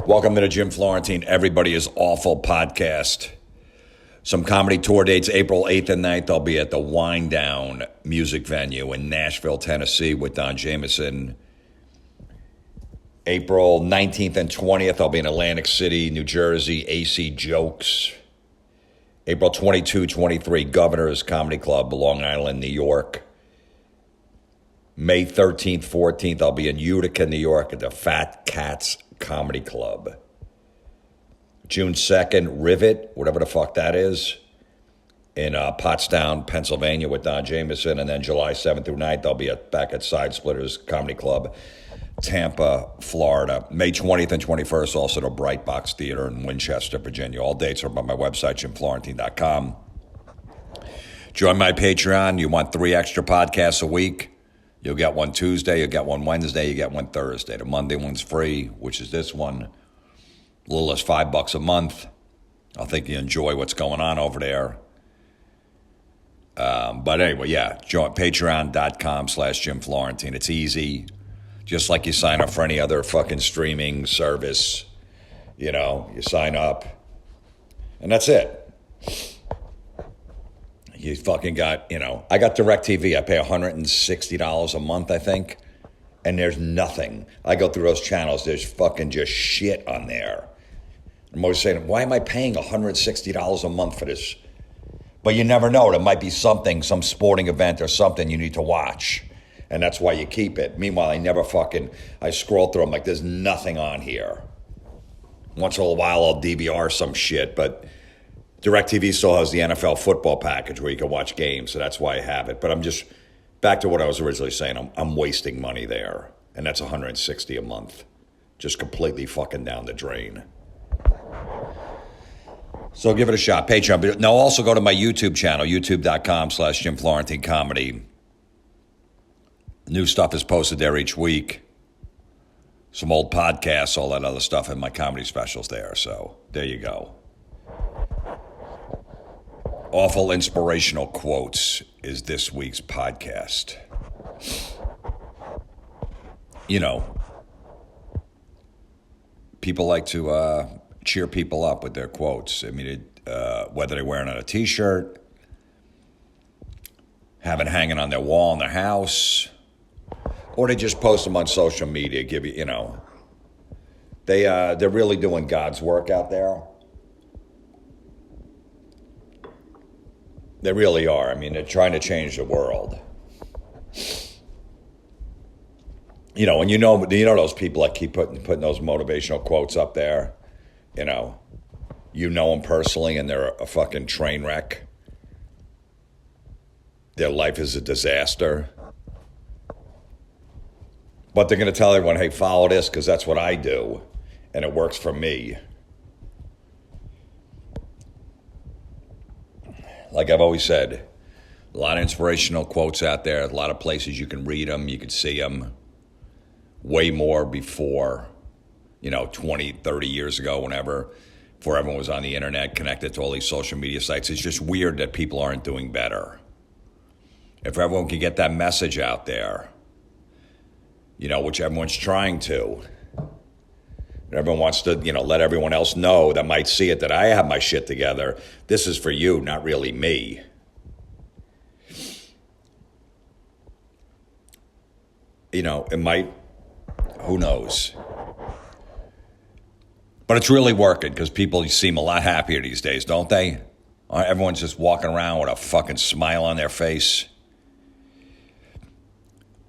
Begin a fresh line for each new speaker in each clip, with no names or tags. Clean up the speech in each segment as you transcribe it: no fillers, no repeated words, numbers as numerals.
Welcome to the Jim Florentine Everybody is Awful podcast. Some comedy tour dates, April 8th and 9th. I'll be at the Wind Down music venue in Nashville, Tennessee with Don Jameson. April 19th and 20th, I'll be in Atlantic City, New Jersey, AC Jokes. April 22, 23, Governor's Comedy Club, Long Island, New York. May 13th, 14th, I'll be in Utica, New York at the Fat Cats Comedy Club. June 2nd, Rivet, whatever the fuck that is, in Pottstown, Pennsylvania with Don Jameson. And then July 7th through 9th, I'll be back at Side Splitters Comedy Club, Tampa, Florida. May 20th and 21st, also the Bright Box Theater in Winchester, Virginia. All dates are on my website, jimflorentine.com. Join my Patreon. You want 3 extra podcasts a week. You'll get one Tuesday, you'll get one Wednesday, you get one Thursday. The Monday one's free, which is this one. A little as $5 a month. I think you enjoy what's going on over there. But anyway, yeah, join patreon.com/Jim Florentine. It's easy. Just like you sign up for any other fucking streaming service. You know, you sign up. And that's it. You fucking got, I got DirecTV. I pay $160 a month, I think. And there's nothing. I go through those channels. There's fucking just shit on there. I'm always saying, why am I paying $160 a month for this? But you never know. There might be something, some sporting event or something you need to watch. And that's why you keep it. Meanwhile, I scroll through. I'm like, there's nothing on here. Once in a while, I'll DVR some shit, but DirecTV still has the NFL football package where you can watch games, so that's why I have it. But I'm just, back to what I was originally saying, I'm wasting money there. And that's $160 a month. Just completely fucking down the drain. So give it a shot. Patreon. Now also go to my YouTube channel, youtube.com/Jim Florentine Comedy. New stuff is posted there each week. Some old podcasts, all that other stuff, and my comedy specials there. So there you go. Awful Inspirational Quotes is this week's podcast. People like to cheer people up with their quotes. I mean, whether they're wearing on a T-shirt, have it hanging on their wall in their house, or they just post them on social media, give you, they're really doing God's work out there. They really are. I mean, they're trying to change the world. And you know those people that keep putting those motivational quotes up there? You know them personally, and they're a fucking train wreck. Their life is a disaster. But they're going to tell everyone, hey, follow this because that's what I do, and it works for me. Like I've always said, a lot of inspirational quotes out there, a lot of places you can read them, you can see them. Way more before, 20, 30 years ago, before everyone was on the internet, connected to all these social media sites. It's just weird that people aren't doing better. If everyone could get that message out there, which everyone's trying to, and everyone wants to, let everyone else know that might see it, that I have my shit together. This is for you, not really me. It might, who knows? But it's really working because people seem a lot happier these days, don't they? Everyone's just walking around with a fucking smile on their face.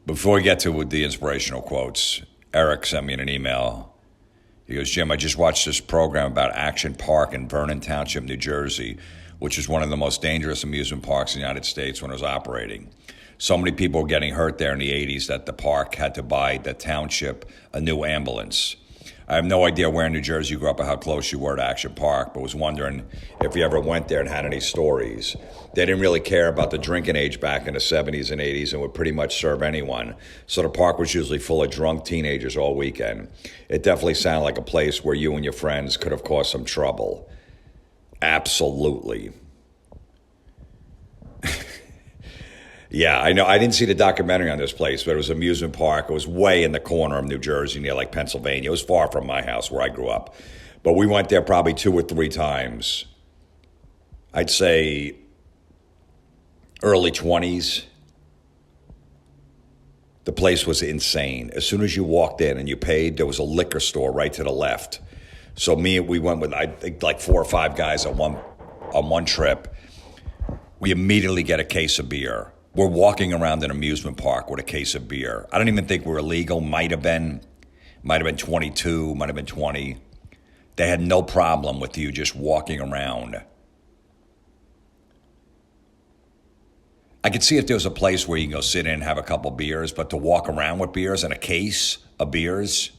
Before we get to the inspirational quotes, Eric sent me an email. He goes, Jim, I just watched this program about Action Park in Vernon Township, New Jersey, which is one of the most dangerous amusement parks in the United States when it was operating. So many people were getting hurt there in the 80s that the park had to buy the township a new ambulance. I have no idea where in New Jersey you grew up or how close you were to Action Park, but was wondering if you ever went there and had any stories. They didn't really care about the drinking age back in the 70s and 80s and would pretty much serve anyone. So the park was usually full of drunk teenagers all weekend. It definitely sounded like a place where you and your friends could have caused some trouble. Absolutely. Yeah, I know. I didn't see the documentary on this place, but it was an amusement park. It was way in the corner of New Jersey, near like Pennsylvania. It was far from my house where I grew up. But we went there probably 2 or 3 times. I'd say early 20s. The place was insane. As soon as you walked in and you paid, there was a liquor store right to the left. So we went with, I think, like 4 or 5 guys on one trip. We immediately get a case of beer. We're walking around an amusement park with a case of beer. I don't even think we're illegal. Might have been 22, might have been 20. They had no problem with you just walking around. I could see if there was a place where you can go sit in and have a couple beers, but to walk around with beers and a case of beers.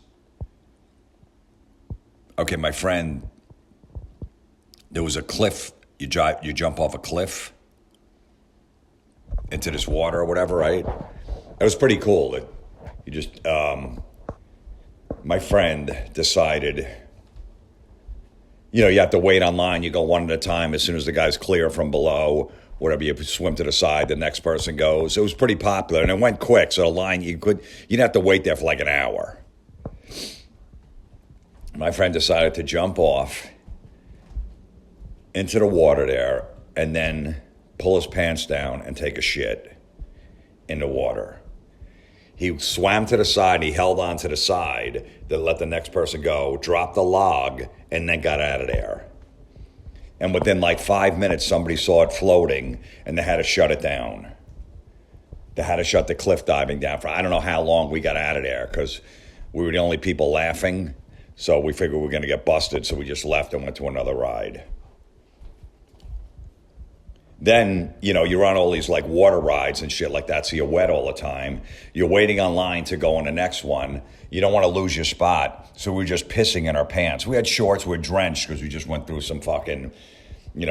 Okay, my friend, there was a cliff. You jump off a cliff into this water or whatever, right? It was pretty cool. My friend decided, you have to wait online. You go one at a time. As soon as the guy's clear from below, whatever, you swim to the side, the next person goes. It was pretty popular, and it went quick. So the line, you didn't have to wait there for like an hour. My friend decided to jump off into the water there and then pull his pants down and take a shit in the water. He swam to the side, he held on to the side to let the next person go, dropped the log, and then got out of there. And within like 5 minutes, somebody saw it floating, and they had to shut it down. They had to shut the cliff diving down for I don't know how long we got out of there because we were the only people laughing. So we figured we were going to get busted, so we just left and went to another ride. Then, you're on all these like water rides and shit like that, so you're wet all the time. You're waiting online to go on the next one. You don't want to lose your spot, so we were just pissing in our pants. We had shorts, we were drenched because we just went through some fucking,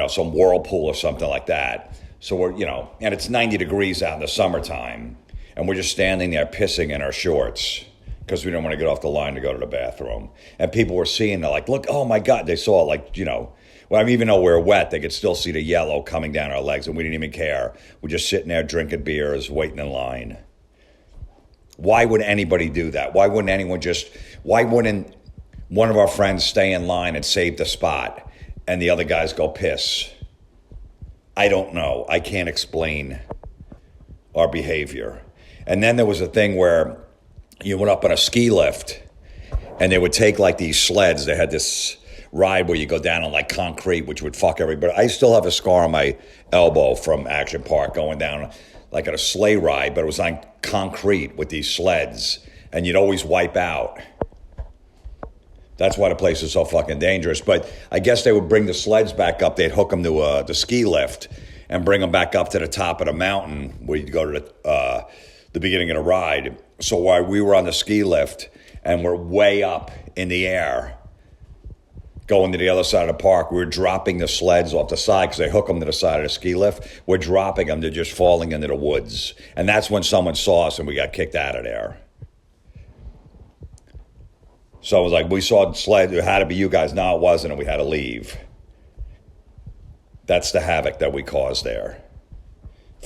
some whirlpool or something like that. So we're, and it's 90 degrees out in the summertime, and we're just standing there pissing in our shorts because we don't want to get off the line to go to the bathroom. And people were seeing, they're like, look, oh my God, they saw it like, well, even though we were wet, they could still see the yellow coming down our legs, and we didn't even care. We're just sitting there drinking beers, waiting in line. Why would anybody do that? Why wouldn't one of our friends stay in line and save the spot, and the other guys go piss? I don't know. I can't explain our behavior. And then there was a thing where you went up on a ski lift, and they would take like these sleds. They had this ride where you go down on like concrete, which would fuck everybody. I still have a scar on my elbow from Action Park going down like on a sleigh ride, but it was on concrete with these sleds, and you'd always wipe out. That's why the place is so fucking dangerous. But I guess they would bring the sleds back up. They'd hook them to the ski lift and bring them back up to the top of the mountain where you'd go to the beginning of the ride. So while we were on the ski lift and we're way up in the air, going to the other side of the park, we were dropping the sleds off the side because they hook them to the side of the ski lift. We're dropping them. They're just falling into the woods. And that's when someone saw us and we got kicked out of there. So it was like, we saw the sled. It had to be you guys. No, it wasn't, and we had to leave. That's the havoc that we caused there.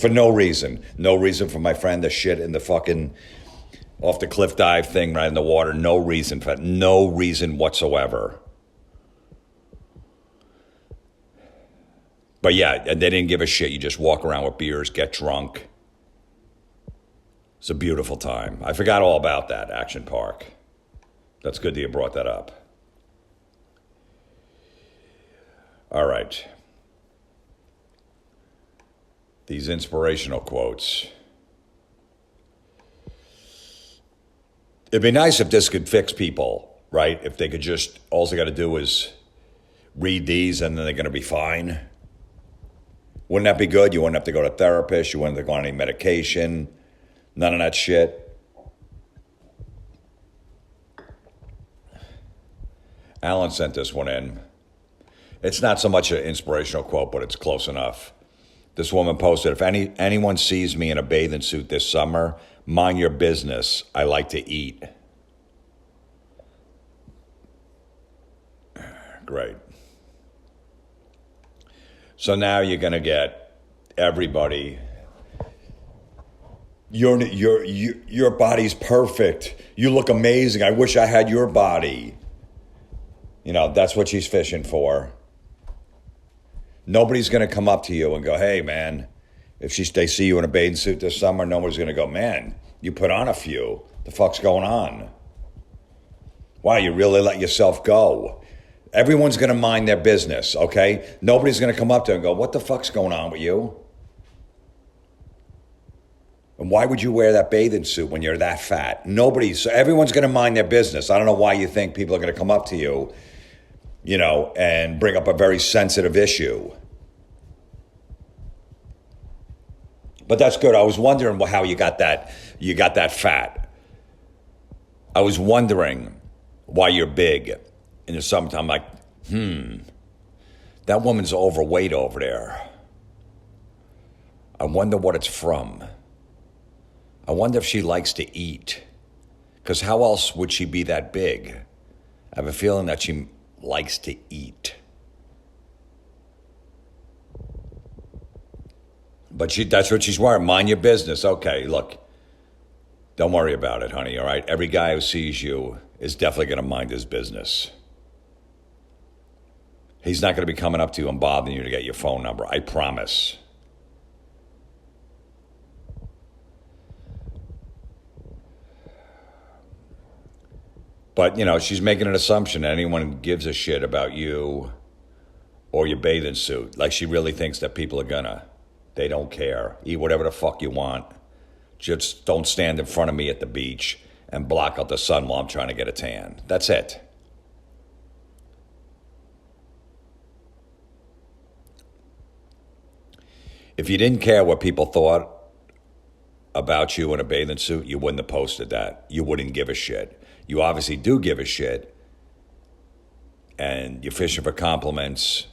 For no reason. No reason for my friend to shit in the fucking off the cliff dive thing right in the water. No reason for that. No reason whatsoever. But yeah, they didn't give a shit. You just walk around with beers, get drunk. It's a beautiful time. I forgot all about that, Action Park. That's good that you brought that up. All right. These inspirational quotes. It'd be nice if this could fix people, right? If they could just, all they got to do is read these and then they're going to be fine. Wouldn't that be good? You wouldn't have to go to a therapist. You wouldn't have to go on any medication. None of that shit. Alan sent this one in. It's not so much an inspirational quote, but it's close enough. This woman posted, if anyone sees me in a bathing suit this summer, mind your business. I like to eat. Great. So now you're going to get everybody Your body's perfect. You look amazing. I wish I had your body. You know, that's what she's fishing for. Nobody's going to come up to you and go, hey, man, if they see you in a bathing suit this summer, nobody's going to go, man, you put on a few. The fuck's going on? Wow, you really let yourself go. Everyone's going to mind their business, okay? Nobody's going to come up to you and go, what the fuck's going on with you? And why would you wear that bathing suit when you're that fat? So everyone's going to mind their business. I don't know why you think people are going to come up to you, you know, and bring up a very sensitive issue. But that's good. I was wondering how you got that fat. I was wondering why you're big. And there's something I'm like, that woman's overweight over there. I wonder what it's from. I wonder if she likes to eat. Because how else would she be that big? I have a feeling that she likes to eat. But that's what she's wearing. Mind your business. Okay, look. Don't worry about it, honey, all right? Every guy who sees you is definitely going to mind his business. He's not going to be coming up to you and bothering you to get your phone number. I promise. But, you know, she's making an assumption that anyone gives a shit about you or your bathing suit. Like she really thinks that people are gonna. They don't care. Eat whatever the fuck you want. Just don't stand in front of me at the beach and block out the sun while I'm trying to get a tan. That's it. If you didn't care what people thought about you in a bathing suit, you wouldn't have posted that. You wouldn't give a shit. You obviously do give a shit, and you're fishing for compliments,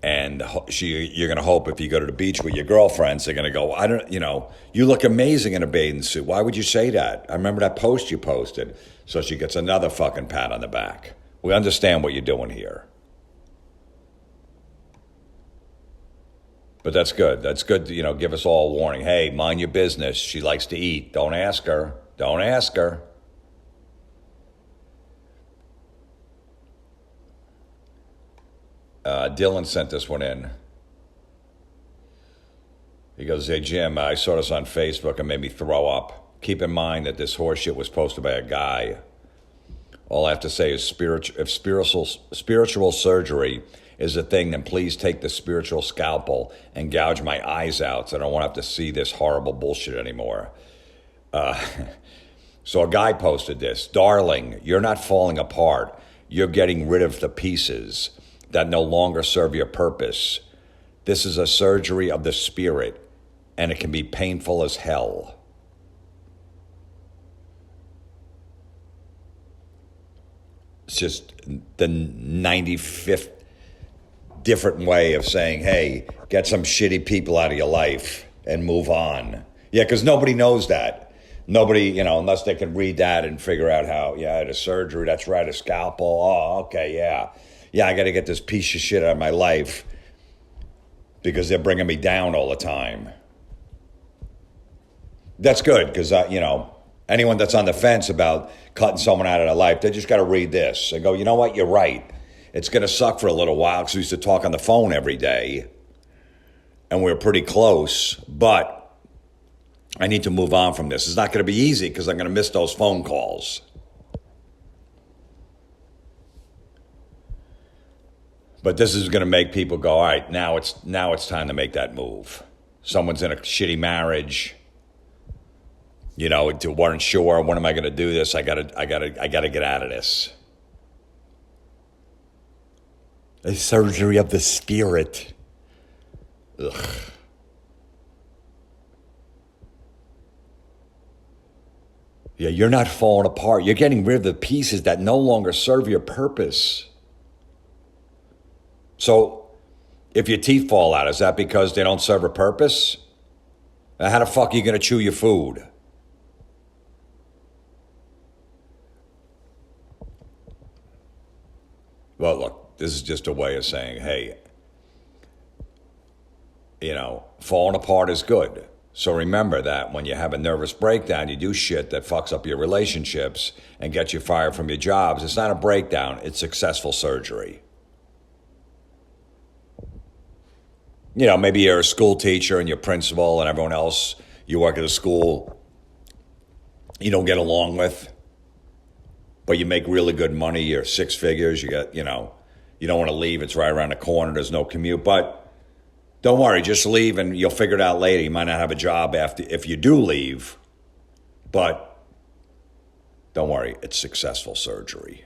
and you're going to hope if you go to the beach with your girlfriends, they're going to go, you look amazing in a bathing suit. Why would you say that? I remember that post you posted. So she gets another fucking pat on the back. We understand what you're doing here. But that's good. That's good to, give us all a warning. Hey, mind your business. She likes to eat. Don't ask her. Don't ask her. Dylan sent this one in. He goes, hey, Jim, I saw this on Facebook and made me throw up. Keep in mind that this horseshit was posted by a guy. All I have to say is if spiritual surgery is a thing, then please take the spiritual scalpel and gouge my eyes out so I don't want to have to see this horrible bullshit anymore. So a guy posted this. Darling, you're not falling apart. You're getting rid of the pieces that no longer serve your purpose. This is a surgery of the spirit, and it can be painful as hell. It's just the 95th different way of saying, hey, get some shitty people out of your life and move on. Yeah, because nobody knows that. Nobody, unless they can read that and figure out how, I had a surgery, that's right, a scalpel. Oh, okay, yeah. Yeah, I got to get this piece of shit out of my life because they're bringing me down all the time. That's good because, anyone that's on the fence about cutting someone out of their life, they just got to read this and go, you know what, you're right. It's going to suck for a little while because we used to talk on the phone every day and we were pretty close, but I need to move on from this. It's not going to be easy because I'm going to miss those phone calls. But this is going to make people go, all right, now it's time to make that move. Someone's in a shitty marriage, weren't sure, when am I going to do this? I got to get out of this. A surgery of the spirit. Ugh. Yeah, you're not falling apart. You're getting rid of the pieces that no longer serve your purpose. So, if your teeth fall out, is that because they don't serve a purpose? Now, how the fuck are you going to chew your food? Well, look, this is just a way of saying, hey, falling apart is good. So remember that when you have a nervous breakdown, you do shit that fucks up your relationships and gets you fired from your jobs. It's not a breakdown, it's successful surgery. You know, maybe you're a school teacher and your principal and everyone else you work at a school you don't get along with, but you make really good money. You're six figures. You got, you know, you don't want to leave. It's right around the corner. There's no commute, but don't worry, just leave and you'll figure it out later. You might not have a job after if you do leave, but don't worry, it's successful surgery.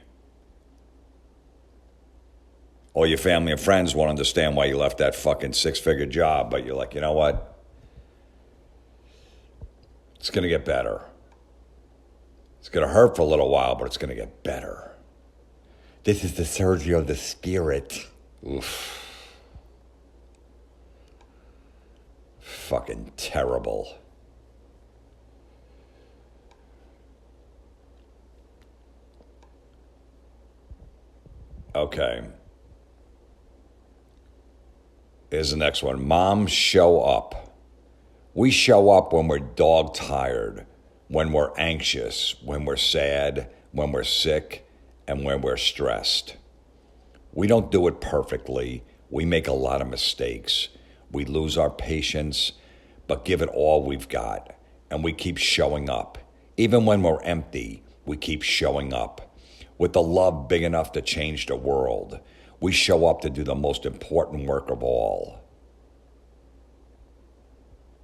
All your family and friends won't understand why you left that fucking six-figure job, but you're like, you know what? It's going to get better. It's going to hurt for a little while, but it's going to get better. This is the surgery of the spirit. Oof. Fucking terrible. Okay. Here's the next one. Moms show up. We show up when we're dog tired, when we're anxious, when we're sad, when we're sick, and when we're stressed. We don't do it perfectly. We make a lot of mistakes. We lose our patience, but give it all we've got. And we keep showing up. Even when we're empty, we keep showing up. With the love big enough to change the world, we show up to do the most important work of all.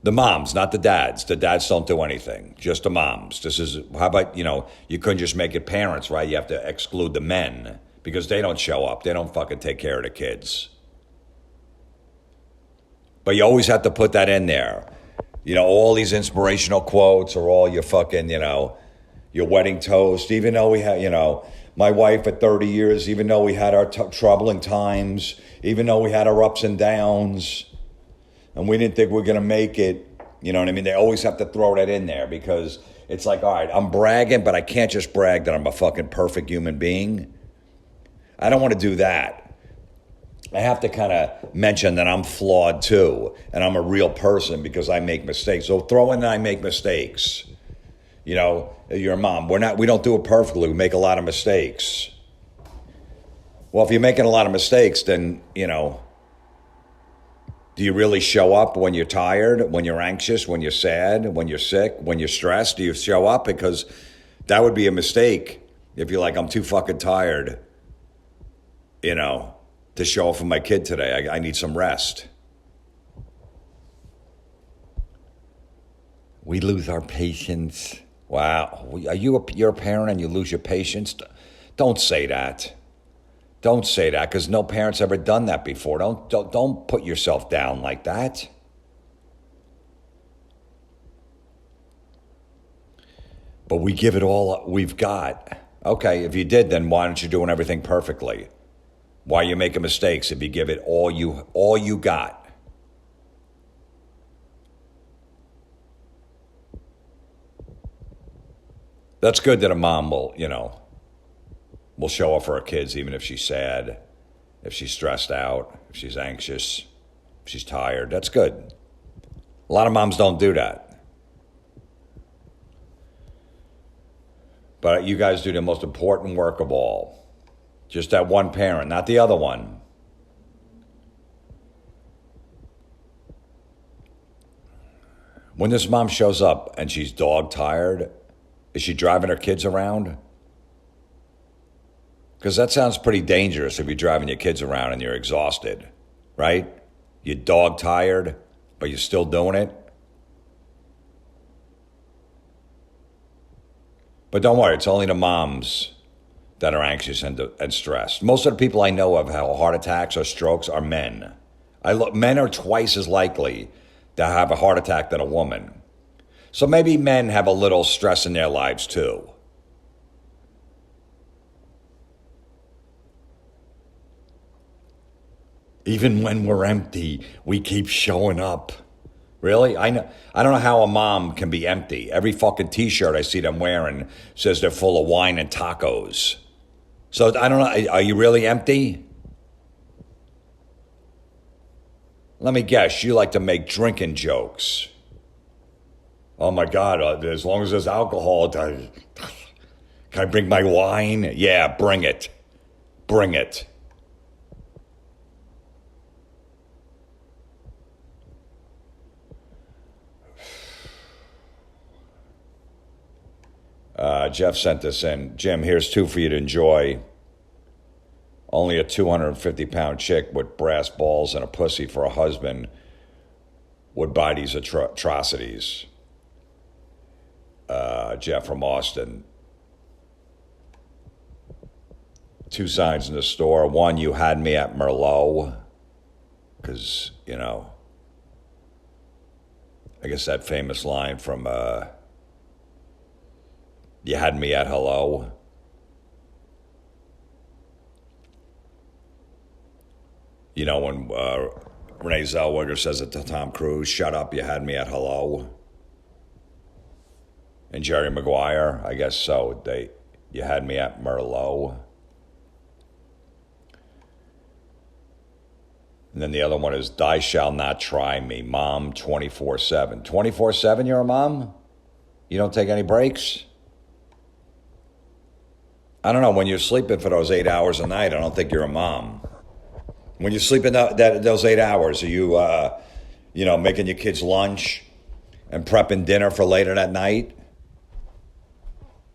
The moms, not the dads. The dads don't do anything, just the moms. This is, how about, you couldn't just make it parents, right? You have to exclude the men because they don't show up. They don't fucking take care of the kids. But you always have to put that in there. All these inspirational quotes or all your fucking, your wedding toast, even though we had, my wife at 30 years, even though we had our troubling times, even though we had our ups and downs, and we didn't think we were going to make it, you know what I mean? They always have to throw that in there because it's like, all right, I'm bragging, but I can't just brag that I'm a fucking perfect human being. I don't want to do that. I have to kind of mention that I'm flawed too, and I'm a real person because I make mistakes. So throw in that I make mistakes. You're a mom. We don't do it perfectly. We make a lot of mistakes. Well, if you're making a lot of mistakes, then, do you really show up when you're tired, when you're anxious, when you're sad, when you're sick, when you're stressed? Do you show up? Because that would be a mistake if you're like, I'm too fucking tired, to show up for my kid today. I need some rest. We lose our patience. Wow. You're a parent and you lose your patience? Don't say that. Don't say that because no parent's ever done that before. Don't put yourself down like that. But we give it all we've got. Okay, if you did, then why aren't you doing everything perfectly? Why are you making mistakes if you give it all you got? That's good that a mom will show up for her kids even if she's sad, if she's stressed out, if she's anxious, if she's tired. That's good. A lot of moms don't do that. But you guys do the most important work of all. Just that one parent, not the other one. When this mom shows up and she's dog tired, is she driving her kids around? Because that sounds pretty dangerous if you're driving your kids around and you're exhausted, right? You're dog tired, but you're still doing it. But don't worry, it's only the moms that are anxious and stressed. Most of the people I know have heart attacks or strokes are men. Men are twice as likely to have a heart attack than a woman. So maybe men have a little stress in their lives too. Even when we're empty, we keep showing up. Really? I don't know how a mom can be empty. Every fucking t-shirt I see them wearing says they're full of wine and tacos. So I don't know, are you really empty? Let me guess, you like to make drinking jokes. Oh my God, as long as there's alcohol, can I bring my wine? Yeah, bring it. Bring it. Jeff sent this in. Jim, here's two for you to enjoy. Only a 250-pound chick with brass balls and a pussy for a husband would buy these atrocities. Jeff from Austin. Two signs in the store. One, you had me at Merlot. Because, I guess that famous line from You Had Me at Hello. When Renee Zellweger says it to Tom Cruise, shut up, you had me at hello. And Jerry Maguire, I guess so. You had me at Merlot. And then the other one is, Thou Shall Not Try Me, Mom 24/7. 24/7 you're a mom? You don't take any breaks? I don't know, when you're sleeping for those 8 hours a night, I don't think you're a mom. When you sleep in those 8 hours, are you, making your kids lunch and prepping dinner for later that night?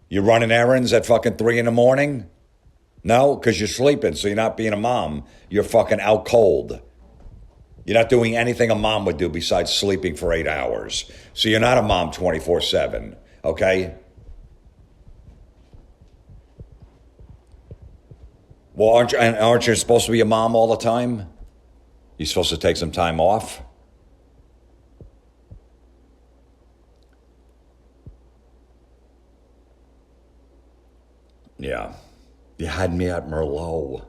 You running errands at fucking 3 in the morning? No, because you're sleeping, so you're not being a mom. You're fucking out cold. You're not doing anything a mom would do besides sleeping for 8 hours. So you're not a mom 24/7, okay? Well, aren't you supposed to be a mom all the time? You supposed to take some time off? Yeah. You had me at Merlot.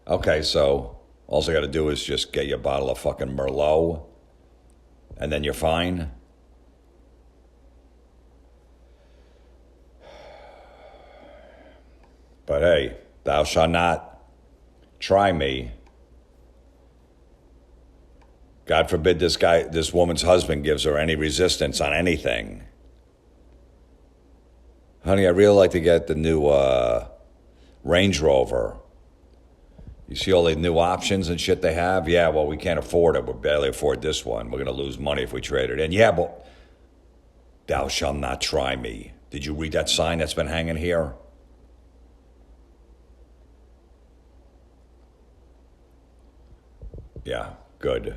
Okay, so all I got to do is just get you a bottle of fucking Merlot, and then you're fine. But hey, thou shalt not try me. God forbid this woman's husband gives her any resistance on anything. Honey, I really like to get the new Range Rover. You see all the new options and shit they have? Yeah, well, we can't afford it. We barely afford this one. We're going to lose money if we trade it in. Yeah, but thou shalt not try me. Did you read that sign that's been hanging here? Yeah, good.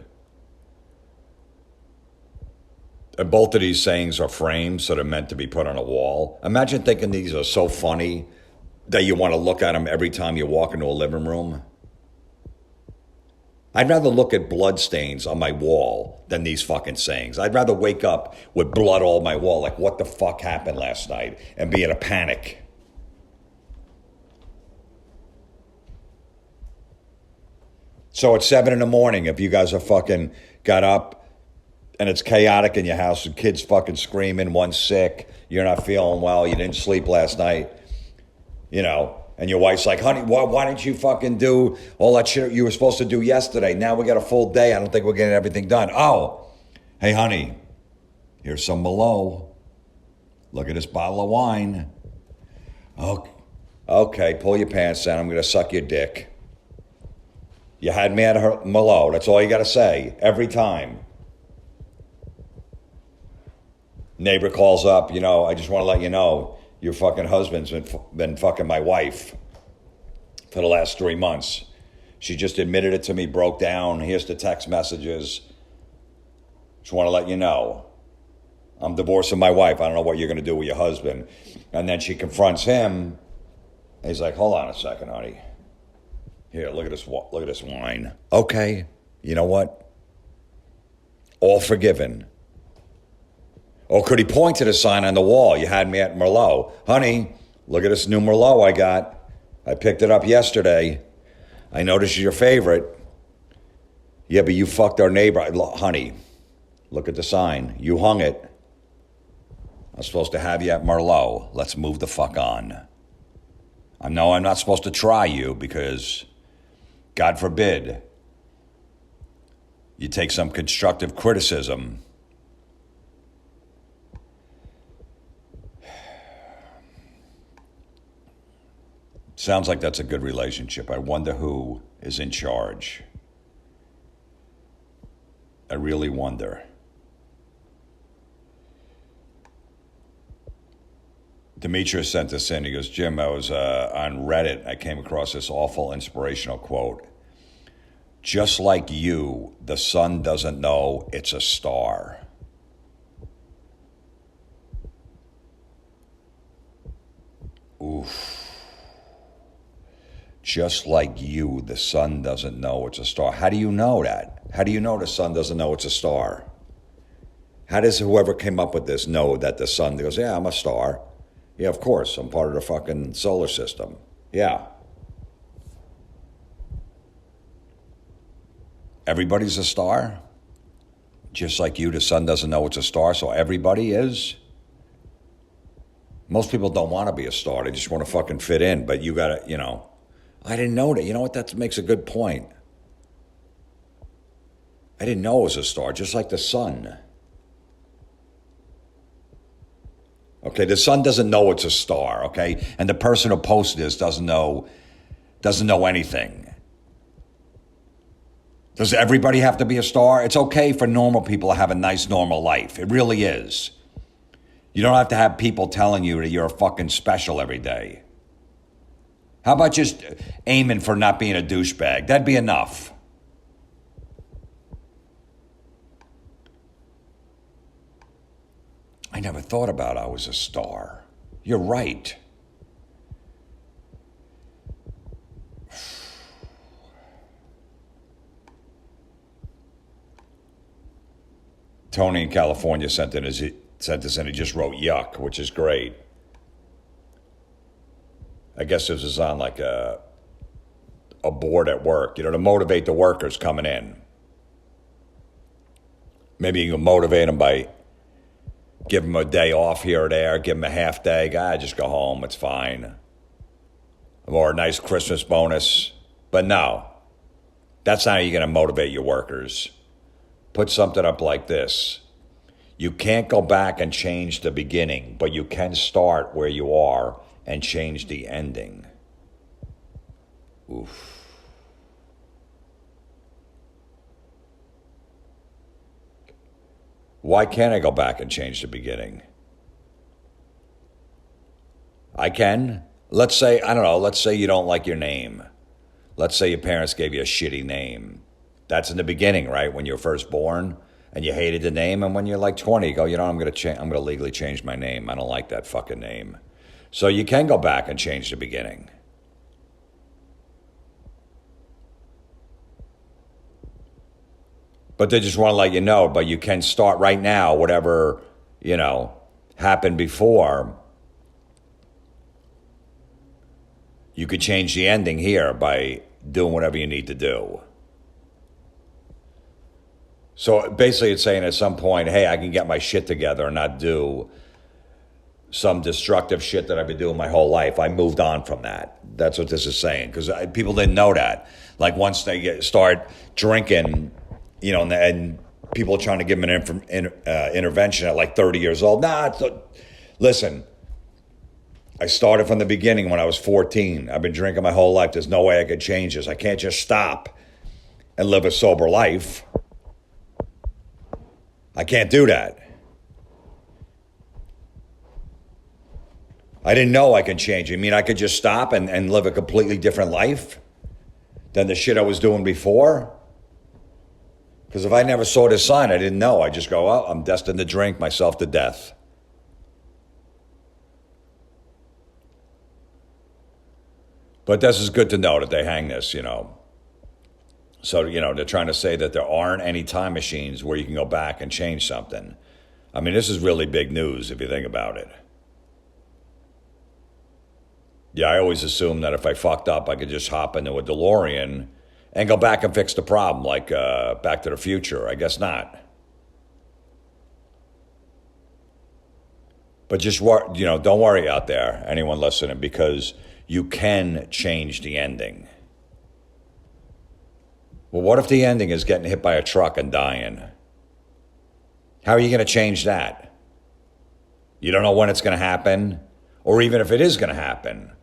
And both of these sayings are framed, so they're meant to be put on a wall. Imagine thinking these are so funny that you want to look at them every time you walk into a living room. I'd rather look at blood stains on my wall than these fucking sayings. I'd rather wake up with blood all my wall, like what the fuck happened last night, and be in a panic. So at 7 in the morning, if you guys are fucking got up and it's chaotic in your house and kids fucking screaming, one's sick, you're not feeling well, you didn't sleep last night, and your wife's like, honey, why didn't you fucking do all that shit you were supposed to do yesterday? Now we got a full day. I don't think we're getting everything done. Oh, hey, honey, here's some Merlot. Look at this bottle of wine. Okay, pull your pants down. I'm going to suck your dick. You had me at Merlot. That's all you got to say every time. Neighbor calls up, I just want to let you know, your fucking husband's been fucking my wife for the last 3 months. She just admitted it to me, broke down. Here's the text messages. Just want to let you know. I'm divorcing my wife. I don't know what you're going to do with your husband. And then she confronts him. He's like, hold on a second, honey. Here, look at this wine. Okay, you know what? All forgiven. Or could he point to the sign on the wall? You had me at Merlot. Honey, look at this new Merlot I got. I picked it up yesterday. I know this is your favorite. Yeah, but you fucked our neighbor. Honey, look at the sign. You hung it. I'm supposed to have you at Merlot. Let's move the fuck on. I know I'm not supposed to try you because, God forbid, you take some constructive criticism Sounds like that's a good relationship. I wonder who is in charge. I really wonder. Demetrius sent this in. He goes, Jim, I was on Reddit. I came across this awful inspirational quote. Just like you, the sun doesn't know it's a star. Oof. Just like you, the sun doesn't know it's a star. How do you know that? How do you know the sun doesn't know it's a star? How does whoever came up with this know that the sun goes, yeah, I'm a star. Yeah, of course, I'm part of the fucking solar system. Yeah. Everybody's a star? Just like you, the sun doesn't know it's a star, so everybody is? Most people don't want to be a star. They just want to fucking fit in, but you gotta, I didn't know that. You know what? That makes a good point. I didn't know it was a star, just like the sun. Okay, the sun doesn't know it's a star, okay? And the person who posted this doesn't know anything. Does everybody have to be a star? It's okay for normal people to have a nice normal life. It really is. You don't have to have people telling you that you're fucking special every day. How about just aiming for not being a douchebag? That'd be enough. I never thought about I was a star. You're right. Tony in California sent this in. He just wrote yuck, which is great. I guess this is on like a board at work, to motivate the workers coming in. Maybe you can motivate them by give them a day off here or there, give them a half day. Just go home, it's fine. Or a nice Christmas bonus. But no, that's not how you're going to motivate your workers. Put something up like this. You can't go back and change the beginning, but you can start where you are and change the ending. Oof. Why can't I go back and change the beginning? I can. Let's say you don't like your name. Let's say your parents gave you a shitty name. That's in the beginning, right? When you were first born and you hated the name. And when you're like 20, you go, I'm going to legally change my name. I don't like that fucking name. So you can go back and change the beginning. But they just want to let you know, but you can start right now, whatever, happened before. You could change the ending here by doing whatever you need to do. So basically it's saying at some point, hey, I can get my shit together and not do some destructive shit that I've been doing my whole life. I moved on from that. That's what this is saying, because people didn't know that. Like once they start drinking, and people are trying to give them an intervention at like 30 years old. Listen, I started from the beginning when I was 14. I've been drinking my whole life. There's no way I could change this. I can't just stop and live a sober life. I can't do that. I didn't know I could change. I could just stop and live a completely different life than the shit I was doing before? Because if I never saw this sign, I didn't know. I just go, well, I'm destined to drink myself to death. But this is good to know that they hang this, So, they're trying to say that there aren't any time machines where you can go back and change something. This is really big news if you think about it. Yeah, I always assumed that if I fucked up, I could just hop into a DeLorean and go back and fix the problem, like Back to the Future. I guess not. But just, don't worry out there, anyone listening, because you can change the ending. Well, what if the ending is getting hit by a truck and dying? How are you going to change that? You don't know when it's going to happen, or even if it is going to happen.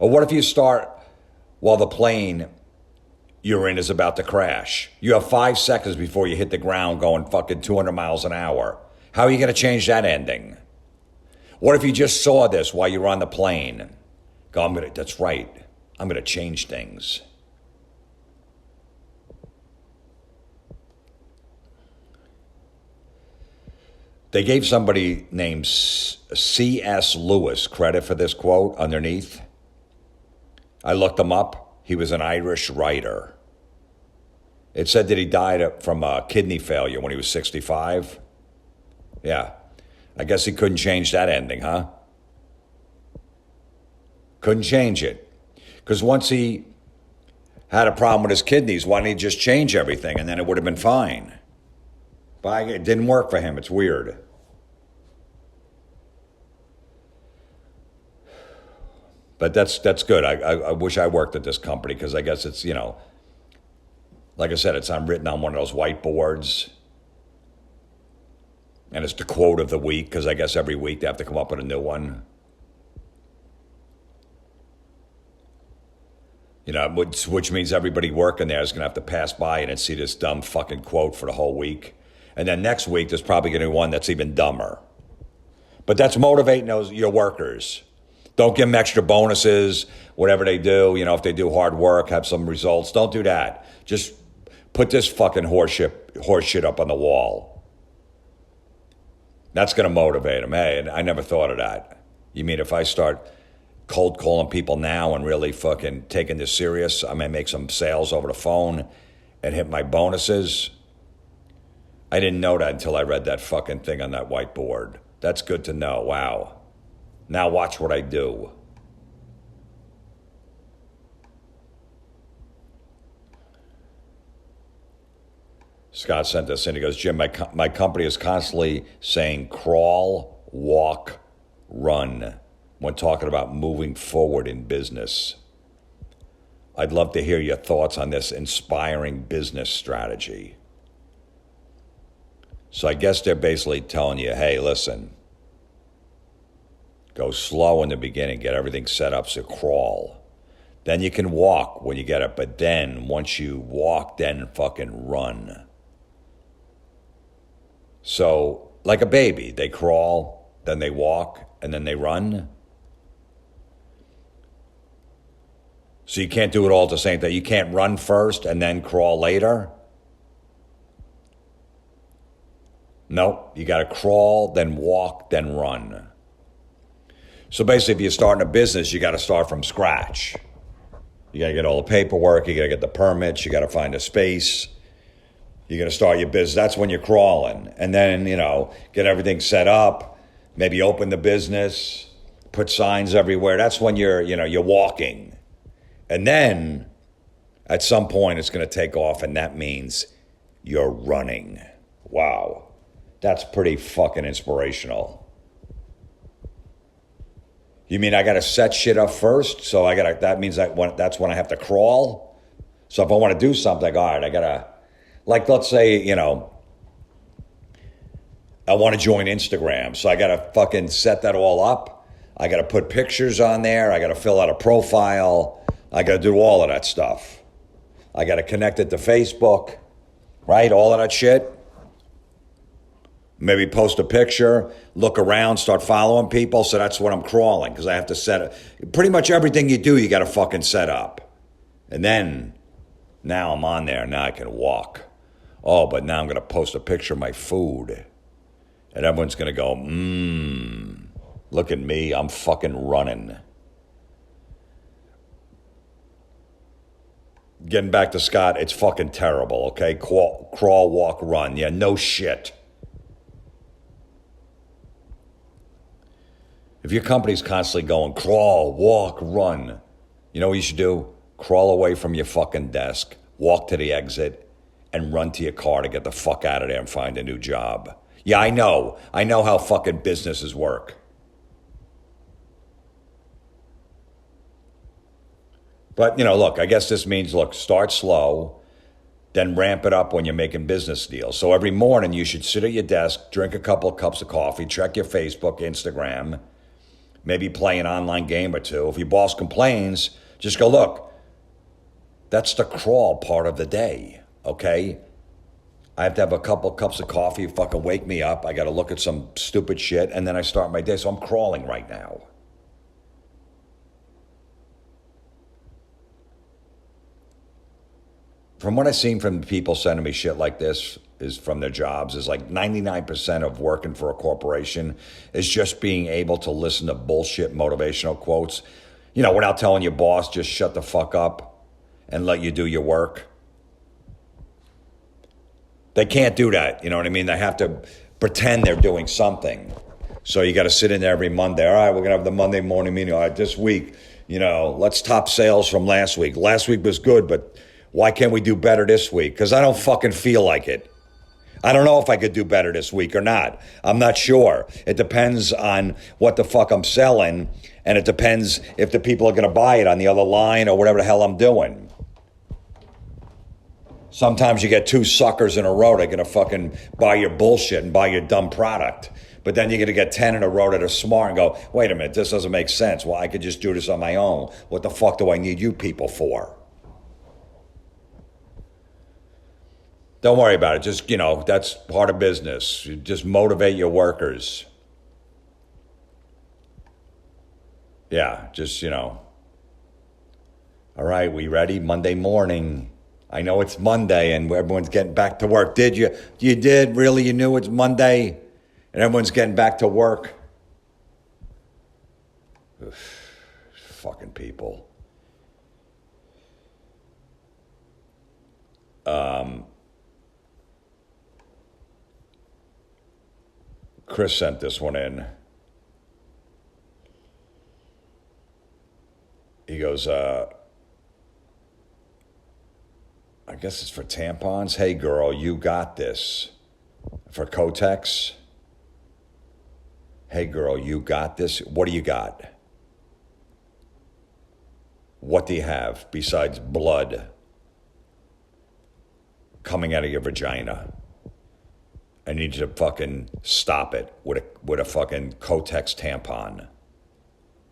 Or what if you start while the plane you're in is about to crash? You have 5 seconds before you hit the ground going fucking 200 miles an hour. How are you going to change that ending? What if you just saw this while you were on the plane? Go, that's right. I'm going to change things. They gave somebody named C.S. Lewis credit for this quote underneath. I looked him up. He was an Irish writer. It said that he died from kidney failure when he was 65. Yeah. I guess he couldn't change that ending, huh? Couldn't change it. Because once he had a problem with his kidneys, why didn't he just change everything and then it would have been fine? But it didn't work for him. It's weird. But that's good. I wish I worked at this company because I guess it's, like I said, it's written on one of those whiteboards. And it's the quote of the week because I guess every week they have to come up with a new one. Which means everybody working there is going to have to pass by and see this dumb fucking quote for the whole week. And then next week, there's probably going to be one that's even dumber. But that's motivating your workers. Don't give them extra bonuses, whatever they do. If they do hard work, have some results. Don't do that. Just put this fucking horse shit up on the wall. That's going to motivate them. Hey, I never thought of that. You mean if I start cold calling people now and really fucking taking this serious, I may make some sales over the phone and hit my bonuses? I didn't know that until I read that fucking thing on that whiteboard. That's good to know. Wow. Now watch what I do. Scott sent this in. He goes, Jim, my company is constantly saying crawl, walk, run when talking about moving forward in business. I'd love to hear your thoughts on this inspiring business strategy. So I guess they're basically telling you, hey, listen, go slow in the beginning, get everything set up, so crawl. Then you can walk when you get it, but then once you walk, then fucking run. So like a baby, they crawl, then they walk, and then they run. So you can't do it all at the same time. You can't run first and then crawl later. Nope, you got to crawl, then walk, then run. So basically, if you're starting a business, you got to start from scratch. You got to get all the paperwork, you got to get the permits, you got to find a space. You got to start your business. That's when you're crawling. And then, get everything set up, maybe open the business, put signs everywhere. That's when you're walking. And then at some point it's going to take off, and that means you're running. Wow. That's pretty fucking inspirational. You mean I got to set shit up first? So that means that's when I have to crawl? So if I want to do something, all right, I got to, like, let's say, I want to join Instagram. So I got to fucking set that all up. I got to put pictures on there. I got to fill out a profile. I got to do all of that stuff. I got to connect it to Facebook, right? All of that shit. Maybe post a picture, look around, start following people. So that's when I'm crawling, because I have to set it. Pretty much everything you do, you got to fucking set up. And then, now I'm on there. Now I can walk. Oh, but now I'm going to post a picture of my food. And everyone's going to go, look at me. I'm fucking running. Getting back to Scott, it's fucking terrible, okay? Crawl, walk, run. Yeah, no shit. If your company's constantly going, crawl, walk, run, you know what you should do? Crawl away from your fucking desk, walk to the exit, and run to your car to get the fuck out of there and find a new job. Yeah, I know how fucking businesses work. But, look, I guess this means, start slow, then ramp it up when you're making business deals. So every morning you should sit at your desk, drink a couple of cups of coffee, check your Facebook, Instagram, Maybe play an online game or two. If your boss complains, just go, look, that's the crawl part of the day, okay? I have to have a couple cups of coffee, fucking wake me up. I got to look at some stupid shit, and then I start my day. So I'm crawling right now. From what I've seen from people sending me shit like this, is from their jobs, is like 99% of working for a corporation is just being able to listen to bullshit motivational quotes, without telling your boss, just shut the fuck up and let you do your work. They can't do that, you know what I mean? They have to pretend they're doing something. So you got to sit in there every Monday. All right, we're going to have the Monday morning meeting. All right, this week, let's top sales from last week. Last week was good, but why can't we do better this week? Because I don't fucking feel like it. I don't know if I could do better this week or not. I'm not sure. It depends on what the fuck I'm selling, and it depends if the people are going to buy it on the other line or whatever the hell I'm doing. Sometimes you get two suckers in a row that are going to fucking buy your bullshit and buy your dumb product. But then you're going to get 10 in a row that are smart and go, wait a minute, this doesn't make sense. Well, I could just do this on my own. What the fuck do I need you people for? Don't worry about it. Just, that's part of business. You just motivate your workers. Yeah, just, all right, we ready? Monday morning. I know it's Monday and everyone's getting back to work. Did you? You did? Really? You knew it's Monday and everyone's getting back to work? Ugh, fucking people. Chris sent this one in. He goes, I guess it's for tampons. Hey, girl, you got this. For Kotex. Hey, girl, you got this. What do you got? What do you have besides blood coming out of your vagina? I need you to fucking stop it with a fucking Kotex tampon.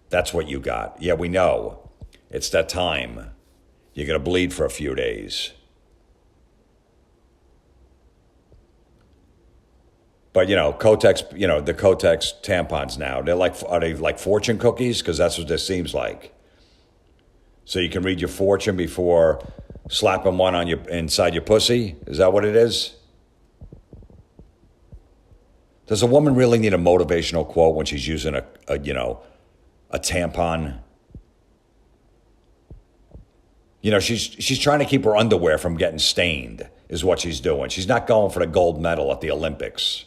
That's what you got. Yeah, we know. It's that time. You're going to bleed for a few days. But, Kotex, the Kotex tampons now, are they like fortune cookies? Because that's what this seems like. So you can read your fortune before slapping one on inside your pussy? Is that what it is? Does a woman really need a motivational quote when she's using a tampon? She's trying to keep her underwear from getting stained, is what she's doing. She's not going for the gold medal at the Olympics.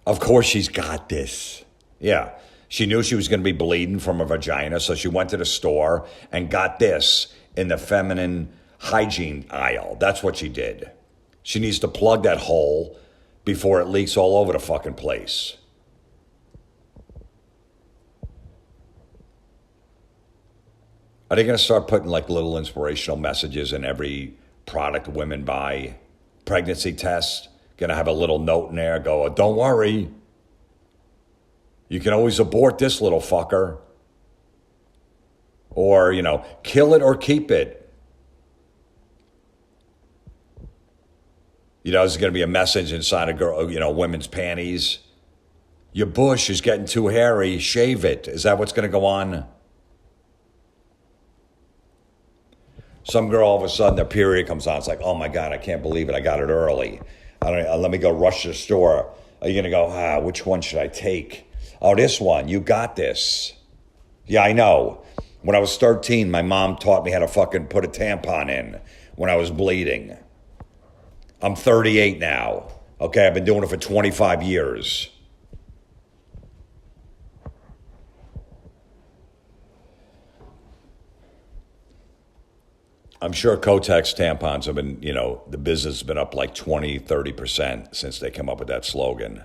Of course she's got this. Yeah. She knew she was going to be bleeding from her vagina, so she went to the store and got this in the feminine hygiene aisle. That's what she did. She needs to plug that hole before it leaks all over the fucking place. Are they going to start putting like little inspirational messages in every product women buy? Pregnancy test, going to have a little note in there, go, oh, don't worry. You can always abort this little fucker. Or, kill it or keep it. There's going to be a message inside a women's panties. Your bush is getting too hairy, shave it. Is that what's going to go on? Some girl, all of a sudden, their period comes on. It's like, oh my God, I can't believe it. I got it early. Let me go rush to the store. Are you going to go, which one should I take? Oh, this one. You got this. Yeah, I know. When I was 13, my mom taught me how to fucking put a tampon in when I was bleeding. I'm 38 now. Okay, I've been doing it for 25 years. I'm sure Kotex tampons have been, the business has been up like 20, 30% since they came up with that slogan.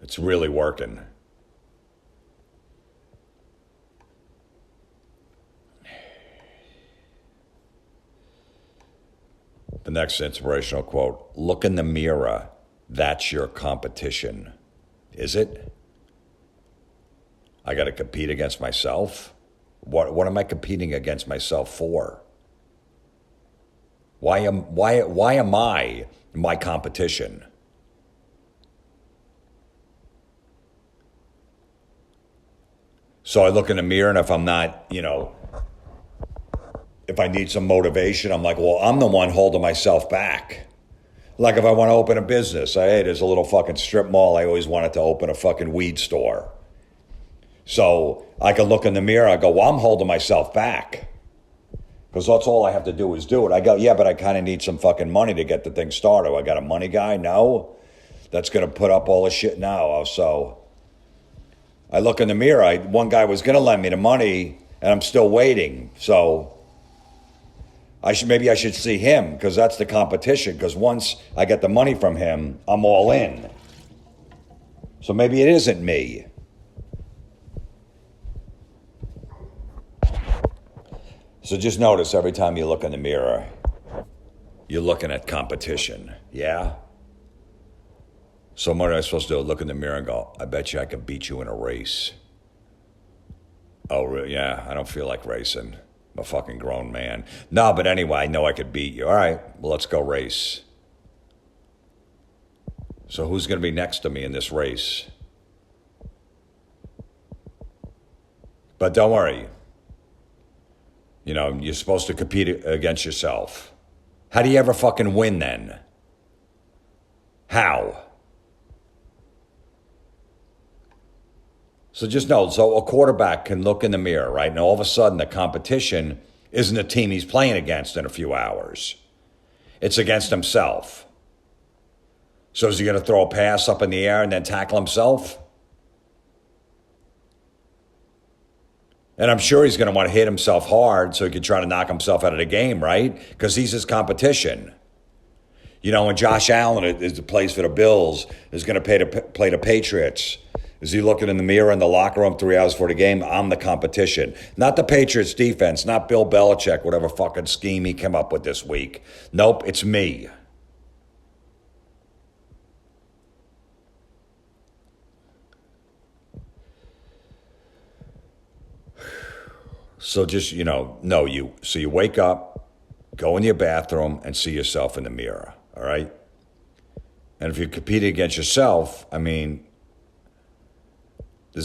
It's really working. The next inspirational quote. Look in the mirror. That's your competition. Is it? I got to compete against myself? What am I competing against myself for? Why am I my competition? So I look in the mirror, and if I'm not, if I need some motivation, I'm like, well, I'm the one holding myself back. Like if I want to open a business, hey, there's a little fucking strip mall. I always wanted to open a fucking weed store. So I can look in the mirror, I go, well, I'm holding myself back. Because that's all I have to do is do it. I go, yeah, but I kind of need some fucking money to get the thing started. I got a money guy? No. That's going to put up all the shit now. So I look in the mirror. One guy was going to lend me the money, and I'm still waiting. So maybe I should see him, because that's the competition. Because once I get the money from him, I'm all in. So maybe it isn't me. So just notice every time you look in the mirror, you're looking at competition. Yeah? So what am I supposed to do? Look in the mirror and go, I bet you I could beat you in a race. Oh, really? Yeah, I don't feel like racing. I'm a fucking grown man. No, but anyway, I know I could beat you. All right, well, let's go race. So who's going to be next to me in this race? But don't worry. You're supposed to compete against yourself. How do you ever fucking win then? How? So just know, so a quarterback can look in the mirror, right? And all of a sudden the competition isn't the team he's playing against in a few hours. It's against himself. So is he going to throw a pass up in the air and then tackle himself? And I'm sure he's going to want to hit himself hard so he can try to knock himself out of the game, right? Because he's his competition. When Josh Allen plays for the Bills, is going to play the Patriots, is he looking in the mirror in the locker room 3 hours before the game? I'm the competition. Not the Patriots defense, not Bill Belichick, whatever fucking scheme he came up with this week. Nope, it's me. So just, so you wake up, go in your bathroom, and see yourself in the mirror, all right? And if you're competing against yourself, does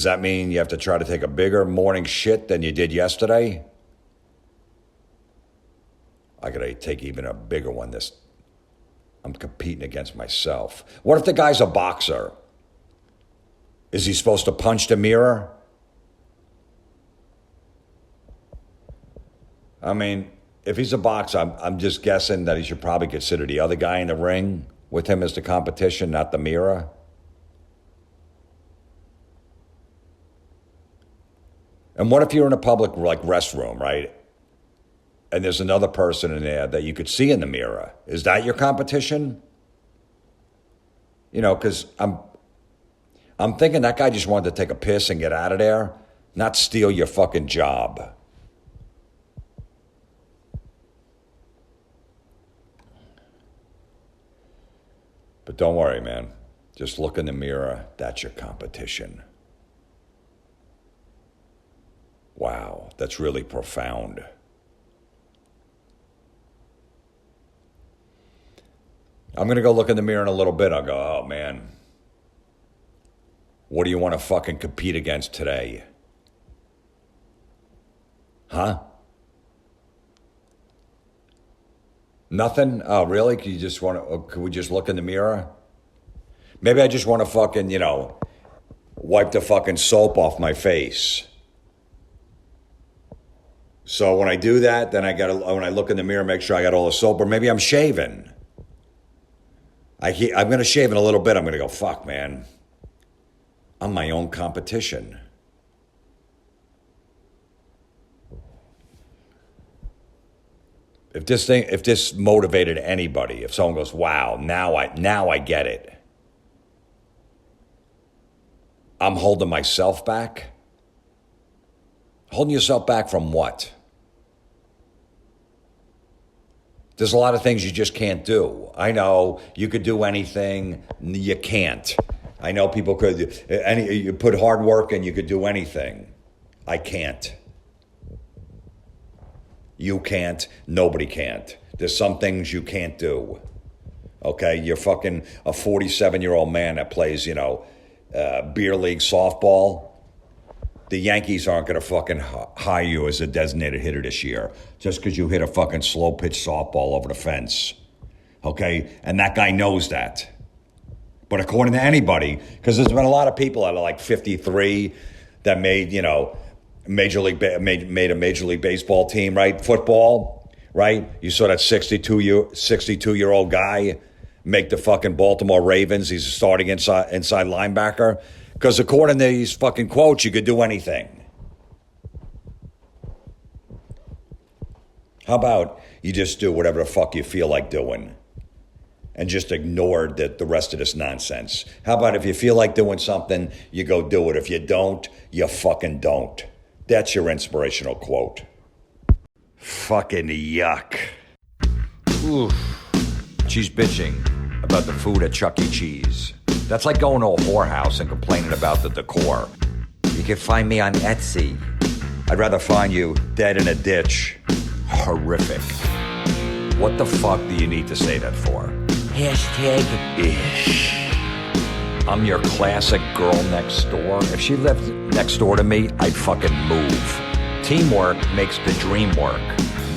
that mean you have to try to take a bigger morning shit than you did yesterday? I gotta take even a bigger one. I'm competing against myself. What if the guy's a boxer? Is he supposed to punch the mirror? If he's a boxer, I'm just guessing that he should probably consider the other guy in the ring with him as the competition, not the mirror. And what if you're in a public restroom, right? And there's another person in there that you could see in the mirror. Is that your competition? Because I'm thinking that guy just wanted to take a piss and get out of there, not steal your fucking job. But don't worry, man. Just look in the mirror. That's your competition. Wow, that's really profound. I'm going to go look in the mirror in a little bit. I'll go, oh, man. What do you want to fucking compete against today? Huh? Nothing? Oh, really? Could we just look in the mirror? Maybe I just want to fucking, wipe the fucking soap off my face. So when I do that, then when I look in the mirror, make sure I got all the soap, or maybe I'm shaving. I'm going to shave in a little bit. I'm going to go, fuck, man. I'm my own competition. If this motivated anybody, if someone goes, wow, now I get it. I'm holding myself back. Holding yourself back from what? There's a lot of things you just can't do. I know you could do anything, you can't. I know people could, you put hard work in, you could do anything. I can't. You can't, nobody can't. There's some things you can't do. Okay, you're fucking a 47-year-old man that plays, beer league softball. The Yankees aren't going to fucking hire you as a designated hitter this year just because you hit a fucking slow pitch softball over the fence. Okay? And that guy knows that. But according to anybody, because there's been a lot of people that are like 53 that made, made a Major League Baseball team, right? Football, right? You saw that 62-year-old guy make the fucking Baltimore Ravens. He's a starting inside linebacker. Because according to these fucking quotes, you could do anything. How about you just do whatever the fuck you feel like doing and just ignore the rest of this nonsense? How about if you feel like doing something, you go do it. If you don't, you fucking don't. That's your inspirational quote. Fucking yuck. Oof. She's bitching about the food at Chuck E. Cheese. That's like going to a whorehouse and complaining about the decor. You can find me on Etsy. I'd rather find you dead in a ditch. Horrific. What the fuck do you need to say that for? #ish. I'm your classic girl next door. If she lived next door to me, I'd fucking move. Teamwork makes the dream work.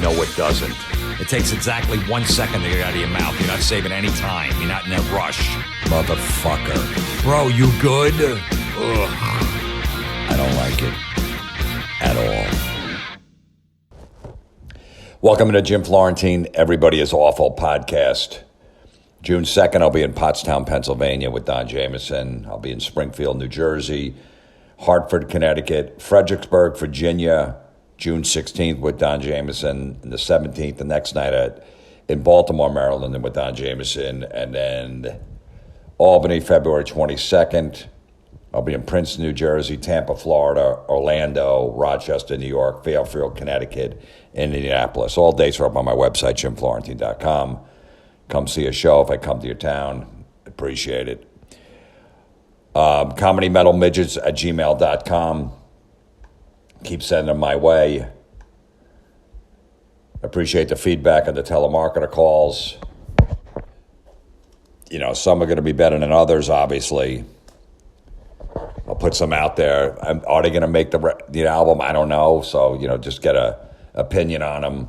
No, it doesn't. It takes exactly 1 second to get out of your mouth. You're not saving any time. You're not in a rush. Motherfucker. Bro, you good? Ugh. I don't like it. At all. Welcome to Jim Florentine, Everybody is Awful podcast. June 2nd, I'll be in Pottstown, Pennsylvania with Don Jameson. I'll be in Springfield, New Jersey, Hartford, Connecticut, Fredericksburg, Virginia, June 16th with Don Jameson, and the 17th, the next night in Baltimore, Maryland, and with Don Jameson, and then Albany, February 22nd. I'll be in Princeton, New Jersey, Tampa, Florida, Orlando, Rochester, New York, Fairfield, Connecticut, and Indianapolis. All dates are up on my website, jimflorentine.com. Come see a show if I come to your town. Appreciate it. comedymetalmidgets@gmail.com. Keep sending them my way. Appreciate the feedback on the telemarketer calls. Some are going to be better than others, obviously. I'll put some out there. Are they going to make the album? I don't know. So, just get a opinion on them.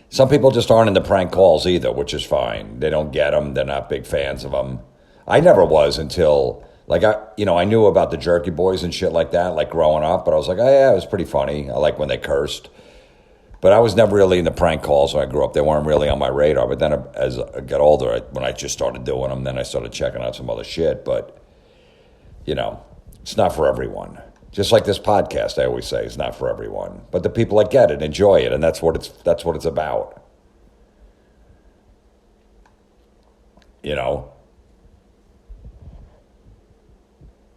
Some people just aren't into prank calls either, which is fine. They don't get them. They're not big fans of them. I never was until... I knew about the Jerky Boys and shit like that, like growing up, but I was like, oh yeah, it was pretty funny. I like when they cursed. But I was never really into prank calls when I grew up. They weren't really on my radar. But then as I got older, when I just started doing them, then I started checking out some other shit. But, it's not for everyone. Just like this podcast, I always say, it's not for everyone. But the people that get it enjoy it, and that's what it's about.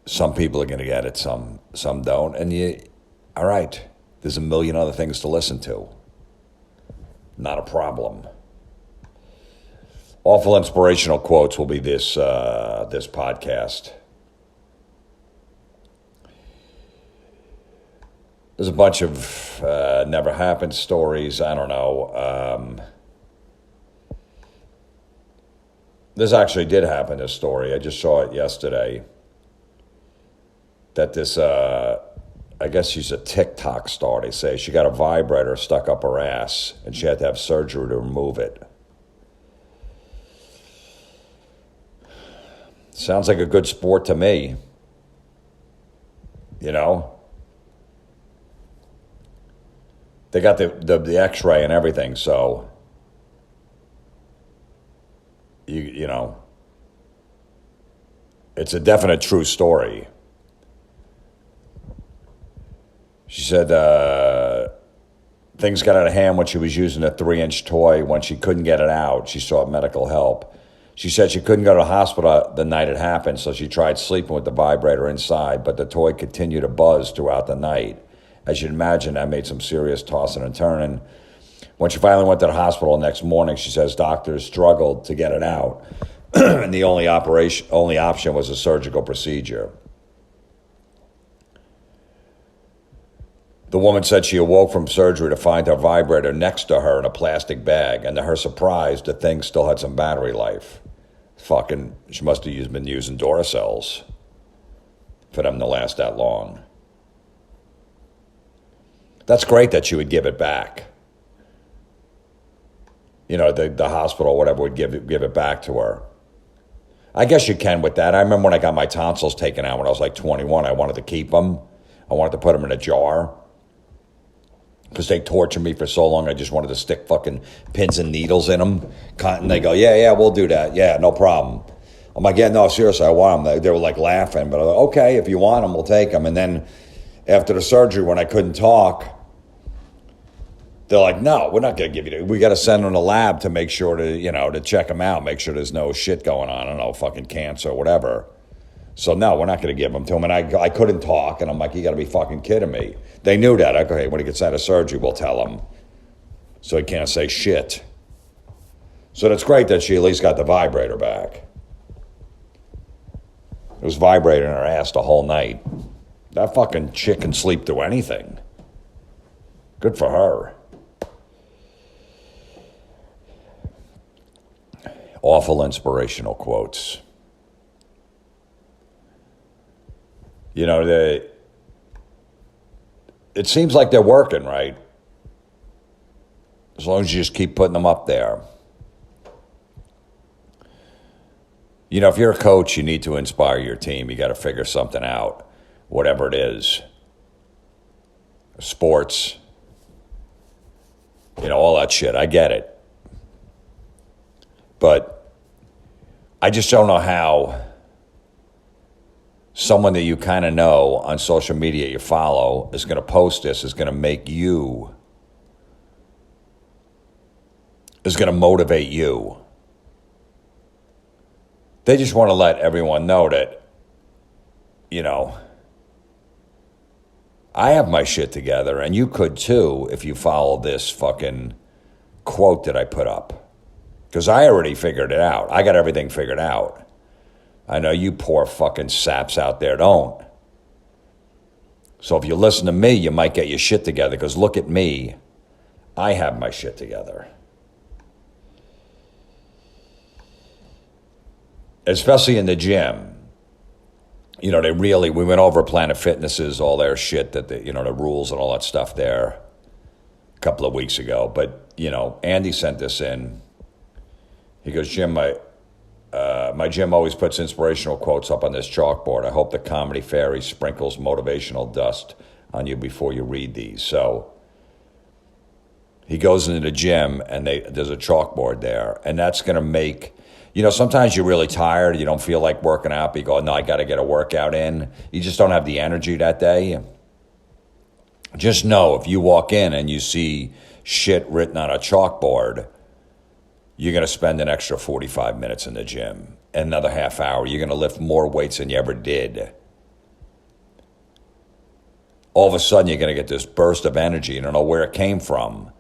Some people are going to get it, some don't. And all right, there's a million other things to listen to. Not a problem. Awful inspirational quotes will be this podcast. There's a bunch of never happened stories. I don't know. This actually did happen, this story. I just saw it yesterday. That this, I guess she's a TikTok star, they say. She got a vibrator stuck up her ass, and she had to have surgery to remove it. Sounds like a good sport to me. They got the X-ray and everything, so... it's a definite true story. She said things got out of hand when she was using a 3-inch toy. When she couldn't get it out, she sought medical help. She said she couldn't go to the hospital the night it happened, so she tried sleeping with the vibrator inside, but the toy continued to buzz throughout the night. As you'd imagine, that made some serious tossing and turning. When she finally went to the hospital the next morning, she says doctors struggled to get it out. And the only option was a surgical procedure. The woman said she awoke from surgery to find her vibrator next to her in a plastic bag, and to her surprise, the thing still had some battery life. Fucking, she must have been using Duracells for them to last that long. That's great that she would give it back. You know, the hospital, whatever, would give it back to her. I guess you can with that. I remember when I got my tonsils taken out when I was like 21. I wanted to keep them. I wanted to put them in a jar because they tortured me for so long. I just wanted to stick fucking pins and needles in them. And they go, yeah, we'll do that. Yeah, no problem. I'm like, yeah, no, seriously, I want them. They were like laughing, but I was like, okay, if you want them, we'll take them. And then after the surgery, when I couldn't talk, they're like, no, we're not going to give you that. We got to send them to the lab to make sure to check them out, make sure there's no shit going on, I don't know, fucking cancer or whatever. So no, we're not going to give them to him. And I couldn't talk, and I'm like, you got to be fucking kidding me. They knew that. Okay, when he gets out of surgery, we'll tell him. So he can't say shit. So that's great that she at least got the vibrator back. It was vibrating her ass the whole night. That fucking chick can sleep through anything. Good for her. Awful inspirational quotes. You know, it seems like they're working, right? As long as you just keep putting them up there. You know, if you're a coach, you need to inspire your team. You got to figure something out, whatever it is. Sports, you know, all that shit. I get it. But I just don't know how someone that you kind of know on social media you follow is going to post this, is going to make you, is going to motivate you. They just want to let everyone know that, you know, I have my shit together, and you could too if you follow this fucking quote that I put up. Because I already figured it out. I got everything figured out. I know you poor fucking saps out there don't. So if you listen to me, you might get your shit together. Because look at me. I have my shit together. Especially in the gym. You know, we went over Planet Fitness's, all their shit, that the rules and all that stuff there a couple of weeks ago. But, you know, Andy sent this in. He goes, Jim, my gym always puts inspirational quotes up on this chalkboard. I hope the Comedy Fairy sprinkles motivational dust on you before you read these. So he goes into the gym, and there's a chalkboard there, and that's going to make, you know, sometimes you're really tired, you don't feel like working out, but you go, no, I got to get a workout in. You just don't have the energy that day. Just know, if you walk in and you see shit written on a chalkboard, you're going to spend an extra 45 minutes in the gym, another half hour. You're going to lift more weights than you ever did. All of a sudden, you're going to get this burst of energy. You don't know where it came from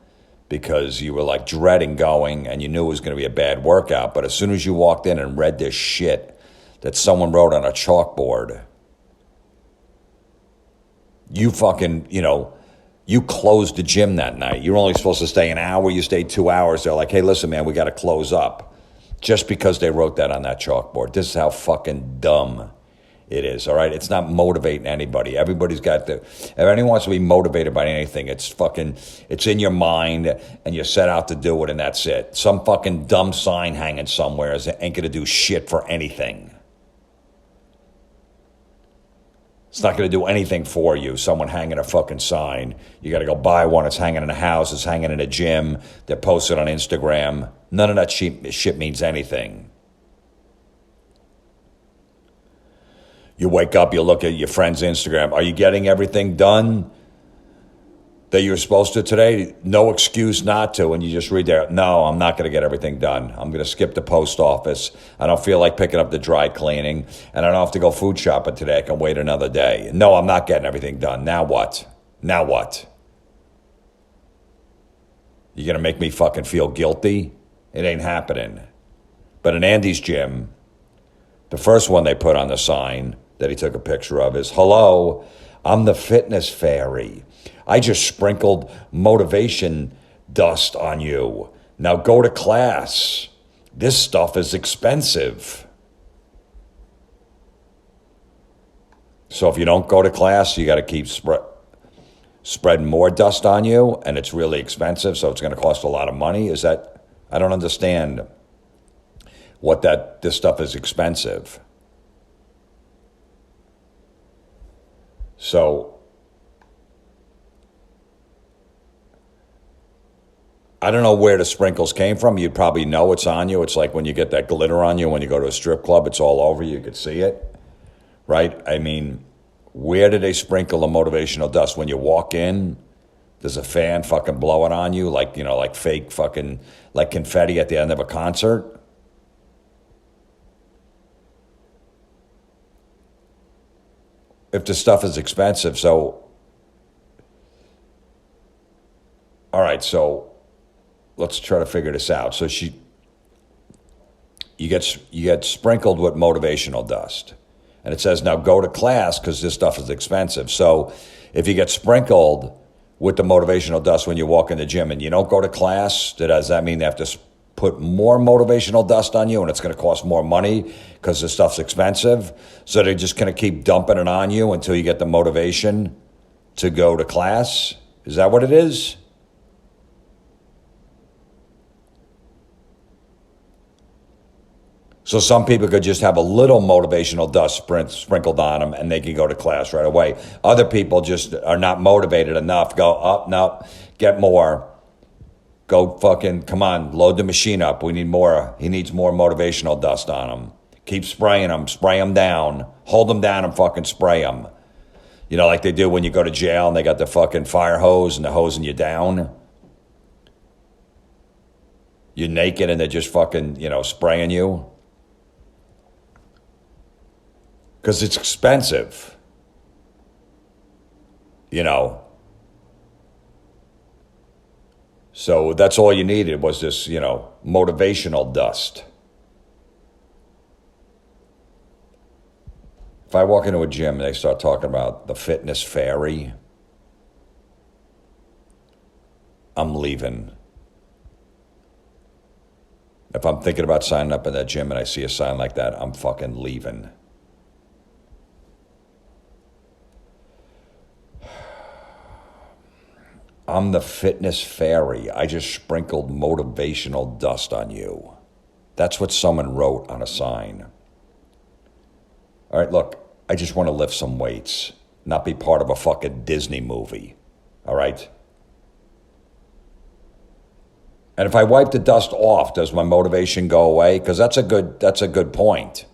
because you were like dreading going and you knew it was going to be a bad workout. But as soon as you walked in and read this shit that someone wrote on a chalkboard, you fucking, you know, you closed the gym that night. You're only supposed to stay an hour. You stayed 2 hours. They're like, hey, listen, man, we got to close up. Just because they wrote that on that chalkboard. This is how fucking dumb it is, all right? It's not motivating anybody. Everybody's got if anyone wants to be motivated by anything, it's in your mind, and you set out to do it, and that's it. Some fucking dumb sign hanging somewhere ain't going to do shit for anything. It's not going to do anything for you. Someone hanging a fucking sign. You got to go buy one. It's hanging in a house. It's hanging in a gym. They're posted on Instagram. None of that shit means anything. You wake up, you look at your friend's Instagram. Are you getting everything done that you were supposed to today? No excuse not to. And you just read there, no, I'm not going to get everything done. I'm going to skip the post office. I don't feel like picking up the dry cleaning. And I don't have to go food shopping today. I can wait another day. No, I'm not getting everything done. Now what? Now what? You going to make me fucking feel guilty? It ain't happening. But in Andy's gym, the first one they put on the sign that he took a picture of is, "Hello, I'm the fitness fairy. I just sprinkled motivation dust on you. Now go to class. This stuff is expensive." So if you don't go to class, you got to keep spreading more dust on you, and it's really expensive, so it's going to cost a lot of money. Is that, I don't understand what this stuff is expensive. So I don't know where the sprinkles came from. You'd probably know it's on you. It's like when you get that glitter on you when you go to a strip club, it's all over you. You could see it, right? I mean, where did they sprinkle the motivational dust? When you walk in, there's a fan fucking blowing on you like, like fake fucking, like confetti at the end of a concert. If the stuff is expensive, so, all right, so let's try to figure this out. So you get sprinkled with motivational dust. And it says, now go to class because this stuff is expensive. So if you get sprinkled with the motivational dust when you walk in the gym and you don't go to class, does that mean they have to put more motivational dust on you and it's going to cost more money because the stuff's expensive? So they're just going to keep dumping it on you until you get the motivation to go to class? Is that what it is? So some people could just have a little motivational dust sprinkled on them and they can go to class right away. Other people just are not motivated enough. Go up, no, get more. Go fucking, come on, load the machine up. We need more. He needs more motivational dust on him. Keep spraying them, spray them down. Hold them down and fucking spray them. You know, like they do when you go to jail and they got the fucking fire hose and they're hosing you down. You're naked and they're just fucking, spraying you. Because it's expensive, So that's all you needed was this, motivational dust. If I walk into a gym and they start talking about the fitness fairy, I'm leaving. If I'm thinking about signing up in that gym and I see a sign like that, I'm fucking leaving. I'm the fitness fairy. I just sprinkled motivational dust on you. That's what someone wrote on a sign. All right, look, I just want to lift some weights, not be part of a fucking Disney movie. All right? And if I wipe the dust off, does my motivation go away? Because that's a good point.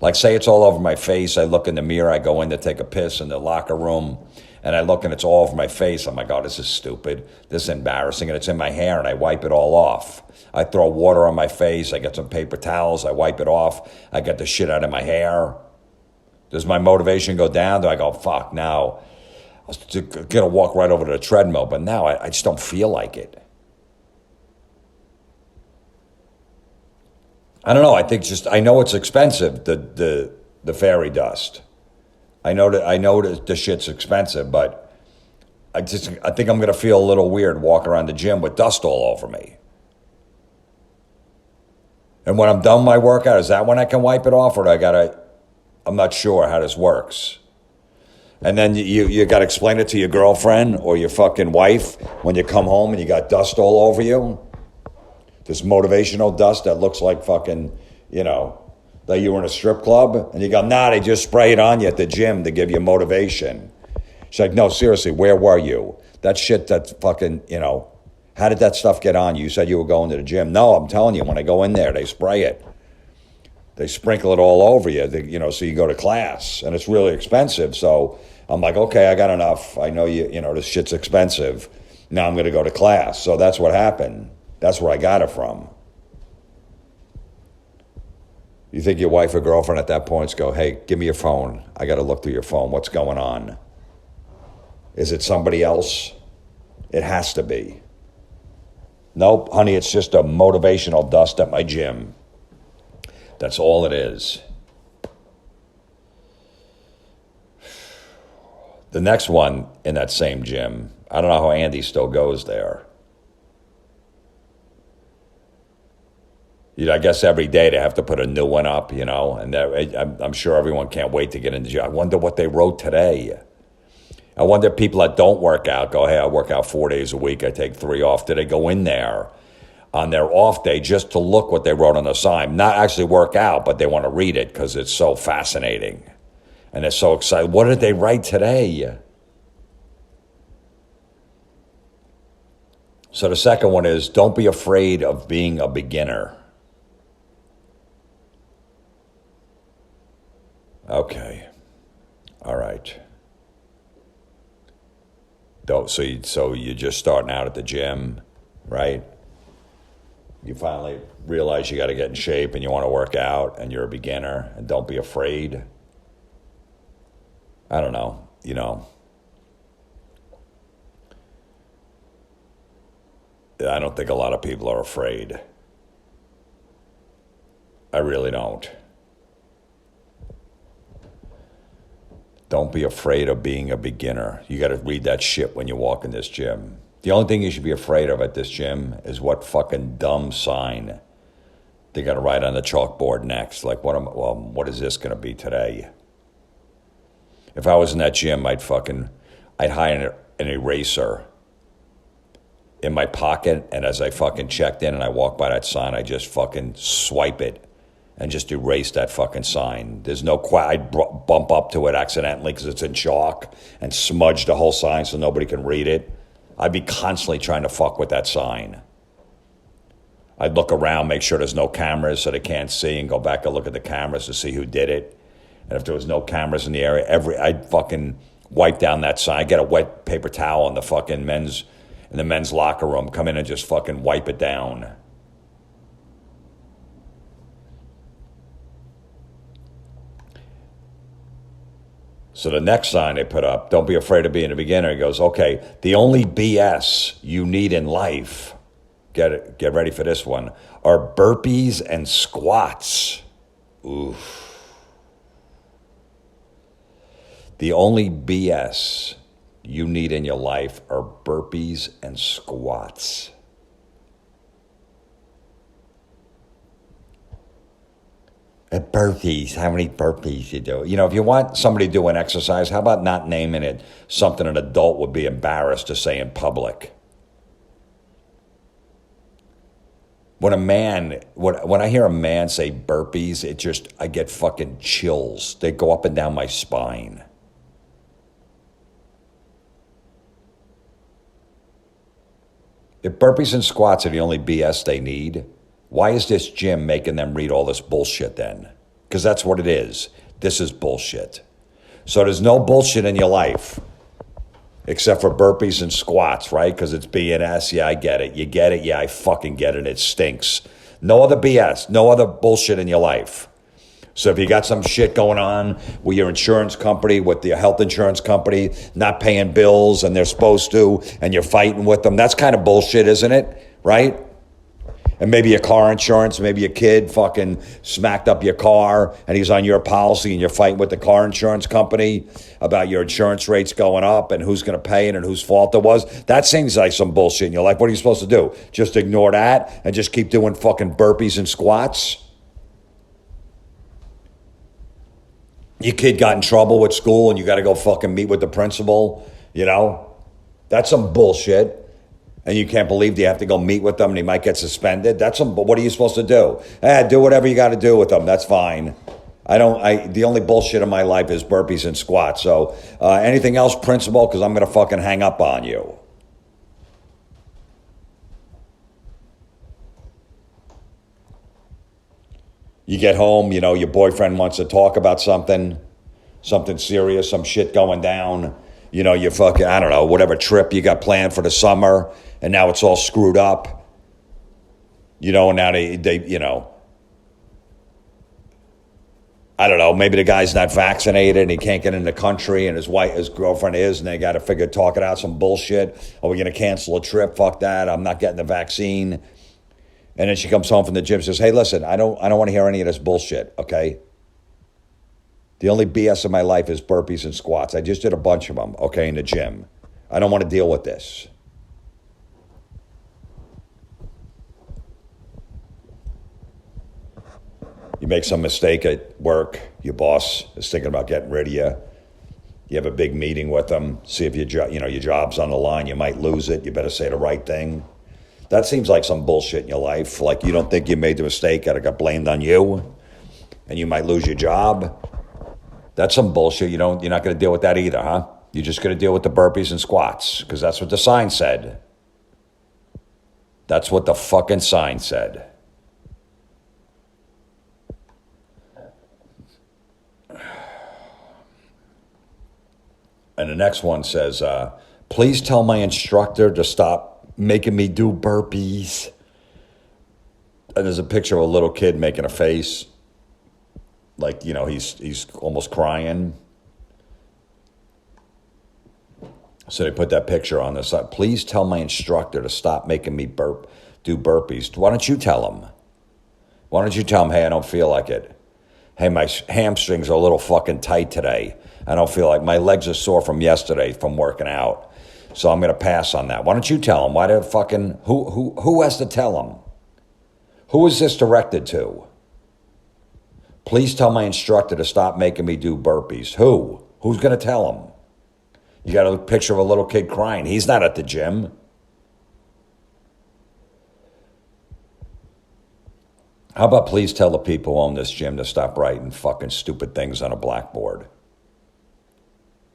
Like, say it's all over my face. I look in the mirror. I go in to take a piss in the locker room. And I look and it's all over my face. I'm like, oh, this is stupid. This is embarrassing. And it's in my hair and I wipe it all off. I throw water on my face. I get some paper towels. I wipe it off. I get the shit out of my hair. Does my motivation go down? Do I go, fuck, now I was going to walk right over to the treadmill. But now I just don't feel like it. I don't know. I know it's expensive, the fairy dust. I know that the shit's expensive, but I think I'm gonna feel a little weird walking around the gym with dust all over me. And when I'm done with my workout, is that when I can wipe it off, or I'm not sure how this works. And then you gotta explain it to your girlfriend or your fucking wife when you come home and you got dust all over you. This motivational dust that looks like fucking, that you were in a strip club, and you go, nah, they just spray it on you at the gym to give you motivation. She's like, no, seriously, where were you? That shit, that's fucking, how did that stuff get on you? You said you were going to the gym. No, I'm telling you, when I go in there, they spray it. They sprinkle it all over you, so you go to class, and it's really expensive. So I'm like, okay, I got enough. I know this shit's expensive. Now I'm going to go to class. So that's what happened. That's where I got it from. You think your wife or girlfriend at that point go, hey, give me your phone. I got to look through your phone. What's going on? Is it somebody else? It has to be. Nope, honey, it's just a motivational dust at my gym. That's all it is. The next one in that same gym, I don't know how Andy still goes there. I guess every day they have to put a new one up, and I'm sure everyone can't wait to get in the gym. I wonder what they wrote today. I wonder if people that don't work out go, hey, I work out 4 days a week, I take 3 off. Do they go in there on their off day just to look what they wrote on the sign? Not actually work out, but they want to read it because it's so fascinating. And they're so excited. What did they write today? So the second one is, don't be afraid of being a beginner. Okay. All right. So you're just starting out at the gym, right? You finally realize you got to get in shape and you want to work out and you're a beginner, and don't be afraid. I don't know, I don't think a lot of people are afraid. I really don't. Don't be afraid of being a beginner. You got to read that shit when you walk in this gym. The only thing you should be afraid of at this gym is what fucking dumb sign they're going to write on the chalkboard next. Like, what is this going to be today? If I was in that gym, I'd hide an eraser in my pocket, and as I fucking checked in and I walked by that sign, I just fucking swipe it and just erase that fucking sign. There's no I'd bump up to it accidentally because it's in chalk and smudge the whole sign so nobody can read it. I'd be constantly trying to fuck with that sign. I'd look around, make sure there's no cameras so they can't see, and go back and look at the cameras to see who did it. And if there was no cameras in the area, I'd fucking wipe down that sign. Get a wet paper towel in the men's locker room, come in and just fucking wipe it down. So the next sign they put up, don't be afraid of being a beginner. He goes, okay, the only BS you need in life, get ready for this one, are burpees and squats. Oof. The only BS you need in your life are burpees and squats. Burpees, how many burpees you do? If you want somebody to do an exercise, how about not naming it something an adult would be embarrassed to say in public? When I hear a man say burpees, I get fucking chills. They go up and down my spine. If burpees and squats are the only BS they need, why is this gym making them read all this bullshit then? Because that's what it is. This is bullshit. So there's no bullshit in your life except for burpees and squats, right? Because it's BS. Yeah, I get it. You get it? Yeah, I fucking get it. It stinks. No other BS. No other bullshit in your life. So if you got some shit going on with your insurance company, with your health insurance company, not paying bills and they're supposed to, and you're fighting with them, that's kind of bullshit, isn't it? Right? And maybe your car insurance, maybe your kid fucking smacked up your car and he's on your policy and you're fighting with the car insurance company about your insurance rates going up and who's going to pay it and whose fault it was. That seems like some bullshit in your life. What are you supposed to do? Just ignore that and just keep doing fucking burpees and squats? Your kid got in trouble with school and you got to go fucking meet with the principal, That's some bullshit. And you can't believe you have to go meet with them and he might get suspended. What are you supposed to do? Do whatever you got to do with them. That's fine. The only bullshit in my life is burpees and squats. So anything else, principal, because I'm going to fucking hang up on you. You get home, your boyfriend wants to talk about something serious, some shit going down. You fucking, I don't know, whatever trip you got planned for the summer, and now it's all screwed up. And now they I don't know, maybe the guy's not vaccinated and he can't get in the country and his girlfriend is, and they got to talk it out, some bullshit. Are we going to cancel a trip? Fuck that. I'm not getting the vaccine. And then she comes home from the gym and says, hey, listen, I don't want to hear any of this bullshit, okay? The only BS in my life is burpees and squats. I just did a bunch of them, okay, in the gym. I don't want to deal with this. You make some mistake at work, your boss is thinking about getting rid of you. You have a big meeting with them, see if your job's on the line, you might lose it, you better say the right thing. That seems like some bullshit in your life. Like you don't think you made the mistake and it got blamed on you and you might lose your job. That's some bullshit. You're not going to deal with that either, huh? You're just going to deal with the burpees and squats because that's what the sign said. That's what the fucking sign said. And the next one says, please tell my instructor to stop making me do burpees. And there's a picture of a little kid making a face. Like, he's almost crying. So they put that picture on the side. Please tell my instructor to stop making me do burpees. Why don't you tell him? Why don't you tell him, hey, I don't feel like it. Hey, my hamstrings are a little fucking tight today. I don't feel like my legs are sore from yesterday from working out. So I'm going to pass on that. Why don't you tell him? Who has to tell him? Who is this directed to? Please tell my instructor to stop making me do burpees. Who? Who's going to tell him? You got a picture of a little kid crying. He's not at the gym. How about please tell the people who own this gym to stop writing fucking stupid things on a blackboard?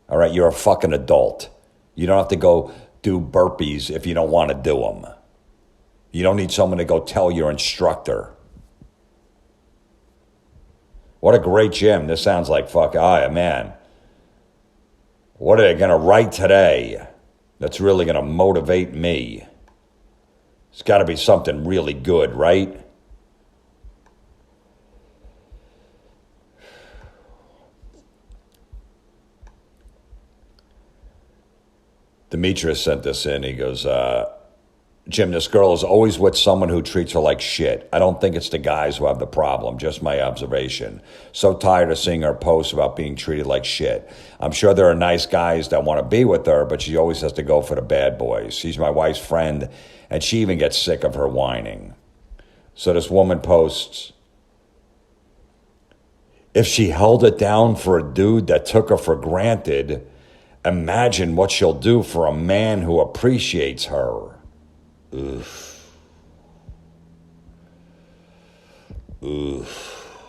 All right, you're a fucking adult. You don't have to go do burpees if you don't want to do them. You don't need someone to go tell your instructor. What a great gym. This sounds like man. What are they going to write today that's really going to motivate me? It's got to be something really good, right? Demetrius sent this in. He goes, Jim, this girl is always with someone who treats her like shit. I don't think it's the guys who have the problem, just my observation. So tired of seeing her posts about being treated like shit. I'm sure there are nice guys that want to be with her, but she always has to go for the bad boys. She's my wife's friend, and she even gets sick of her whining. So this woman posts, if she held it down for a dude that took her for granted, imagine what she'll do for a man who appreciates her. Oof. Oof.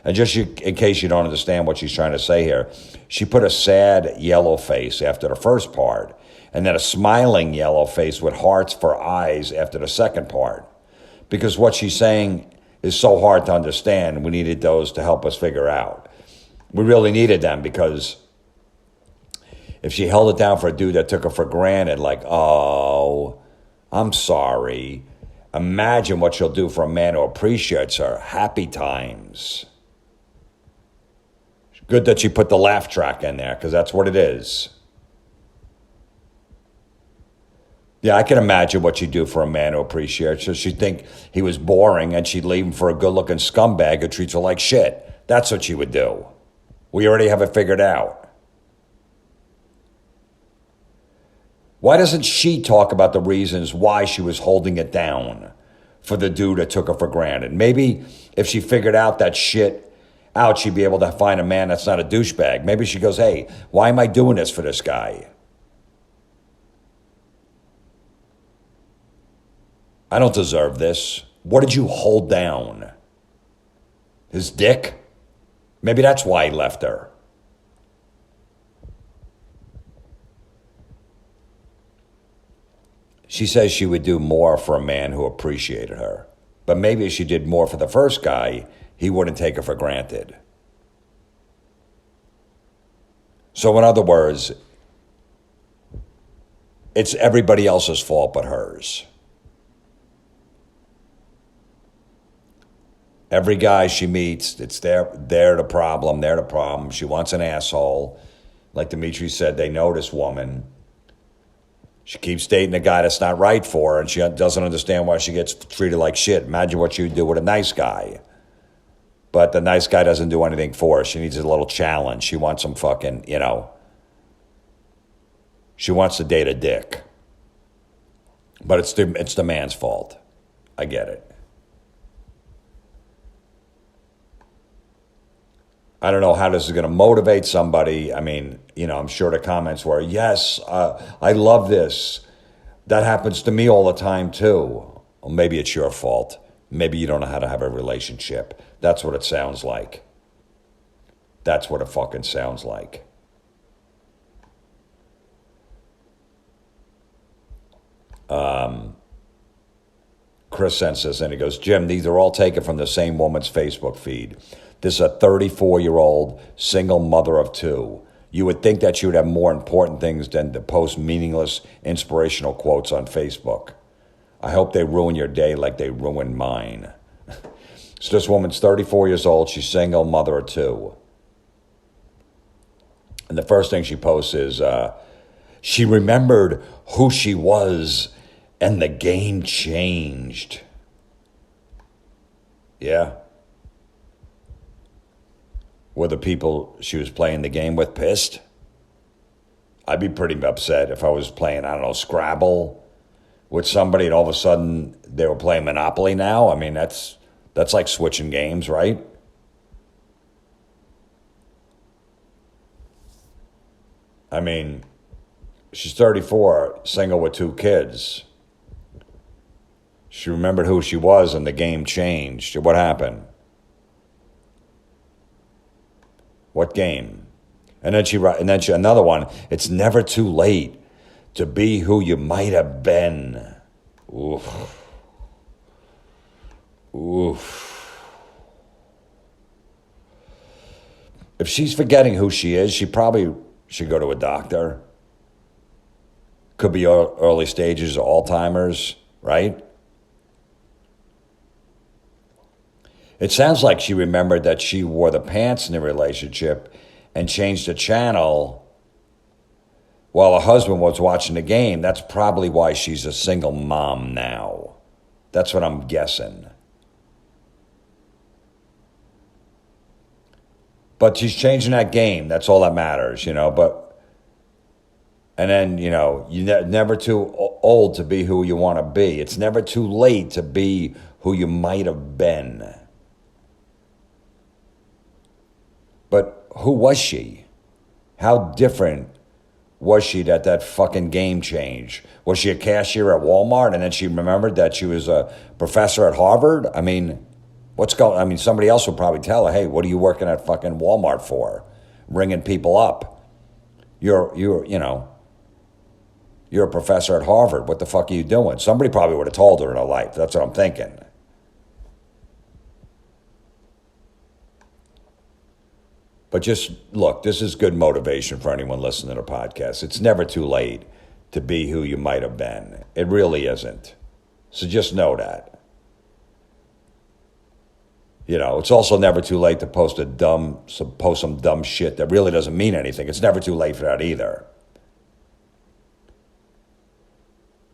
And just in case you don't understand what she's trying to say here, she put a sad yellow face after the first part, and then a smiling yellow face with hearts for eyes after the second part. Because what she's saying is so hard to understand, we needed those to help us figure out. We really needed them because if she held it down for a dude that took her for granted, like, oh, I'm sorry. Imagine what she'll do for a man who appreciates her. Happy times. Good that she put the laugh track in there, because that's what it is. Yeah, I can imagine what she'd do for a man who appreciates her. She'd think he was boring, and she'd leave him for a good-looking scumbag who treats her like shit. That's what she would do. We already have it figured out. Why doesn't she talk about the reasons why she was holding it down for the dude that took her for granted? Maybe if she figured out that shit out, she'd be able to find a man that's not a douchebag. Maybe she goes, hey, why am I doing this for this guy? I don't deserve this. What did you hold down? His dick? Maybe that's why he left her. She says she would do more for a man who appreciated her. But maybe if she did more for the first guy, he wouldn't take her for granted. So in other words, it's everybody else's fault but hers. Every guy she meets, it's they're the problem. They're the problem. She wants an asshole. Like Dimitri said, they know this woman. She keeps dating a guy that's not right for her, and she doesn't understand why she gets treated like shit. Imagine what you'd do with a nice guy. But the nice guy doesn't do anything for her. She needs a little challenge. She wants some fucking, she wants to date a dick. But it's the man's fault. I get it. I don't know how this is going to motivate somebody. I mean, I'm sure the comments were, yes, I love this. That happens to me all the time too. Well, maybe it's your fault. Maybe you don't know how to have a relationship. That's what it sounds like. That's what it fucking sounds like. Chris sends this and he goes, Jim, these are all taken from the same woman's Facebook feed. This is a 34-year-old single mother of two. You would think that she would have more important things than to post meaningless, inspirational quotes on Facebook. I hope they ruin your day like they ruined mine. So this woman's 34 years old. She's single, mother of two. And the first thing she posts is, she remembered who she was and the game changed. Yeah. Were the people she was playing the game with pissed? I'd be pretty upset if I was playing, I don't know, Scrabble with somebody and all of a sudden they were playing Monopoly now. I mean, that's like switching games, right? I mean, she's 34, single with two kids. She remembered who she was and the game changed. What happened? What game? And then she another one. It's never too late to be who you might have been. Oof. Oof. If she's forgetting who she is, she probably should go to a doctor. Could be early stages of Alzheimer's, right? It sounds like she remembered that she wore the pants in the relationship and changed the channel while her husband was watching the game. That's probably why she's a single mom now. That's what I'm guessing. But she's changing that game. That's all that matters, But, and then, you're never too old to be who you want to be. It's never too late to be who you might have been. But who was she? How different was she that fucking game changed? Was she a cashier at Walmart and then she remembered that she was a professor at Harvard? I mean, somebody else would probably tell her, hey, what are you working at fucking Walmart for? Ringing people up. You're a professor at Harvard. What the fuck are you doing? Somebody probably would have told her in her life. That's what I'm thinking. But just look, this is good motivation for anyone listening to the podcast. It's never too late to be who you might have been. It really isn't. So just know that. It's also never too late to post some dumb shit that really doesn't mean anything. It's never too late for that either.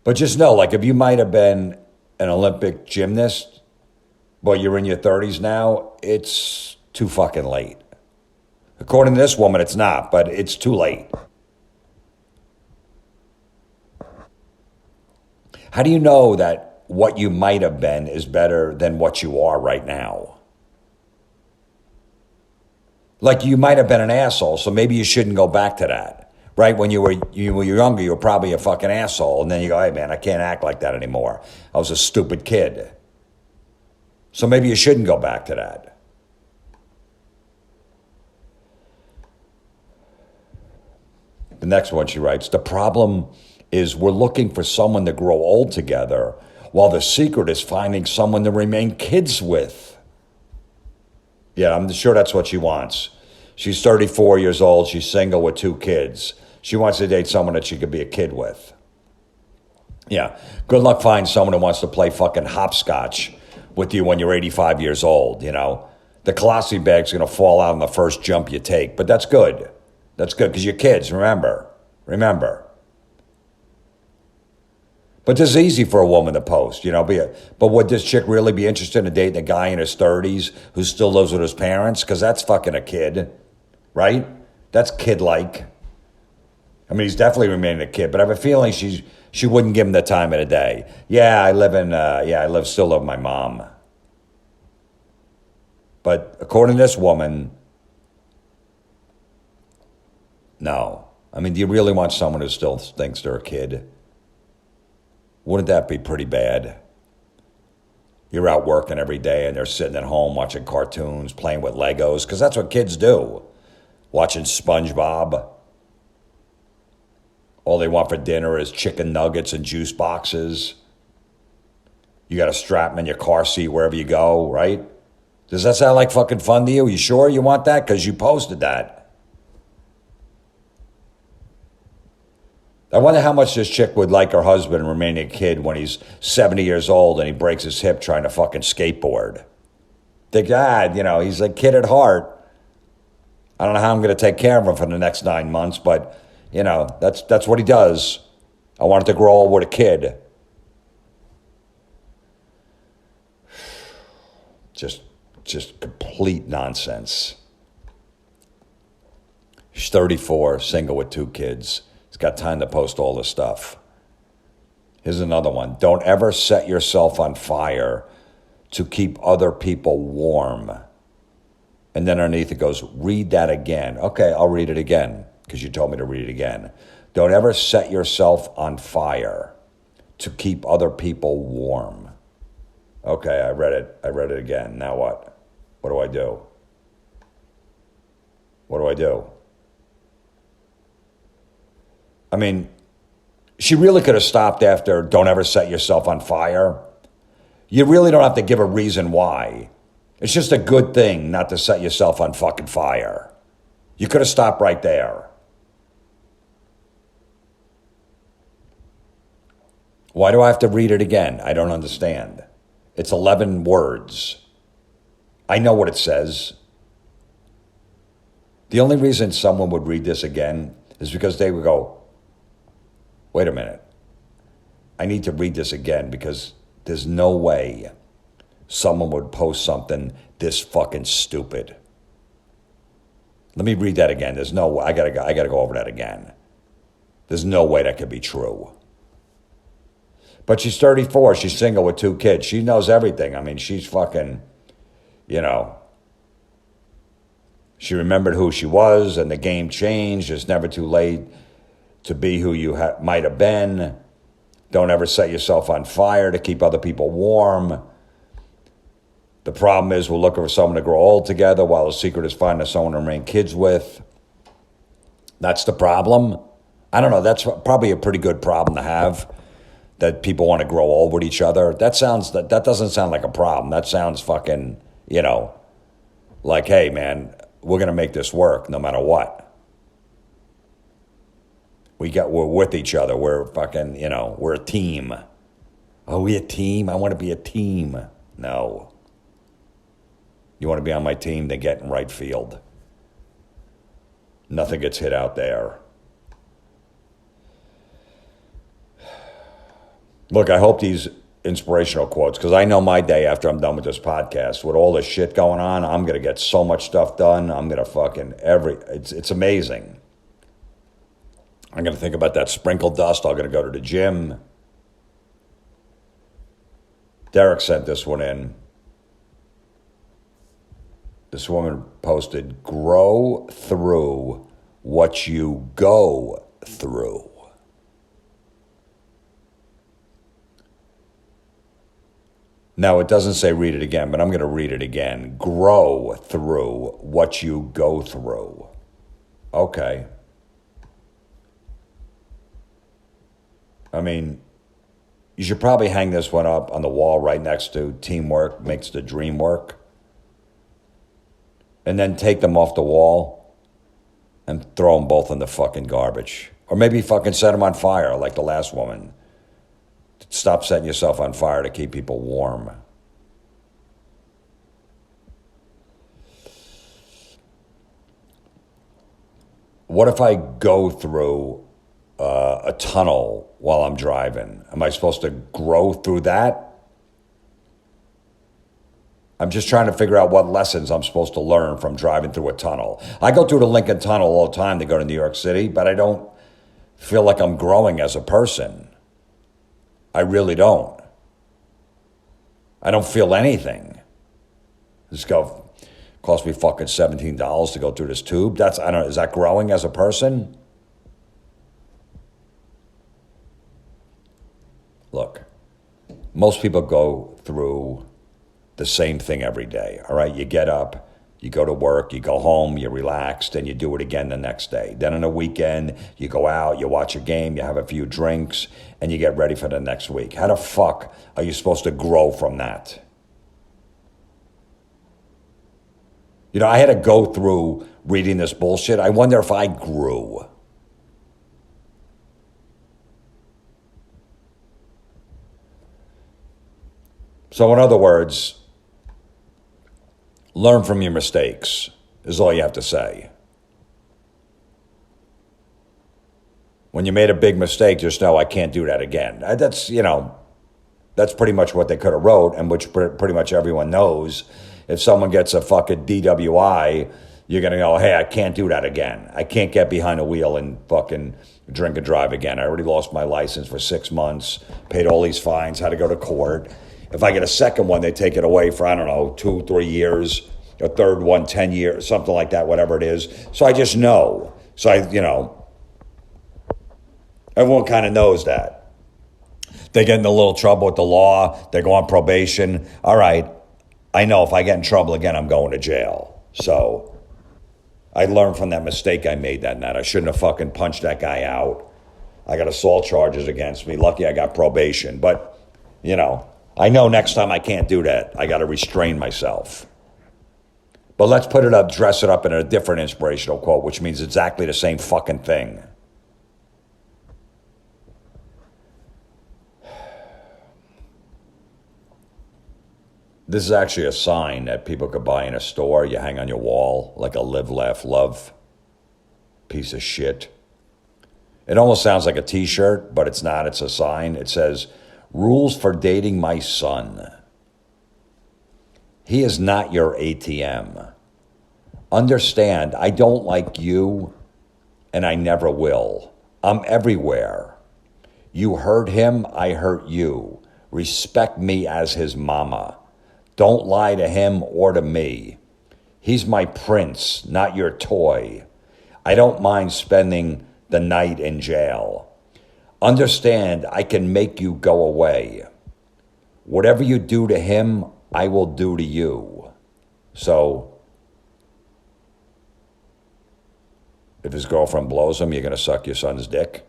But just know, like, if you might have been an Olympic gymnast, but you're in your 30s now, it's too fucking late. According to this woman, it's not, but it's too late. How do you know that what you might have been is better than what you are right now? Like, you might have been an asshole, so maybe you shouldn't go back to that. Right? When you were younger, you were probably a fucking asshole, and then you go, hey, man, I can't act like that anymore. I was a stupid kid. So maybe you shouldn't go back to that. The next one she writes, the problem is we're looking for someone to grow old together while the secret is finding someone to remain kids with. Yeah, I'm sure that's what she wants. She's 34 years old. She's single with two kids. She wants to date someone that she could be a kid with. Yeah, good luck finding someone who wants to play fucking hopscotch with you when you're 85 years old, you know. The colostomy bag's going to fall out on the first jump you take, but that's good. That's good because you're kids, remember. But this is easy for a woman to post, you know. But would this chick really be interested in dating a guy in his 30s who still lives with his parents? Because that's fucking a kid, right? That's kid-like. I mean, he's definitely remaining a kid, but I have a feeling she wouldn't give him the time of the day. Yeah, I still live with my mom. But according to this woman, no. I mean, do you really want someone who still thinks they're a kid? Wouldn't that be pretty bad? You're out working every day and they're sitting at home watching cartoons, playing with Legos, because that's what kids do. Watching SpongeBob. All they want for dinner is chicken nuggets and juice boxes. You got to strap them in your car seat wherever you go, right? Does that sound like fucking fun to you? You sure you want that? Because you posted that. I wonder how much this chick would like her husband remaining a kid when he's 70 years old and he breaks his hip trying to fucking skateboard. Think, he's a kid at heart. I don't know how I'm going to take care of him for the next 9 months, but, that's what he does. I wanted to grow old with a kid. Just complete nonsense. She's 34, single with 2 kids. He's got time to post all this stuff. Here's another one. Don't ever set yourself on fire to keep other people warm. And then underneath it goes, read that again. Okay, I'll read it again because you told me to read it again. Don't ever set yourself on fire to keep other people warm. Okay, I read it again. Now what? What do I do? What do I do? I mean, she really could have stopped after don't ever set yourself on fire. You really don't have to give a reason why. It's just a good thing not to set yourself on fucking fire. You could have stopped right there. Why do I have to read it again? I don't understand. It's 11 words. I know what it says. The only reason someone would read this again is because they would go, wait a minute. I need to read this again because there's no way someone would post something this fucking stupid. Let me read that again. There's no way. I gotta go over that again. There's no way that could be true. But she's 34. She's single with 2 kids. She knows everything. I mean, she's fucking, she remembered who she was and the game changed. It's never too late to be who you might have been. Don't ever set yourself on fire to keep other people warm. The problem is we're looking for someone to grow old together while the secret is finding someone to remain kids with. That's the problem. I don't know. That's probably a pretty good problem to have, that people want to grow old with each other. That doesn't sound like a problem. That sounds fucking, like, hey, man, we're going to make this work no matter what. We're with each other. We're fucking, we're a team. Are we a team? I want to be a team. No. You want to be on my team, then get in right field. Nothing gets hit out there. Look, I hope these inspirational quotes, because I know my day after I'm done with this podcast, with all this shit going on, I'm going to get so much stuff done. I'm going to fucking it's amazing. I'm going to think about that sprinkle dust. I'm going to go to the gym. Derek sent this one in. This woman posted, grow through what you go through. Now, it doesn't say read it again, but I'm going to read it again. Grow through what you go through. Okay. I mean, you should probably hang this one up on the wall right next to teamwork makes the dream work. And then take them off the wall and throw them both in the fucking garbage. Or maybe fucking set them on fire like the last woman. Stop setting yourself on fire to keep people warm. What if I go through a tunnel while I'm driving? Am I supposed to grow through that? I'm just trying to figure out what lessons I'm supposed to learn from driving through a tunnel. I go through the Lincoln Tunnel all the time to go to New York City, but I don't feel like I'm growing as a person. I really don't. I don't feel anything. This cost me fucking $17 to go through this tube. I don't know, is that growing as a person? Look, most people go through the same thing every day, all right? You get up, you go to work, you go home, you relax, then you do it again the next day. Then on a weekend, you go out, you watch a game, you have a few drinks, and you get ready for the next week. How the fuck are you supposed to grow from that? You know, I had to go through reading this bullshit. I wonder if I grew. So in other words, learn from your mistakes is all you have to say. When you made a big mistake, just know I can't do that again. That's pretty much what they could have wrote, and which pretty much everyone knows. If someone gets a fucking DWI, you're going to go, hey, I can't do that again. I can't get behind a wheel and fucking drink and drive again. I already lost my license for 6 months, paid all these fines, had to go to court. If I get a second one, they take it away for, 2-3 years, a third one, 10 years, something like that, whatever it is. So I just know. So everyone kind of knows that. They get in a little trouble with the law. They go on probation. All right, I know if I get in trouble again, I'm going to jail. So I learned from that mistake I made that night. I shouldn't have fucking punched that guy out. I got assault charges against me. Lucky I got probation. But, I know next time I can't do that. I got to restrain myself. But let's dress it up in a different inspirational quote, which means exactly the same fucking thing. This is actually a sign that people could buy in a store. You hang on your wall like a live, laugh, love piece of shit. It almost sounds like a t-shirt, but it's not. It's a sign. It says, "Rules for dating my son. He is not your ATM. Understand, I don't like you, and I never will. I'm everywhere. You hurt him, I hurt you. Respect me as his mama. Don't lie to him or to me. He's my prince, not your toy. I don't mind spending the night in jail. Understand, I can make you go away. Whatever you do to him, I will do to you." So, if his girlfriend blows him, you're going to suck your son's dick?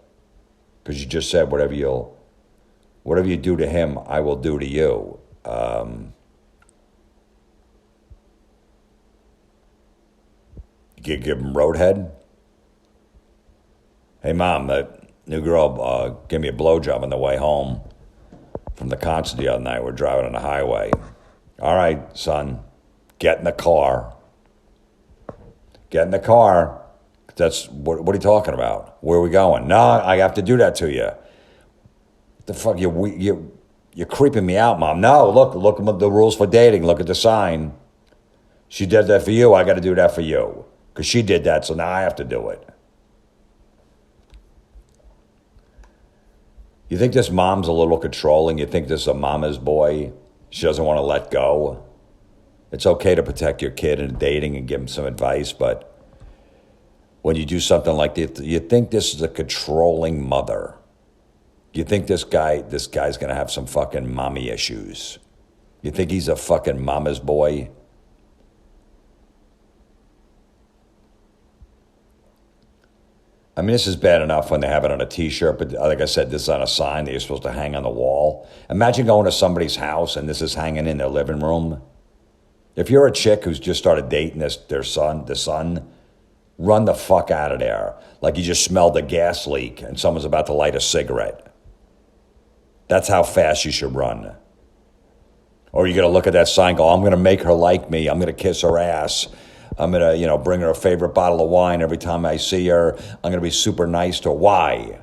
Because you just said, whatever you do to him, I will do to you. You give him roadhead? Hey, Mom, that new girl gave me a blowjob on the way home from the concert the other night. We're driving on the highway. All right, son, get in the car. Get in the car. That's what are you talking about? Where are we going? No, I have to do that to you. The fuck, you're creeping me out, Mom. No, look at the rules for dating. Look at the sign. She did that for you. I got to do that for you. Because she did that, so now I have to do it. You think this mom's a little controlling? You think this is a mama's boy? She doesn't want to let go? It's okay to protect your kid in dating and give him some advice, but when you do something like this, you think this is a controlling mother. You think this guy's going to have some fucking mommy issues. You think he's a fucking mama's boy? I mean, this is bad enough when they have it on a t-shirt, but like I said, this is on a sign that you're supposed to hang on the wall. Imagine going to somebody's house and this is hanging in their living room. If you're a chick who's just started dating the son, run the fuck out of there. Like you just smelled a gas leak and someone's about to light a cigarette. That's how fast you should run. Or you're going to look at that sign and go, I'm going to make her like me. I'm going to kiss her ass. I'm going to, bring her a favorite bottle of wine every time I see her. I'm going to be super nice to her. Why?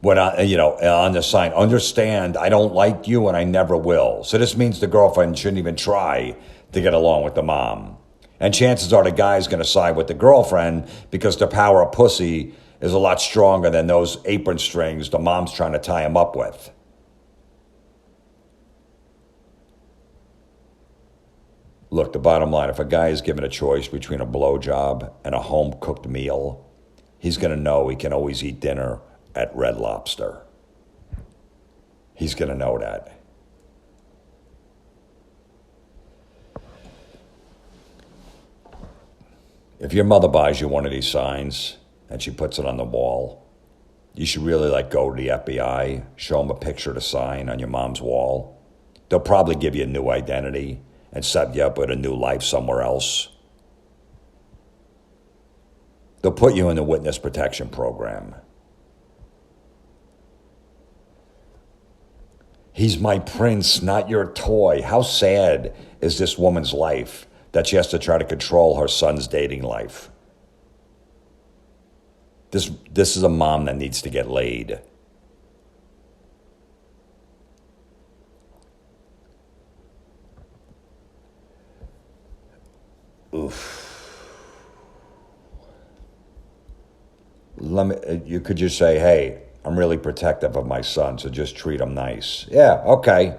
When on the sign, understand, I don't like you and I never will. So this means the girlfriend shouldn't even try to get along with the mom. And chances are the guy's going to side with the girlfriend because the power of pussy is a lot stronger than those apron strings the mom's trying to tie him up with. Look, the bottom line, if a guy is given a choice between a blowjob and a home-cooked meal, he's going to know he can always eat dinner at Red Lobster. He's going to know that. If your mother buys you one of these signs and she puts it on the wall, you should really go to the FBI, show them a picture of the sign on your mom's wall. They'll probably give you a new identity and set you up with a new life somewhere else. They'll put you in the witness protection program. He's my prince, not your toy. How sad is this woman's life that she has to try to control her son's dating life? This is a mom that needs to get laid. Oof. You could just say, hey, I'm really protective of my son, so just treat him nice. Yeah, okay.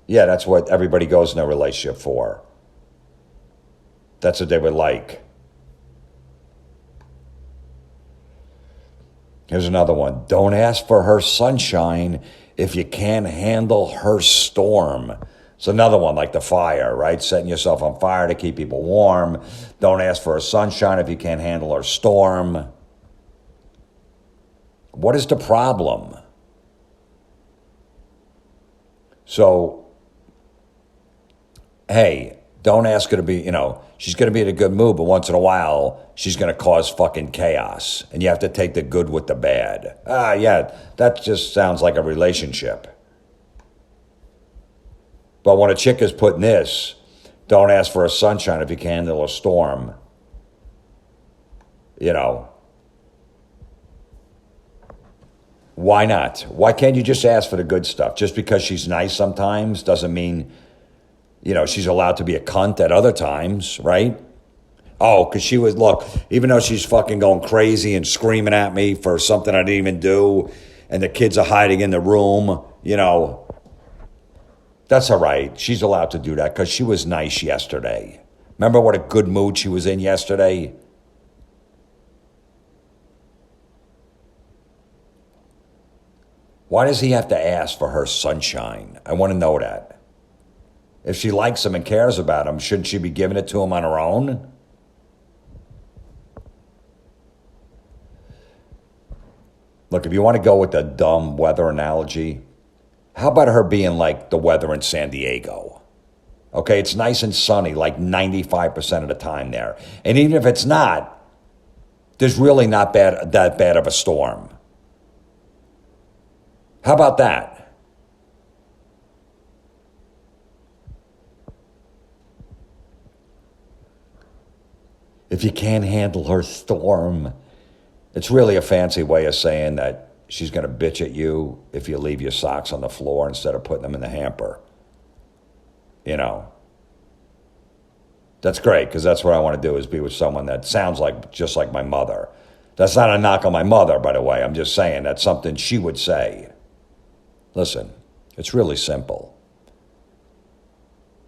Yeah, that's what everybody goes in a relationship for. That's what they would like. Here's another one. Don't ask for her sunshine if you can't handle her storm. It's another one like the fire, right? Setting yourself on fire to keep people warm. Don't ask for her sunshine if you can't handle her storm. What is the problem? So, hey, don't ask her to be, she's going to be in a good mood, but once in a while, she's going to cause fucking chaos. And you have to take the good with the bad. Yeah, that just sounds like a relationship. But when a chick is putting this, don't ask for a sunshine if you can handle a storm. Why not? Why can't you just ask for the good stuff? Just because she's nice sometimes doesn't mean, she's allowed to be a cunt at other times, right? Oh, because look, even though she's fucking going crazy and screaming at me for something I didn't even do, and the kids are hiding in the room, that's all right. She's allowed to do that because she was nice yesterday. Remember what a good mood she was in yesterday? Why does he have to ask for her sunshine? I want to know that. If she likes him and cares about him, shouldn't she be giving it to him on her own? Look, if you want to go with the dumb weather analogy, how about her being like the weather in San Diego? Okay, it's nice and sunny like 95% of the time there. And even if it's not, there's really not that bad of a storm. How about that? If you can't handle her storm, it's really a fancy way of saying that she's going to bitch at you if you leave your socks on the floor instead of putting them in the hamper. That's great, because that's what I want to do, is be with someone that sounds just like my mother. That's not a knock on my mother, by the way. I'm just saying that's something she would say. Listen, it's really simple.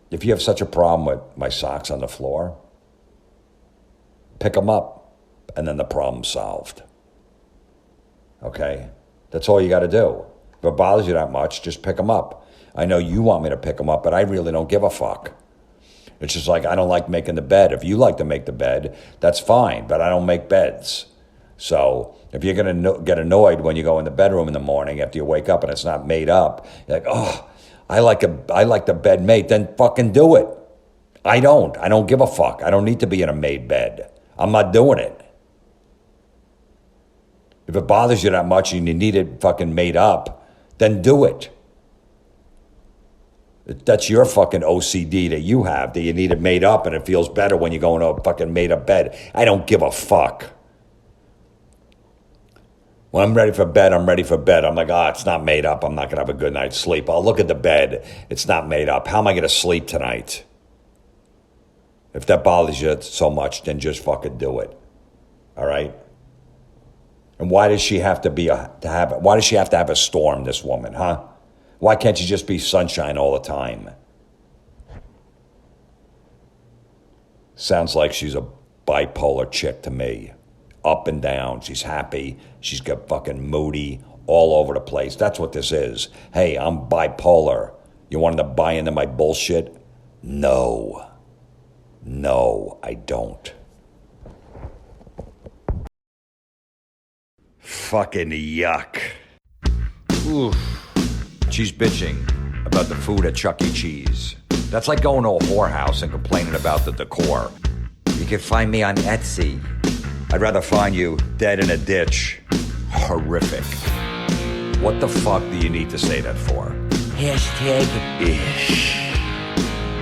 If you have such a problem with my socks on the floor, pick them up, and then the problem's solved. Okay? That's all you got to do. If it bothers you that much, just pick them up. I know you want me to pick them up, but I really don't give a fuck. It's just like I don't like making the bed. If you like to make the bed, that's fine, but I don't make beds. So if you're going to get annoyed when you go in the bedroom in the morning after you wake up and it's not made up, you're like, oh, I like the bed made, then fucking do it. I don't give a fuck. I don't need to be in a made bed. I'm not doing it. If it bothers you that much and you need it fucking made up, then do it. That's your fucking OCD that you have, that you need it made up and it feels better when you go into a fucking made up bed. I don't give a fuck. When I'm ready for bed, I'm ready for bed. I'm like, it's not made up. I'm not going to have a good night's sleep. I'll look at the bed. It's not made up. How am I going to sleep tonight? If that bothers you so much, then just fucking do it. All right? And why does she have to why does she have to have a storm, this woman, huh? Why can't she just be sunshine all the time? Sounds like she's a bipolar chick to me. Up and down. She's happy. She's got fucking moody all over the place. That's what this is. Hey, I'm bipolar. You wanted to buy into my bullshit? No. No, I don't. Fucking yuck. Oof. She's bitching about the food at Chuck E. Cheese. That's like going to a whorehouse and complaining about the decor. You can find me on Etsy. I'd rather find you dead in a ditch. Horrific. What the fuck do you need to say that for? Hashtag ish.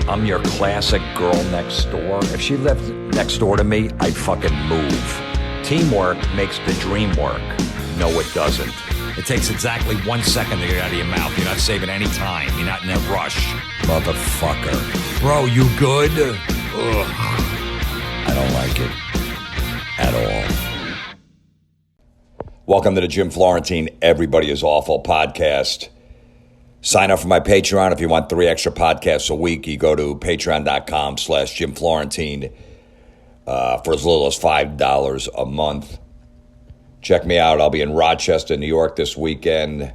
I'm your classic girl next door. If she lived next door to me, I'd fucking move. Teamwork makes the dream work. No, it doesn't. It takes exactly 1 second to get out of your mouth. You're not saving any time. You're not in a rush. Motherfucker. Bro, you good? Ugh. I don't like it. At all. Welcome to the Jim Florentine Everybody is Awful podcast. Sign up for my Patreon if you want 3 extra podcasts a week. You go to patreon.com/Jim Florentine for as little as $5 a month. Check me out. I'll be in Rochester, New York this weekend,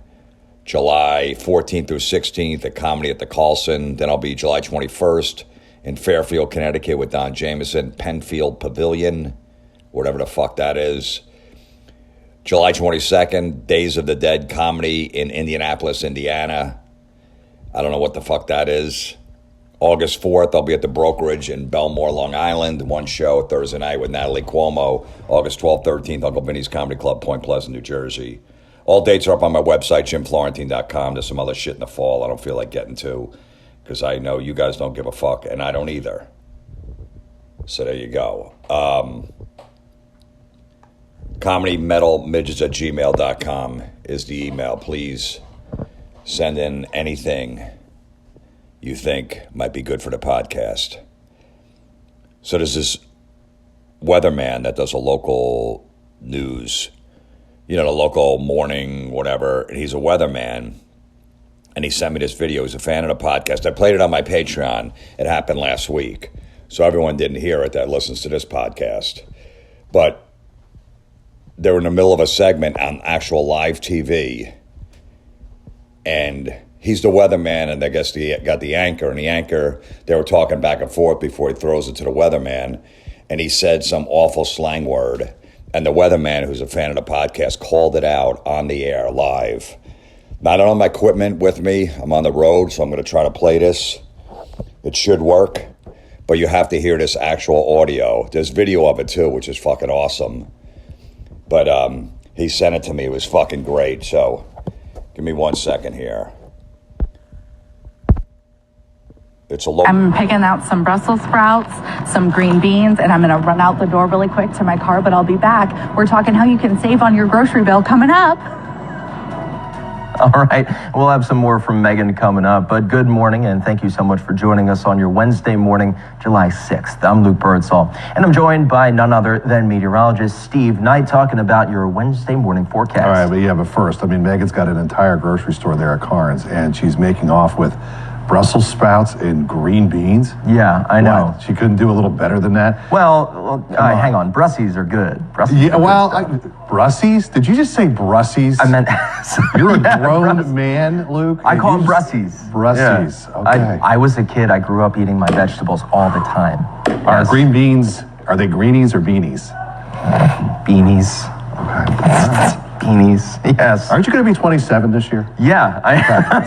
July 14th through 16th at Comedy at the Carlson. Then I'll be July 21st in Fairfield, Connecticut with Don Jameson, Penfield Pavilion, whatever the fuck that is. July 22nd, Days of the Dead Comedy in Indianapolis, Indiana. I don't know what the fuck that is. August 4th, I'll be at the Brokerage in Belmore, Long Island. 1 show Thursday night with Natalie Cuomo. August 12th, 13th, Uncle Vinny's Comedy Club, Point Pleasant, New Jersey. All dates are up on my website, jimflorentine.com. There's some other shit in the fall I don't feel like getting to because I know you guys don't give a fuck, and I don't either. So there you go. comedymetalmidgets@gmail.com is the email. Please send in anything you think might be good for the podcast. So there's this weatherman that does a local news, the local morning, whatever. And he's a weatherman. And he sent me this video. He's a fan of the podcast. I played it on my Patreon. It happened last week. So everyone didn't hear it that listens to this podcast. But they were in the middle of a segment on actual live TV. And he's the weatherman, and I guess he got the anchor. And the anchor, they were talking back and forth before he throws it to the weatherman. And he said some awful slang word. And the weatherman, who's a fan of the podcast, called it out on the air live. Now, I don't have my equipment with me. I'm on the road, so I'm going to try to play this. It should work. But you have to hear this actual audio. There's video of it, too, which is fucking awesome. But he sent it to me. It was fucking great. So give me 1 second here. I'm
picking out some Brussels sprouts, some green beans, and I'm going to run out the door really quick to my car, but I'll be back. We're talking how you can save on your grocery bill coming up.
All right. We'll have some more from Megan coming up, but good morning, and thank you so much for joining us on your Wednesday morning, July 6th. I'm Luke Birdsall, and I'm joined by none other than meteorologist Steve Knight talking about your Wednesday morning forecast.
All right, but first, Megan's got an entire grocery store there at Carnes, and she's making off with Brussels sprouts and green beans?
Yeah, I know.
What? She couldn't do a little better than that?
Well, hang on. Brussies are good.
Brussies? Did you just say Brussies?
I meant...
You're a grown man, Luke?
I call them Brussies.
Brussies,
yeah.
Okay.
I was a kid. I grew up eating my vegetables all the time.
Are green beans, are they greenies or beanies?
Beanies.
Okay.
Beanies, yes.
Aren't you going to be 27 this year?
Yeah,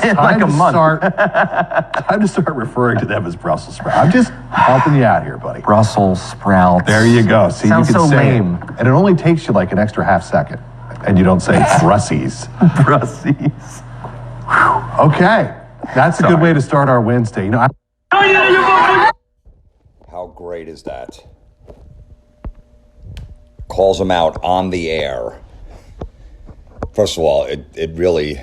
in like a month.
Time to start referring to them as Brussels sprouts. I'm just helping you out here, buddy.
Brussels sprouts.
There you go. See,
sounds
you can
so
say
lame.
It. And it only takes you like an extra half second. And you don't say Brussies.
Brussies.
Okay. That's a good way to start our Wednesday. You know,
How great is that? Calls him out on the air. First of all, it really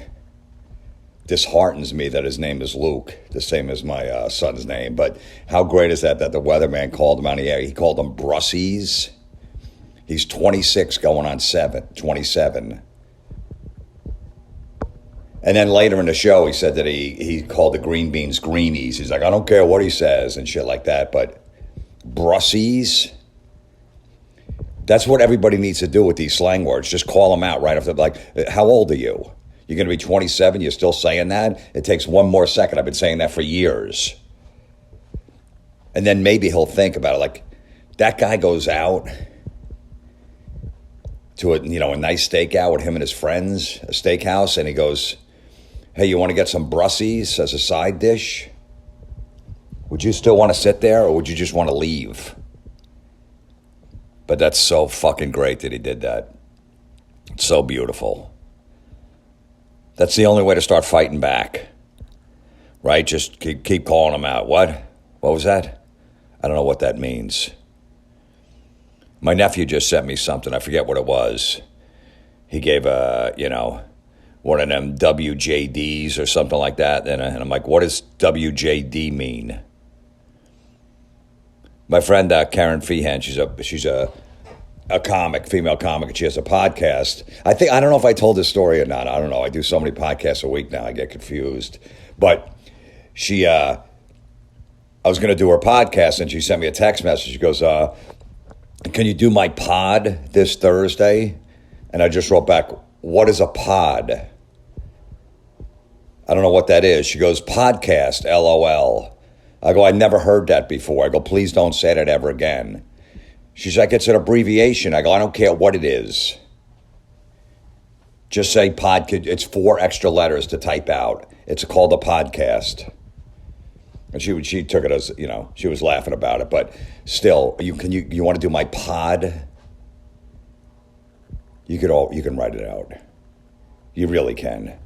disheartens me that his name is Luke, the same as my son's name. But how great is that the weatherman called him on the air? He called them Brussies. He's 26 going on 27. And then later in the show, he said that he called the green beans greenies. He's like, I don't care what he says and shit like that. But Brussies, that's what everybody needs to do with these slang words. Just call them out right after. Like, how old are you? You're going to be 27? You're still saying that? It takes one more second. I've been saying that for years. And then maybe he'll think about it. Like, that guy goes out to a nice stakeout with him and his friends, a steakhouse, and he goes, hey, you want to get some Brussies as a side dish? Would you still want to sit there, or would you just want to leave? But that's so fucking great that he did that. It's so beautiful. That's the only way to start fighting back, right? Just keep calling them out. What? What was that? I don't know what that means. My nephew just sent me something. I forget what it was. He gave one of them WJDs or something like that. And I'm like, what does WJD mean? My friend Karen Feehan, she's a comic, female comic, and she has a podcast. I don't know if I told this story or not. I don't know. I do so many podcasts a week now, I get confused. But I was going to do her podcast, and she sent me a text message. She goes, can you do my pod this Thursday? And I just wrote back, what is a pod? I don't know what that is. She goes, podcast, LOL. I go, I never heard that before. I go, please don't say that ever again. She's like, it's an abbreviation. I go, I don't care what it is. Just say pod. It's 4 extra letters to type out. It's called a podcast. And she took it as, she was laughing about it. But still, you want to do my pod? You can write it out. You really can.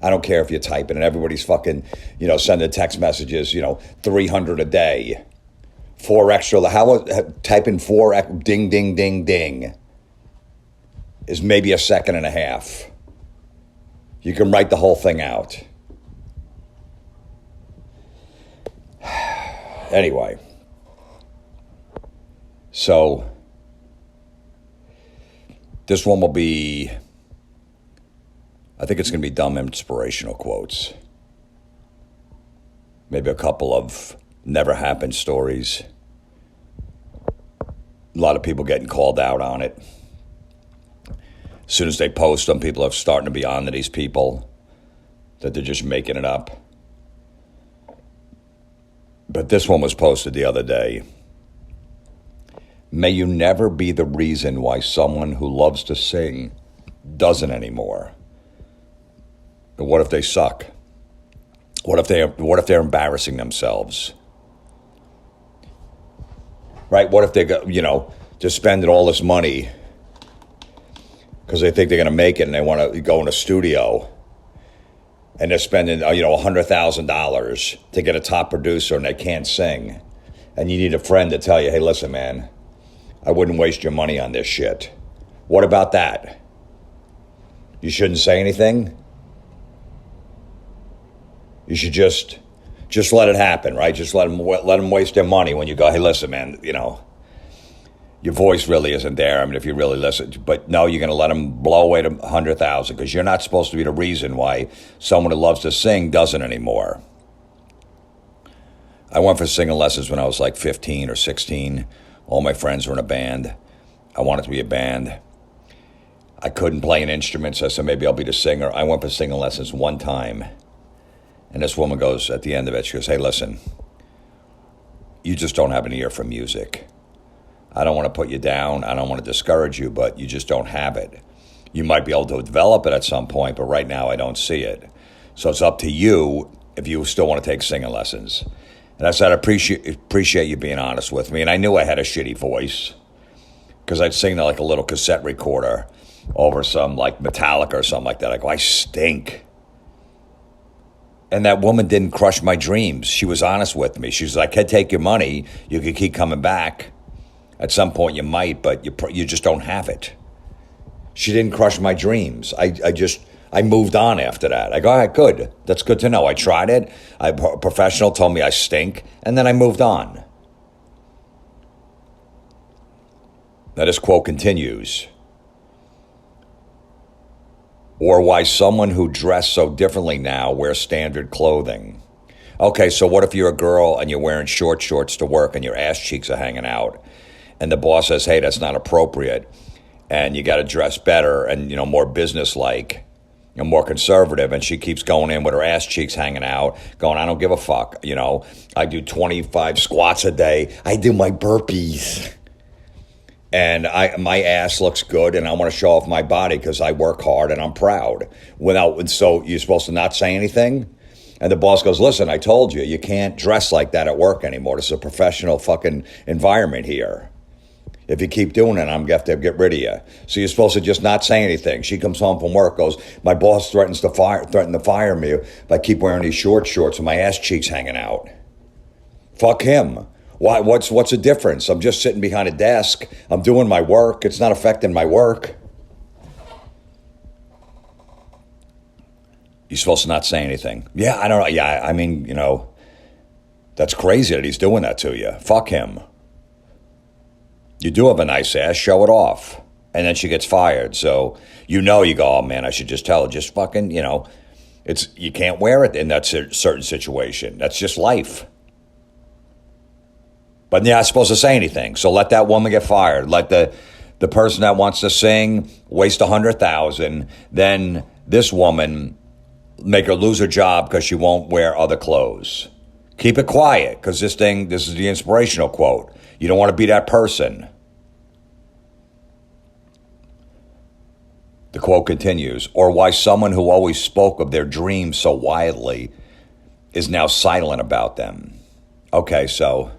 I don't care if you type it, and everybody's fucking, sending text messages, 300 a day. 4 extra, type in 4, ding, ding, ding, ding, is maybe a second and a half. You can write the whole thing out. Anyway, so this one will be, I think it's going to be dumb inspirational quotes. Maybe a couple of never happened stories. A lot of people getting called out on it. As soon as they post them, people are starting to be on to these people, that they're just making it up. But this one was posted the other day. May you never be the reason why someone who loves to sing doesn't anymore. But what if they suck? What if they're embarrassing themselves? Right? What if they go, just spending all this money because they think they're going to make it and they want to go in a studio and they're spending, $100,000 to get a top producer and they can't sing. And you need a friend to tell you, hey, listen, man, I wouldn't waste your money on this shit. What about that? You shouldn't say anything? You should just let it happen, right? Just let them waste their money when you go, hey, listen, man, your voice really isn't there. I mean, if you really listen. But no, you're going to let them blow away to 100,000 because you're not supposed to be the reason why someone who loves to sing doesn't anymore. I went for singing lessons when I was like 15 or 16. All my friends were in a band. I wanted to be a band. I couldn't play an instrument, so I said maybe I'll be the singer. I went for singing lessons one time. And this woman goes, at the end of it, she goes, hey, listen, you just don't have an ear for music. I don't want to put you down. I don't want to discourage you, but you just don't have it. You might be able to develop it at some point, but right now I don't see it. So it's up to you if you still want to take singing lessons. And I said, I appreciate you being honest with me. And I knew I had a shitty voice because I'd sing like a little cassette recorder over some like Metallica or something like that. I go, I stink. And that woman didn't crush my dreams. She was honest with me. She was like, I could take your money. You could keep coming back. At some point you might, but you just don't have it. She didn't crush my dreams. I moved on after that. I go, all right, good. That's good to know. I tried it. A professional told me I stink, and then I moved on. Now this quote continues. Or why someone who dressed so differently now wears standard clothing. Okay, so what if you're a girl and you're wearing short shorts to work and your ass cheeks are hanging out, and the boss says, hey, that's not appropriate, and you got to dress better and, more businesslike and more conservative, and she keeps going in with her ass cheeks hanging out, going, I don't give a fuck, I do 25 squats a day, I do my burpees, and my ass looks good, and I want to show off my body because I work hard and I'm proud. So you're supposed to not say anything? And the boss goes, listen, I told you, you can't dress like that at work anymore. This is a professional fucking environment here. If you keep doing it, I'm going to have to get rid of you. So you're supposed to just not say anything. She comes home from work, goes, my boss threatened to fire me if I keep wearing these short shorts and my ass cheeks hanging out. Fuck him. Why? What's the difference? I'm just sitting behind a desk. I'm doing my work. It's not affecting my work. You're supposed to not say anything. Yeah, I don't know. Yeah, I mean, that's crazy that he's doing that to you. Fuck him. You do have a nice ass, show it off. And then she gets fired. So, you go, oh man, I should just tell her, just fucking, you can't wear it in that certain situation. That's just life. But you're not supposed to say anything. So let that woman get fired. Let the person that wants to sing waste $100,000. Then this woman, make her lose her job because she won't wear other clothes. Keep it quiet, because this is the inspirational quote. You don't want to be that person. The quote continues, or why someone who always spoke of their dreams so widely is now silent about them. Okay, so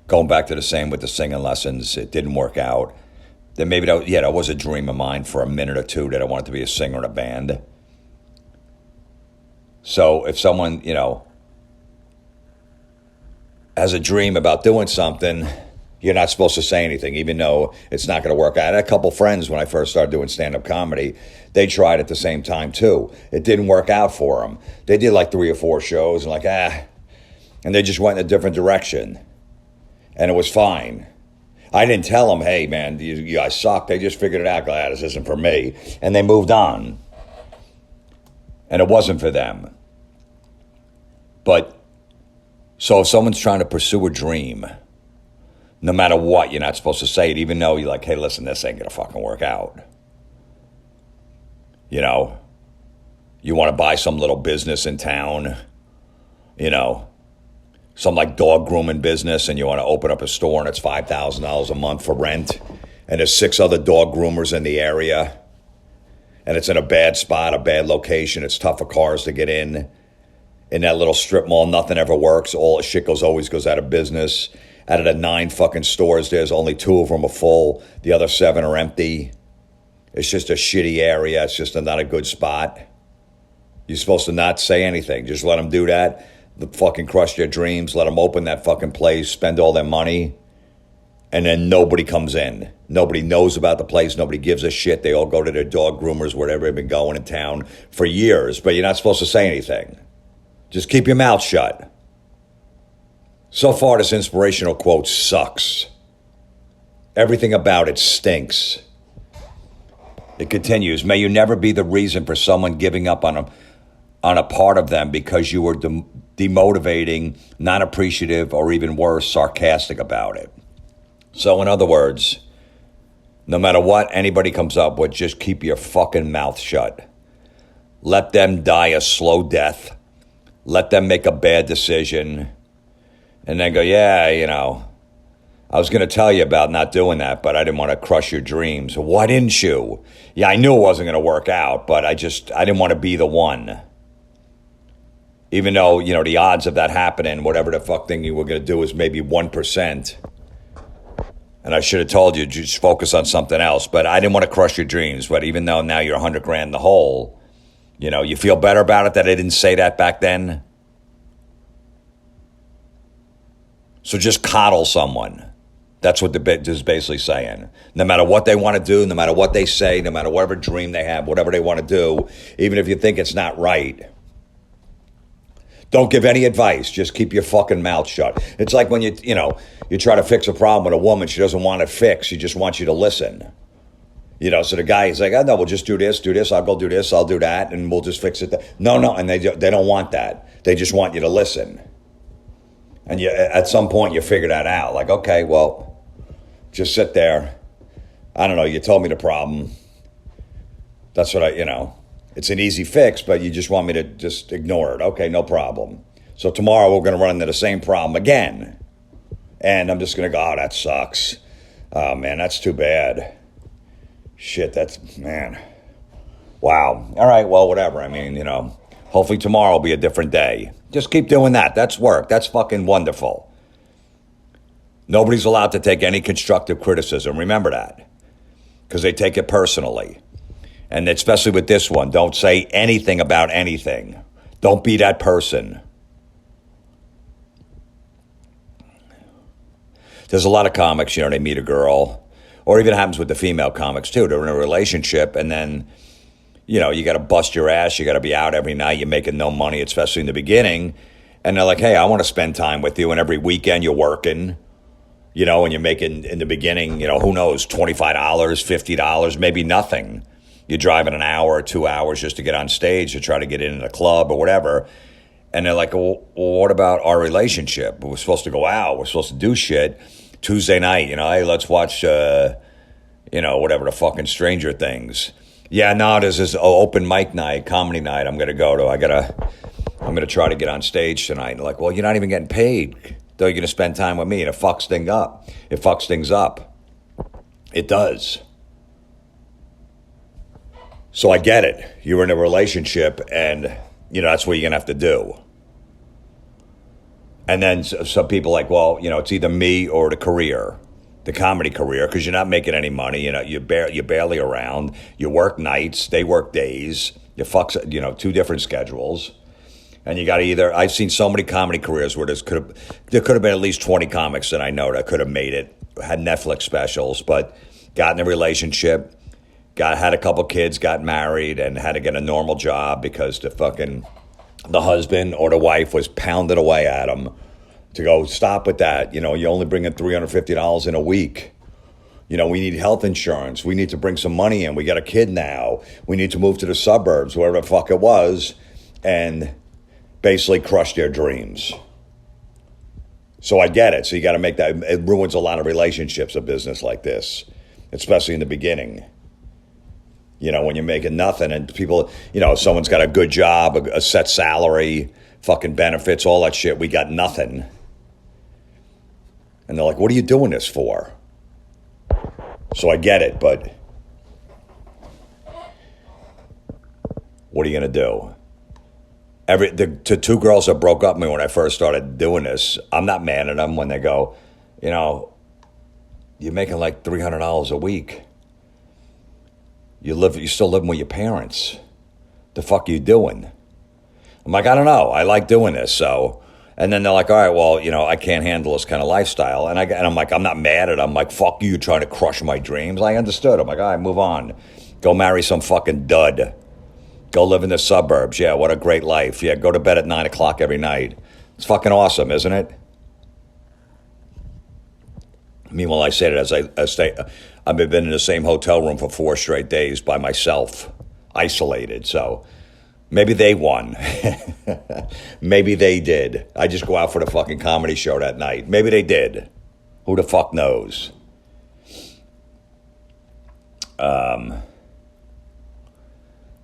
going back to the same with the singing lessons, it didn't work out. Then maybe that was a dream of mine for a minute or two that I wanted to be a singer in a band. So if someone, has a dream about doing something, you're not supposed to say anything, even though it's not going to work out. I had a couple friends when I first started doing stand-up comedy. They tried at the same time, too. It didn't work out for them. They did like 3 or 4 shows and and they just went in a different direction. And it was fine. I didn't tell them, hey, man, you guys suck. They just figured it out. This isn't for me. And they moved on. And it wasn't for them. But, so if someone's trying to pursue a dream, no matter what, you're not supposed to say it, even though you're like, hey, listen, this ain't going to fucking work out. You want to buy some little business in town, some like dog grooming business, and you want to open up a store and it's $5,000 a month for rent, and there's 6 other dog groomers in the area, and it's in a bad spot, a bad location, it's tough for cars to get in that little strip mall, nothing ever works, all the shit always goes out of business. Out of the 9 fucking stores, there's only 2 of them are full, the other 7 are empty. It's just a shitty area, it's just not a good spot. You're supposed to not say anything, just let them do that. Fucking crush their dreams, let them open that fucking place, spend all their money, and then nobody comes in. Nobody knows about the place, nobody gives a shit. They all go to their dog groomers, wherever they've been going in town for years, but you're not supposed to say anything. Just keep your mouth shut. So far, this inspirational quote sucks. Everything about it stinks. It continues, may you never be the reason for someone giving up on a part of them because you were demotivating, not appreciative, or even worse, sarcastic about it. So in other words, no matter what anybody comes up with, just keep your fucking mouth shut. Let them die a slow death. Let them make a bad decision. And then go, I was going to tell you about not doing that, but I didn't want to crush your dreams. Why didn't you? Yeah, I knew it wasn't going to work out, but I didn't want to be the one. Even though, the odds of that happening, whatever the fuck thing you were going to do is maybe 1%. And I should have told you, just focus on something else. But I didn't want to crush your dreams. But even though now you're $100,000 in the hole, You know, you feel better about it that I didn't say that back then? So just coddle someone. That's what the bit is basically saying. No matter what they want to do, no matter what they say, no matter whatever dream they have, whatever they want to do, even if you think it's not right, don't give any advice. Just keep your fucking mouth shut. It's like when you try to fix a problem with a woman. She doesn't want it fixed. She just wants you to listen. You know, so the guy is like, oh, no, we'll just do this. I'll go do this. I'll do that. And we'll just fix it. No. And they don't want that. They just want you to listen. And at some point, you figure that out. Like, okay, well, just sit there. I don't know. You told me the problem. That's what it's an easy fix, but you just want me to just ignore it. Okay, no problem. So tomorrow we're going to run into the same problem again. And I'm just going to go, oh, that sucks. Oh, man, that's too bad. Shit, man. Wow. All right, well, whatever. I mean, hopefully tomorrow will be a different day. Just keep doing that. That's work. That's fucking wonderful. Nobody's allowed to take any constructive criticism. Remember that. Because they take it personally. And especially with this one, don't say anything about anything. Don't be that person. There's a lot of comics, they meet a girl. Or even happens with the female comics, too. They're in a relationship, and then, you got to bust your ass. You got to be out every night. You're making no money, especially in the beginning. And they're like, hey, I want to spend time with you. And every weekend you're working, and you're making, in the beginning, who knows, $25, $50, maybe nothing. You're driving an hour or 2 hours just to get on stage to try to get in a club or whatever. And they're like, well, what about our relationship? We're supposed to go out. We're supposed to do shit. Tuesday night, hey, let's watch, whatever the fucking Stranger Things. Yeah, no, there's this open mic night, comedy night I'm going to go to. I'm going to try to get on stage tonight. And like, well, you're not even getting paid. Though you're going to spend time with me. And it fucks things up. It does. So I get it. You're in a relationship and, that's what you're going to have to do. And then some people like, well, it's either me or the comedy career, because you're not making any money. You're barely around. You work nights, they work days. You fuck, two different schedules. And you got to I've seen so many comedy careers where there could have been at least 20 comics that I know that could have made it, had Netflix specials, but got in a relationship, had a couple kids, got married, and had to get a normal job because the husband or the wife was pounding away at him to go, stop with that. You only bring in $350 in a week. We need health insurance. We need to bring some money in. We got a kid now. We need to move to the suburbs, wherever the fuck it was, and basically crush their dreams. So I get it. So you got to make that. It ruins a lot of relationships, a business like this, especially in the beginning. When you're making nothing and people, someone's got a good job, a set salary, fucking benefits, all that shit. We got nothing. And they're like, what are you doing this for? So I get it, but what are you going to do? The two girls that broke up with me when I first started doing this, I'm not mad at them when they go, you're making like $300 a week. You're still living with your parents. The fuck are you doing? I'm like, I don't know. I like doing this. So, and then they're like, all right, well, I can't handle this kind of lifestyle. And I'm like, I'm not mad at them. I'm like, fuck you trying to crush my dreams. I understood. I'm like, all right, move on. Go marry some fucking dud. Go live in the suburbs. Yeah, what a great life. Yeah, go to bed at 9 o'clock every night. It's fucking awesome, isn't it? Meanwhile, I say that I've been in the same hotel room for 4 straight days by myself, isolated. So maybe they won. Maybe they did. I just go out for the fucking comedy show that night. Maybe they did. Who the fuck knows?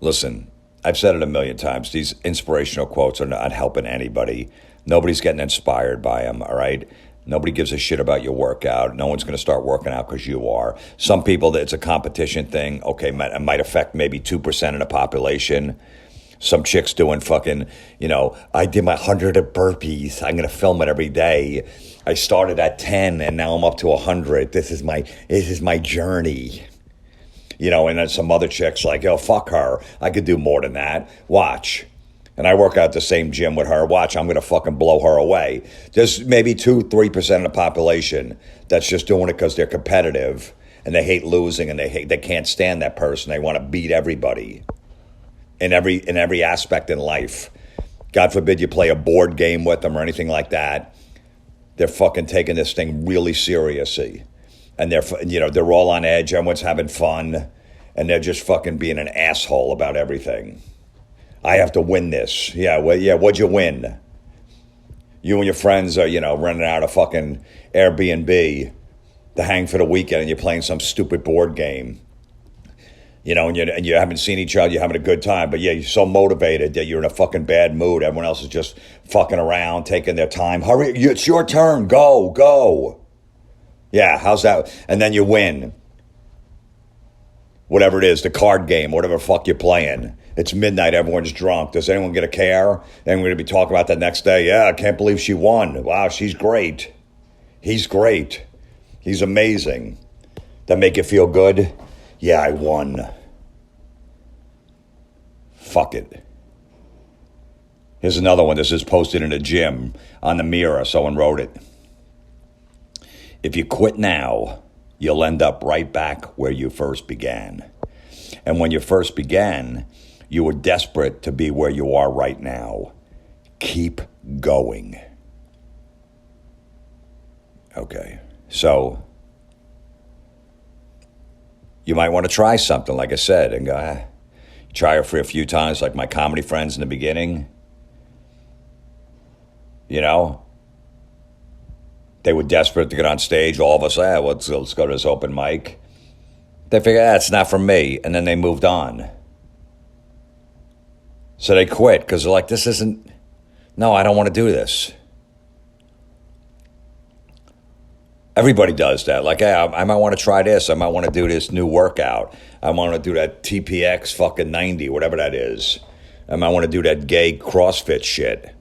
Listen, I've said it a million times. These inspirational quotes are not helping anybody. Nobody's getting inspired by them, all right? Nobody gives a shit about your workout. No one's going to start working out because you are. Some people, it's a competition thing. Okay, it might affect maybe 2% of the population. Some chick's doing fucking, I did my 100 of burpees. I'm going to film it every day. I started at 10 and now I'm up to 100. This is my journey. And then some other chick's like, yo, fuck her. I could do more than that. Watch. And I work out the same gym with her. Watch, I'm going to fucking blow her away. There's maybe 2-3% of the population that's just doing it because they're competitive and they hate losing and they can't stand that person. They want to beat everybody in every aspect in life. God forbid you play a board game with them or anything like that. They're fucking taking this thing really seriously. And they're all on edge. Everyone's having fun. And they're just fucking being an asshole about everything. I have to win this. What'd you win? You and your friends are, renting out a fucking Airbnb to hang for the weekend and you're playing some stupid board game. And you haven't seen each other, you're having a good time, but you're so motivated that you're in a fucking bad mood. Everyone else is just fucking around, taking their time. Hurry, it's your turn. Go. Yeah, how's that? And then you win. Whatever it is, the card game, whatever the fuck you're playing. It's midnight, everyone's drunk. Does anyone get a care? Then we're going to be talking about that next day. Yeah, I can't believe she won. Wow, she's great. He's great. He's amazing. That make you feel good? Yeah, I won. Fuck it. Here's another one. This is posted in a gym on the mirror. Someone wrote it. If you quit now, you'll end up right back where you first began. And when you first began, you were desperate to be where you are right now. Keep going. Okay, so you might want to try something, like I said, and go, try it for a few times, like my comedy friends in the beginning. They were desperate to get on stage. All of us, let's go to this open mic. They figured, it's not for me, and then they moved on. So they quit because they're like, I don't want to do this. Everybody does that. Like, I might want to try this. I might want to do this new workout. I want to do that TPX fucking 90, whatever that is. I might want to do that gay CrossFit shit.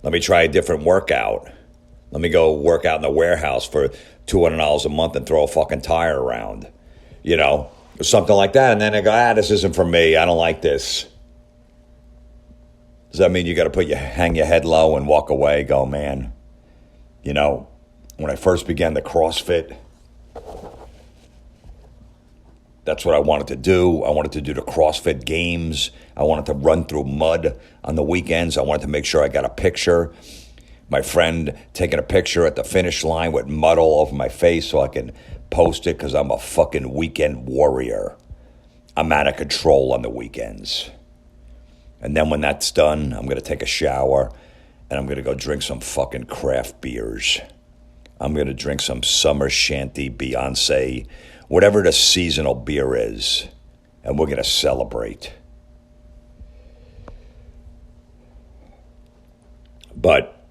Let me try a different workout. Let me go work out in the warehouse for $200 a month and throw a fucking tire around. Or something like that. And then they go, this isn't for me. I don't like this. Does that mean you got to hang your head low and walk away? Go, man. When I first began the CrossFit, that's what I wanted to do. I wanted to do the CrossFit games. I wanted to run through mud on the weekends. I wanted to make sure I got a picture. My friend taking a picture at the finish line with mud all over my face so I can post it because I'm a fucking weekend warrior. I'm out of control on the weekends. And then when that's done, I'm going to take a shower and I'm going to go drink some fucking craft beers. I'm going to drink some Summer Shanty, Beyonce, whatever the seasonal beer is, and we're going to celebrate. But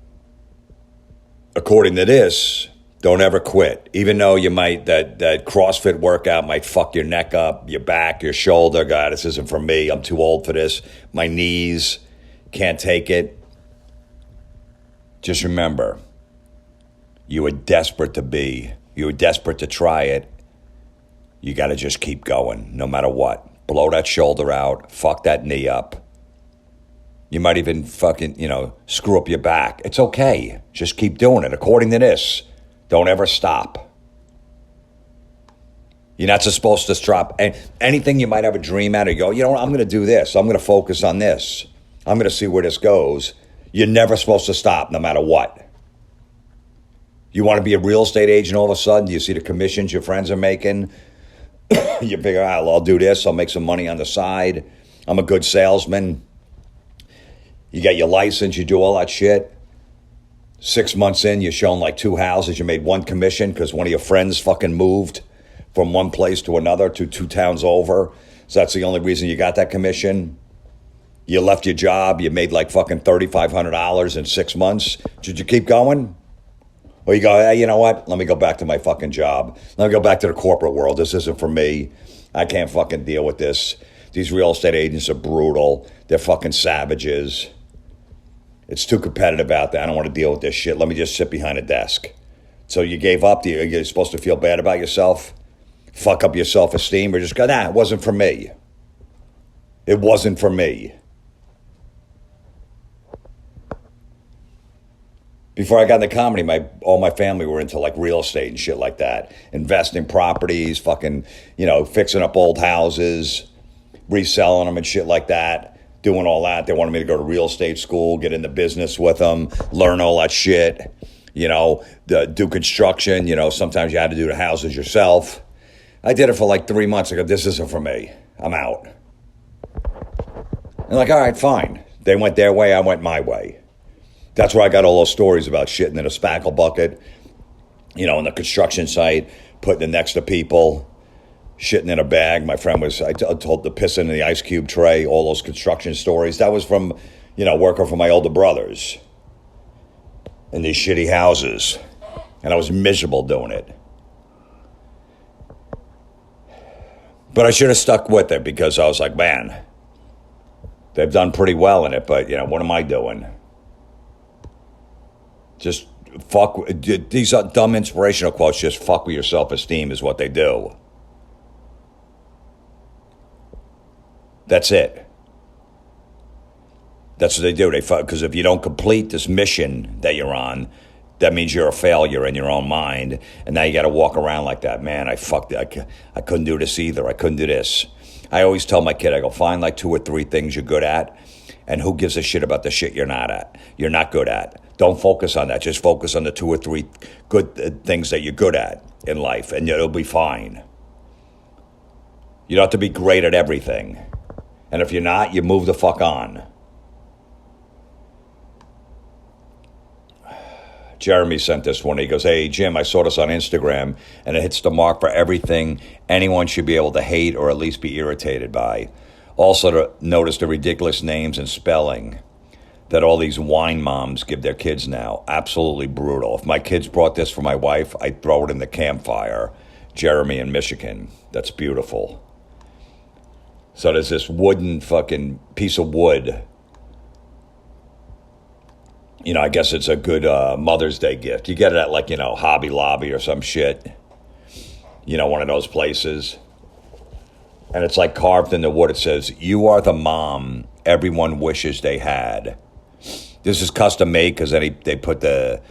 according to this, don't ever quit. Even though you might, that CrossFit workout might fuck your neck up, your back, your shoulder. God, this isn't for me. I'm too old for this. My knees can't take it. Just remember, you were desperate to try it. You got to just keep going, no matter what. Blow that shoulder out. Fuck that knee up. You might even fucking, screw up your back. It's okay. Just keep doing it. According to this, don't ever stop. You're not supposed to stop. Anything you might have a dream at, or you go, I'm going to do this. I'm going to focus on this. I'm going to see where this goes. You're never supposed to stop, no matter what. You want to be a real estate agent all of a sudden? You see the commissions your friends are making? You figure, I'll do this. I'll make some money on the side. I'm a good salesman. You get your license. You do all that shit. 6 months in, you're showing like 2 houses. You made 1 commission because one of your friends fucking moved from one place to another to 2 towns over. So that's the only reason you got that commission. You left your job. You made like fucking $3,500 in 6 months. Should you keep going? Or you go, hey, you know what? Let me go back to my fucking job. Let me go back to the corporate world. This isn't for me. I can't fucking deal with this. These real estate agents are brutal. They're fucking savages. It's too competitive out there. I don't want to deal with this shit. Let me just sit behind a desk. So you gave up. You're supposed to feel bad about yourself? fuck up your self-esteem, or just go, nah, it wasn't for me. It wasn't for me. Before I got into comedy, all my family were into like real estate and shit like that. Investing properties, fucking, fixing up old houses, reselling them and shit like that. Doing all that. They wanted me to go to real estate school, get into business with them, learn all that shit. Do construction. Sometimes you had to do the houses yourself. I did it for like 3 months. I go, this isn't for me. I'm out. And like, all right, fine. They went their way. I went my way. That's where I got all those stories about shitting in a spackle bucket, on the construction site, putting it next to people, shitting in a bag. My friend I told the pissing in the ice cube tray, all those construction stories. That was from, working for my older brothers in these shitty houses. And I was miserable doing it. But I should have stuck with it because I was like, man, they've done pretty well in it, but, what am I doing? Just fuck. These are dumb inspirational quotes. Just fuck with your self-esteem is what they do. That's it. That's what they do. Because if you don't complete this mission that you're on, that means you're a failure in your own mind. And now you got to walk around like that. Man, I fucked it. I couldn't do this either. I couldn't do this. I always tell my kid, I go, find like 2 or 3 things you're good at. And who gives a shit about the shit you're not good at. Don't focus on that. Just focus on the 2 or 3 good things that you're good at in life, and it'll be fine. You don't have to be great at everything. And if you're not, you move the fuck on. Jeremy sent this one. He goes, hey, Jim, I saw this on Instagram, and it hits the mark for everything anyone should be able to hate or at least be irritated by. Also, to notice the ridiculous names and spelling that all these wine moms give their kids now. Absolutely brutal. If my kids brought this for my wife, I'd throw it in the campfire. Jeremy in Michigan. That's beautiful. So there's this wooden fucking piece of wood. I guess it's a good Mother's Day gift. You get it at like, Hobby Lobby or some shit. One of those places. And it's like carved in the wood. It says, you are the mom everyone wishes they had. This is custom made because they put the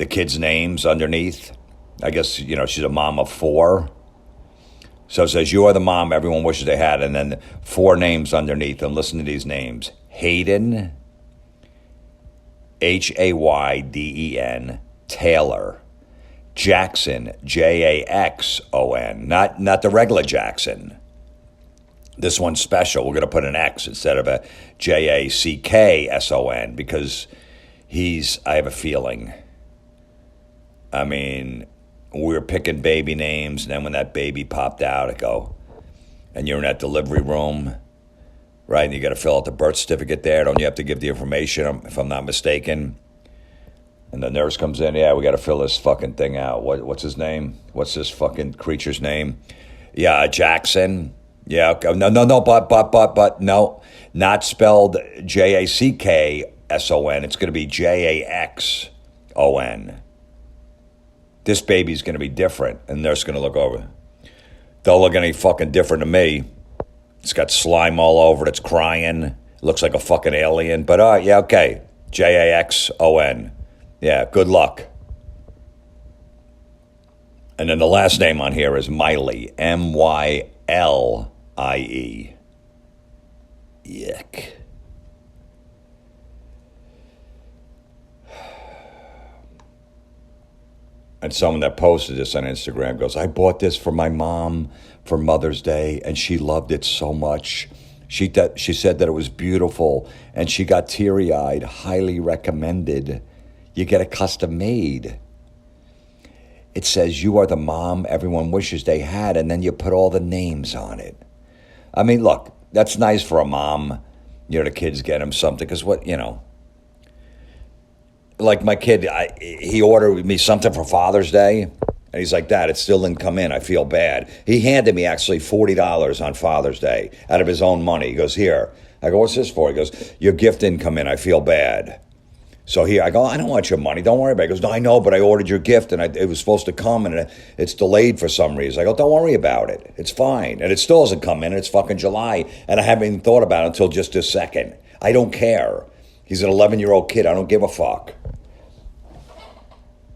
kids' names underneath. I guess, she's a mom of 4. So it says, you are the mom everyone wishes they had. And then 4 names underneath. And listen to these names. Hayden, Hayden, Taylor, Jackson, Jackson, not the regular Jackson. This one's special. We're going to put an X instead of a Jackson because I have a feeling. I mean, we were picking baby names, and then when that baby popped out, and you're in that delivery room, right, and you got to fill out the birth certificate there. Don't you have to give the information, if I'm not mistaken? And the nurse comes in, yeah, we got to fill this fucking thing out. What's his name? What's this fucking creature's name? Yeah, Jackson. Yeah, okay. No, but no, not spelled Jackson. It's going to be Jackson. This baby's going to be different, and the nurse is going to look over. Don't look any fucking different to me. It's got slime all over it. It's crying. It looks like a fucking alien. But, yeah, okay. Jackson. Yeah, good luck. And then the last name on here is Miley. Myle. IE. Yuck. And someone that posted this on Instagram goes, I bought this for my mom for Mother's Day, and she loved it so much. She said that it was beautiful, and she got teary-eyed. Highly recommended. You get it custom made. It says, you are the mom everyone wishes they had, and then you put all the names on it. I mean, look, that's nice for a mom. The kids get him something. Because like my kid, he ordered me something for Father's Day. And he's like, Dad, it still didn't come in. I feel bad. He handed me actually $40 on Father's Day out of his own money. He goes, here. I go, what's this for? He goes, your gift didn't come in. I feel bad. So here I go, I don't want your money. Don't worry about it. He goes, no, I know, but I ordered your gift and it was supposed to come and it's delayed for some reason. I go, don't worry about it. It's fine. And it still hasn't come in. It's fucking July. And I haven't even thought about it until just this second. I don't care. He's an 11-year-old kid. I don't give a fuck.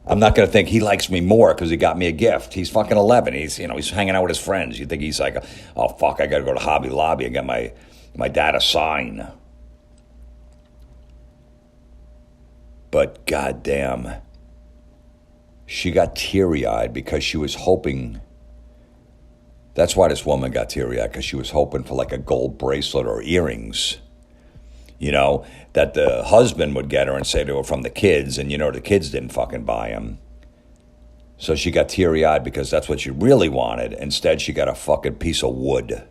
I'm not going to think he likes me more because he got me a gift. He's fucking 11. He's hanging out with his friends. You think he's like, oh, fuck, I got to go to Hobby Lobby and get my dad a sign. But goddamn, she got teary-eyed because she was hoping. That's why this woman got teary-eyed, because she was hoping for like a gold bracelet or earrings, that the husband would get her and say they were from the kids, and the kids didn't fucking buy them. So she got teary-eyed because that's what she really wanted. Instead, she got a fucking piece of wood.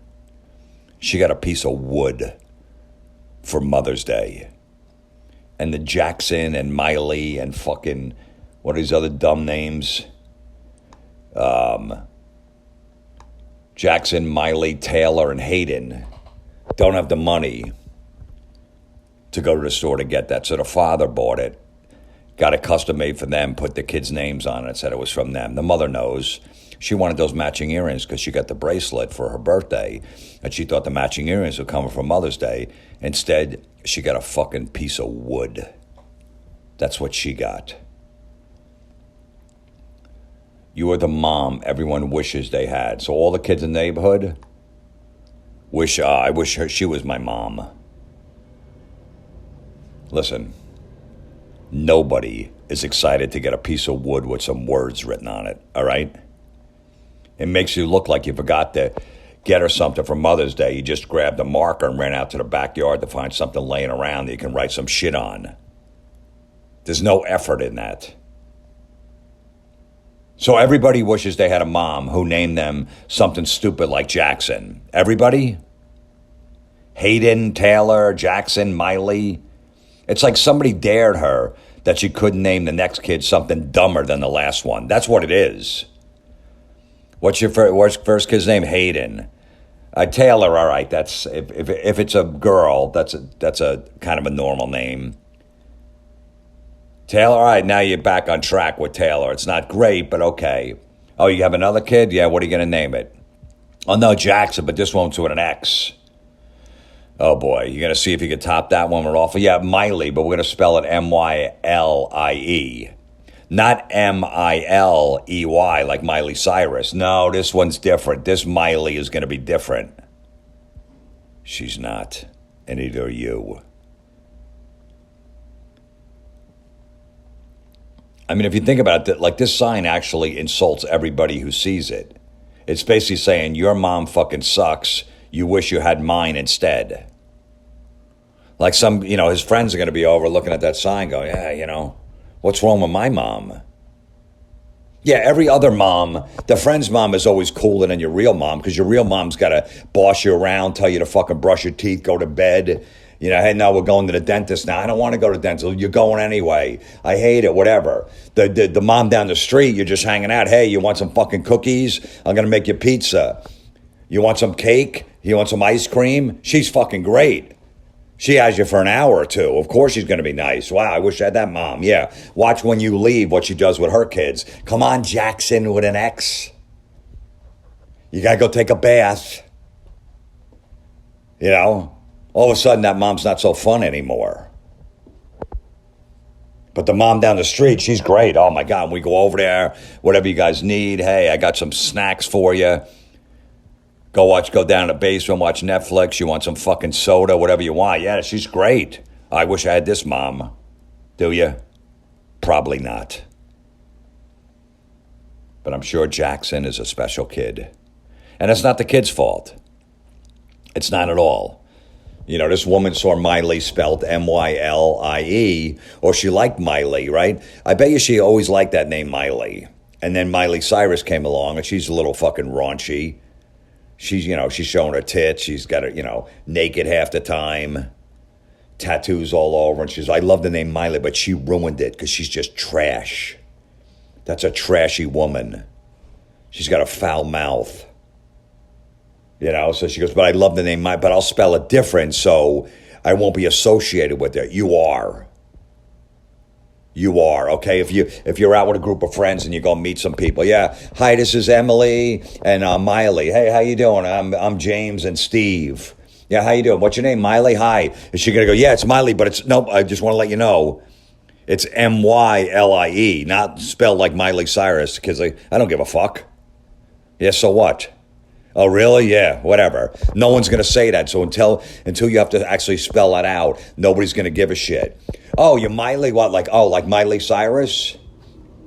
She got a piece of wood for Mother's Day. And the Jackson and Miley and fucking, what are these other dumb names? Jackson, Miley, Taylor, and Hayden don't have the money to go to the store to get that. So the father bought it, got it custom made for them, put the kids' names on it, said it was from them. The mother knows. She wanted those matching earrings because she got the bracelet for her birthday, and she thought the matching earrings would come for Mother's Day. Instead, she got a fucking piece of wood. That's what she got. You are the mom everyone wishes they had. So all the kids in the neighborhood I wish she was my mom. Listen, nobody is excited to get a piece of wood with some words written on it, all right? It makes you look like you forgot to get her something for Mother's Day. You just grabbed a marker and ran out to the backyard to find something laying around that you can write some shit on. There's no effort in that. So everybody wishes they had a mom who named them something stupid like Jackson. Everybody? Hayden, Taylor, Jackson, Miley. It's like somebody dared her that she couldn't name the next kid something dumber than the last one. That's what it is. What's your first kid's name? Hayden. Taylor, all right. That's if it's a girl, that's a kind of a normal name. Taylor, all right. Now you're back on track with Taylor. It's not great, but okay. Oh, you have another kid? Yeah. What are you gonna name it? Oh no, Jackson, but this one's with an X. Oh boy, you're gonna see if you can top that one. We're off. Yeah, Miley, but we're gonna spell it M-Y-L-I-E. Not M-I-L-E-Y like Miley Cyrus. No, this one's different. This Miley is going to be different. She's not, and neither are you. I mean, if you think about it, like this sign actually insults everybody who sees it. It's basically saying, your mom fucking sucks. You wish you had mine instead. Like his friends are going to be over looking at that sign going, yeah, what's wrong with my mom? Yeah, every other mom, the friend's mom is always cooler than your real mom because your real mom's got to boss you around, tell you to fucking brush your teeth, go to bed. Hey, no, we're going to the dentist now. I don't want to go to the dentist. You're going anyway. I hate it, whatever. The mom down the street, you're just hanging out. Hey, you want some fucking cookies? I'm going to make you pizza. You want some cake? You want some ice cream? She's fucking great. She has you for an hour or two. Of course she's going to be nice. Wow, I wish I had that mom. Yeah. Watch when you leave what she does with her kids. Come on, Jackson with an X. You got to go take a bath. All of a sudden that mom's not so fun anymore. But the mom down the street, she's great. Oh my God, we go over there, whatever you guys need. Hey, I got some snacks for you. Go down to the basement, watch Netflix. You want some fucking soda, whatever you want. Yeah, she's great. I wish I had this mom. Do you? Probably not. But I'm sure Jackson is a special kid. And it's not the kid's fault. It's not at all. This woman saw Miley spelled M-Y-L-I-E, or she liked Miley, right? I bet you she always liked that name, Miley. And then Miley Cyrus came along, and she's a little fucking raunchy. She's showing her tits. She's got her, naked half the time. Tattoos all over. And I love the name Miley, but she ruined it because she's just trash. That's a trashy woman. She's got a foul mouth. So she goes, but I love the name Miley, but I'll spell it different so I won't be associated with it. You are. You are, okay? If you're out with a group of friends and you go meet some people, yeah. Hi, this is Emily and Miley. Hey, how you doing? I'm James and Steve. Yeah, how you doing? What's your name? Miley? Hi. Is she gonna go, yeah, it's Miley, but it's nope, I just want to let you know. It's Myle, not spelled like Miley Cyrus, because I don't give a fuck. Yeah, so what? Oh, really? Yeah, whatever. No one's going to say that. So until you have to actually spell that out, nobody's going to give a shit. Oh, you're Miley? What? Like Miley Cyrus?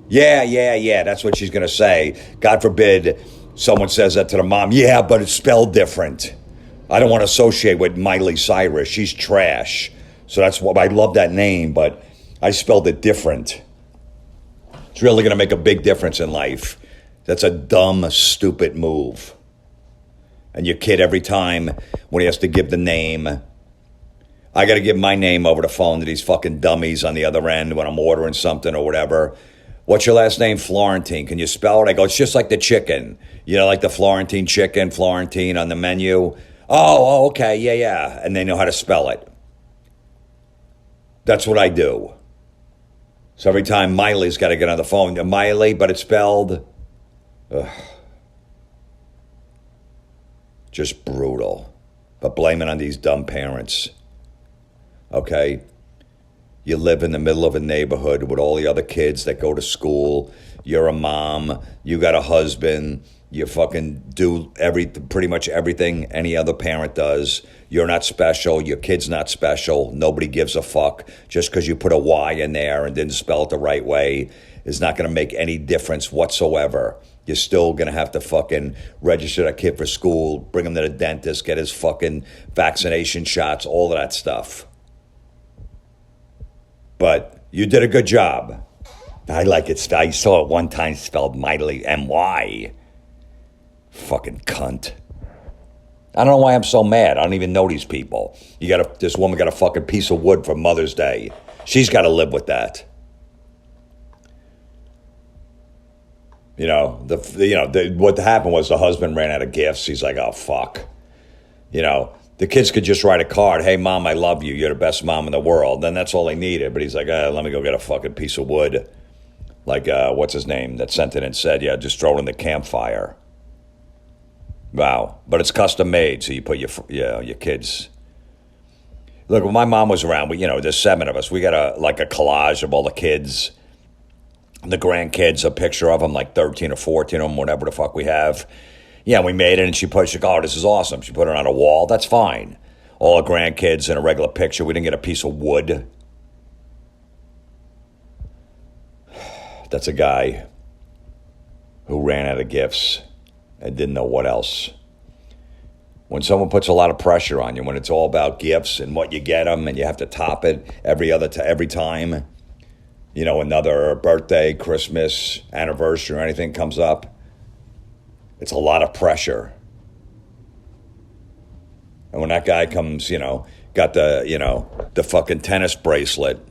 Yeah. That's what she's going to say. God forbid someone says that to the mom. Yeah, but it's spelled different. I don't want to associate with Miley Cyrus. She's trash. So that's why I love that name, but I spelled it different. It's really going to make a big difference in life. That's a dumb, stupid move. And your kid, every time when he has to give the name, I got to give my name over the phone to these fucking dummies on the other end when I'm ordering something or whatever. What's your last name? Florentine. Can you spell it? I go, it's just like the chicken. You know, like the Florentine chicken, Florentine on the menu. Oh, okay, yeah. And they know how to spell it. That's what I do. So every time Miley's got to get on the phone, Miley, but it's spelled. Ugh. Just brutal. But blame it on these dumb parents. Okay? You live in the middle of a neighborhood with all the other kids that go to school. You're a mom. You got a husband. You fucking do pretty much everything any other parent does. You're not special. Your kid's not special. Nobody gives a fuck. Just because you put a Y in there and didn't spell it the right way is not going to make any difference whatsoever. You're still going to have to fucking register that kid for school, bring him to the dentist, get his fucking vaccination shots, all of that stuff. But you did a good job. I like it. I saw it one time spelled Miley, M-Y. Fucking cunt. I don't know why I'm so mad. I don't even know these people. This woman got a fucking piece of wood for Mother's Day. She's got to live with that. What happened was the husband ran out of gifts. He's like, oh, fuck. The kids could just write a card. Hey, Mom, I love you. You're the best mom in the world. Then that's all they needed. But he's like, let me go get a fucking piece of wood. Like, what's his name that sent it and said, yeah, just throw it in the campfire. Wow. But it's custom made. So you put your kids. Look, when my mom was around, there's 7 of us. We got a collage of all the kids. The grandkids, a picture of them, like 13 or 14 of them, whatever the fuck we have. Yeah, we made it, and she put, oh, this is awesome. She put it on a wall. That's fine. All the grandkids in a regular picture. We didn't get a piece of wood. That's a guy who ran out of gifts and didn't know what else. When someone puts a lot of pressure on you, when it's all about gifts and what you get them, and you have to top it every time, another birthday, Christmas, anniversary, or anything comes up, it's a lot of pressure. And when that guy comes, got the fucking tennis bracelet,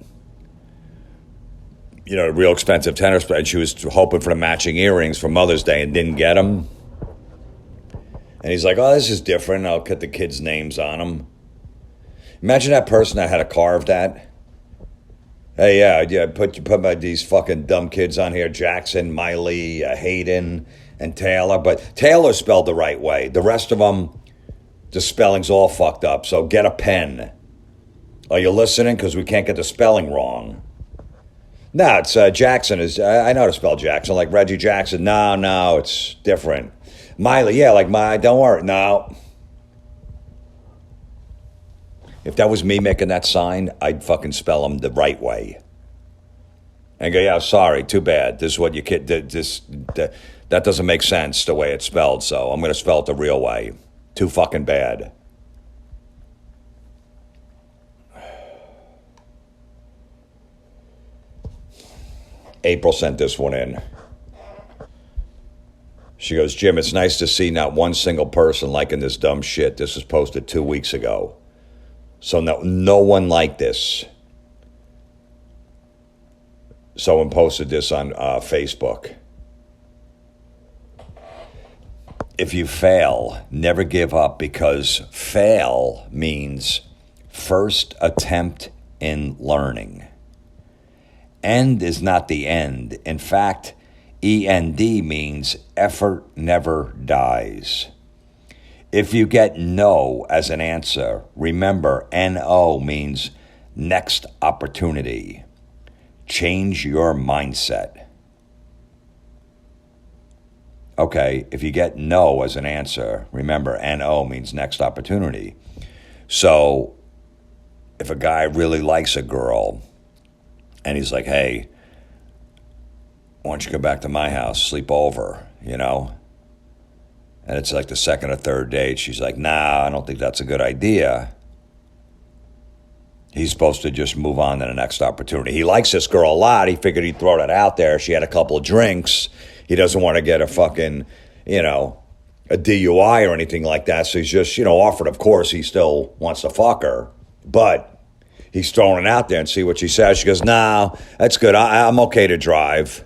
real expensive tennis bracelet, and she was hoping for the matching earrings for Mother's Day and didn't get them. And he's like, oh, this is different. I'll put the kids' names on them. Imagine that person that had to carve that. Hey, yeah, put these fucking dumb kids on here, Jackson, Miley, Hayden, and Taylor. But Taylor's spelled the right way. The rest of them, the spelling's all fucked up. So get a pen. Are you listening? Because we can't get the spelling wrong. No, it's Jackson. I know how to spell Jackson, like Reggie Jackson. No, it's different. Miley, yeah, like don't worry. No. If that was me making that sign, I'd fucking spell them the right way. And go, yeah, sorry, too bad. This is what your kid did. That doesn't make sense the way it's spelled, so I'm going to spell it the real way. Too fucking bad. April sent this one in. She goes, Jim, it's nice to see not one single person liking this dumb shit. This was posted 2 weeks ago. So no one liked this. Someone posted this on Facebook. If you fail, never give up, because fail means first attempt in learning. End is not the end. In fact, END means effort never dies. If you get no as an answer, remember NO means next opportunity. Change your mindset. Okay, if you get no as an answer, remember NO means next opportunity. So if a guy really likes a girl and he's like, hey, why don't you go back to my house, sleep over, you know? And it's like the second or third date. She's like, nah, I don't think that's a good idea. He's supposed to just move on to the next opportunity. He likes this girl a lot. He figured he'd throw that out there. She had a couple of drinks. He doesn't want to get a fucking, you know, a DUI or anything like that. So he's just, you know, offered, of course, he still wants to fuck her. But he's throwing it out there and see what she says. She goes, nah, that's good. I'm okay to drive.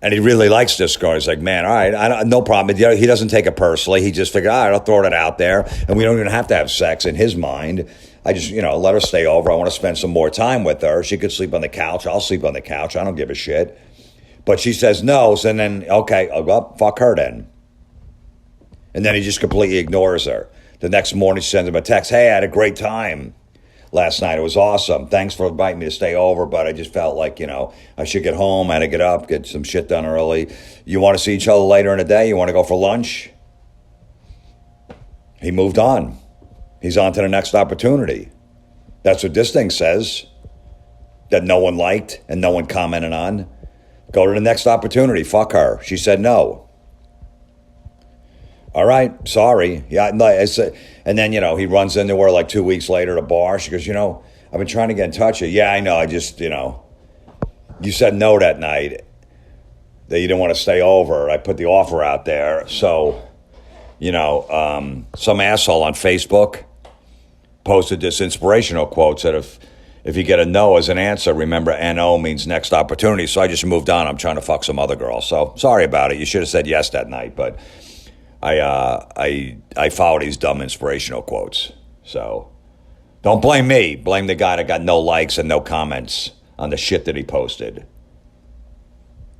And he really likes this girl. He's like, man, all right, no problem. He doesn't take it personally. He just figured, all right, I'll throw it out there. And we don't even have to have sex in his mind. I just, you know, let her stay over. I want to spend some more time with her. She could sleep on the couch. I'll sleep on the couch. I don't give a shit. But she says no. So then, okay, well, fuck her then. And then he just completely ignores her. The next morning, she sends him a text. Hey, I had a great time last night. It was awesome. Thanks for inviting me to stay over, but I just felt like, you know, I should get home. I had to get up, get some shit done early. You want to see each other later in the day? You want to go for lunch? He moved on. He's on to the next opportunity. That's what this thing says, that no one liked and no one commented on. Go to the next opportunity. Fuck her. She said no. All right, sorry. Yeah, no, and then, you know, he runs into her like 2 weeks later at a bar. She goes, you know, I've been trying to get in touch with you. Yeah, I know. I just, you know, you said no that night, that you didn't want to stay over. I put the offer out there. So, you know, some asshole on Facebook posted this inspirational quote, said if you get a no as an answer, remember NO means next opportunity. So I just moved on. I'm trying to fuck some other girl. So sorry about it. You should have said yes that night, but I followed these dumb inspirational quotes. So don't blame me. Blame the guy that got no likes and no comments on the shit that he posted.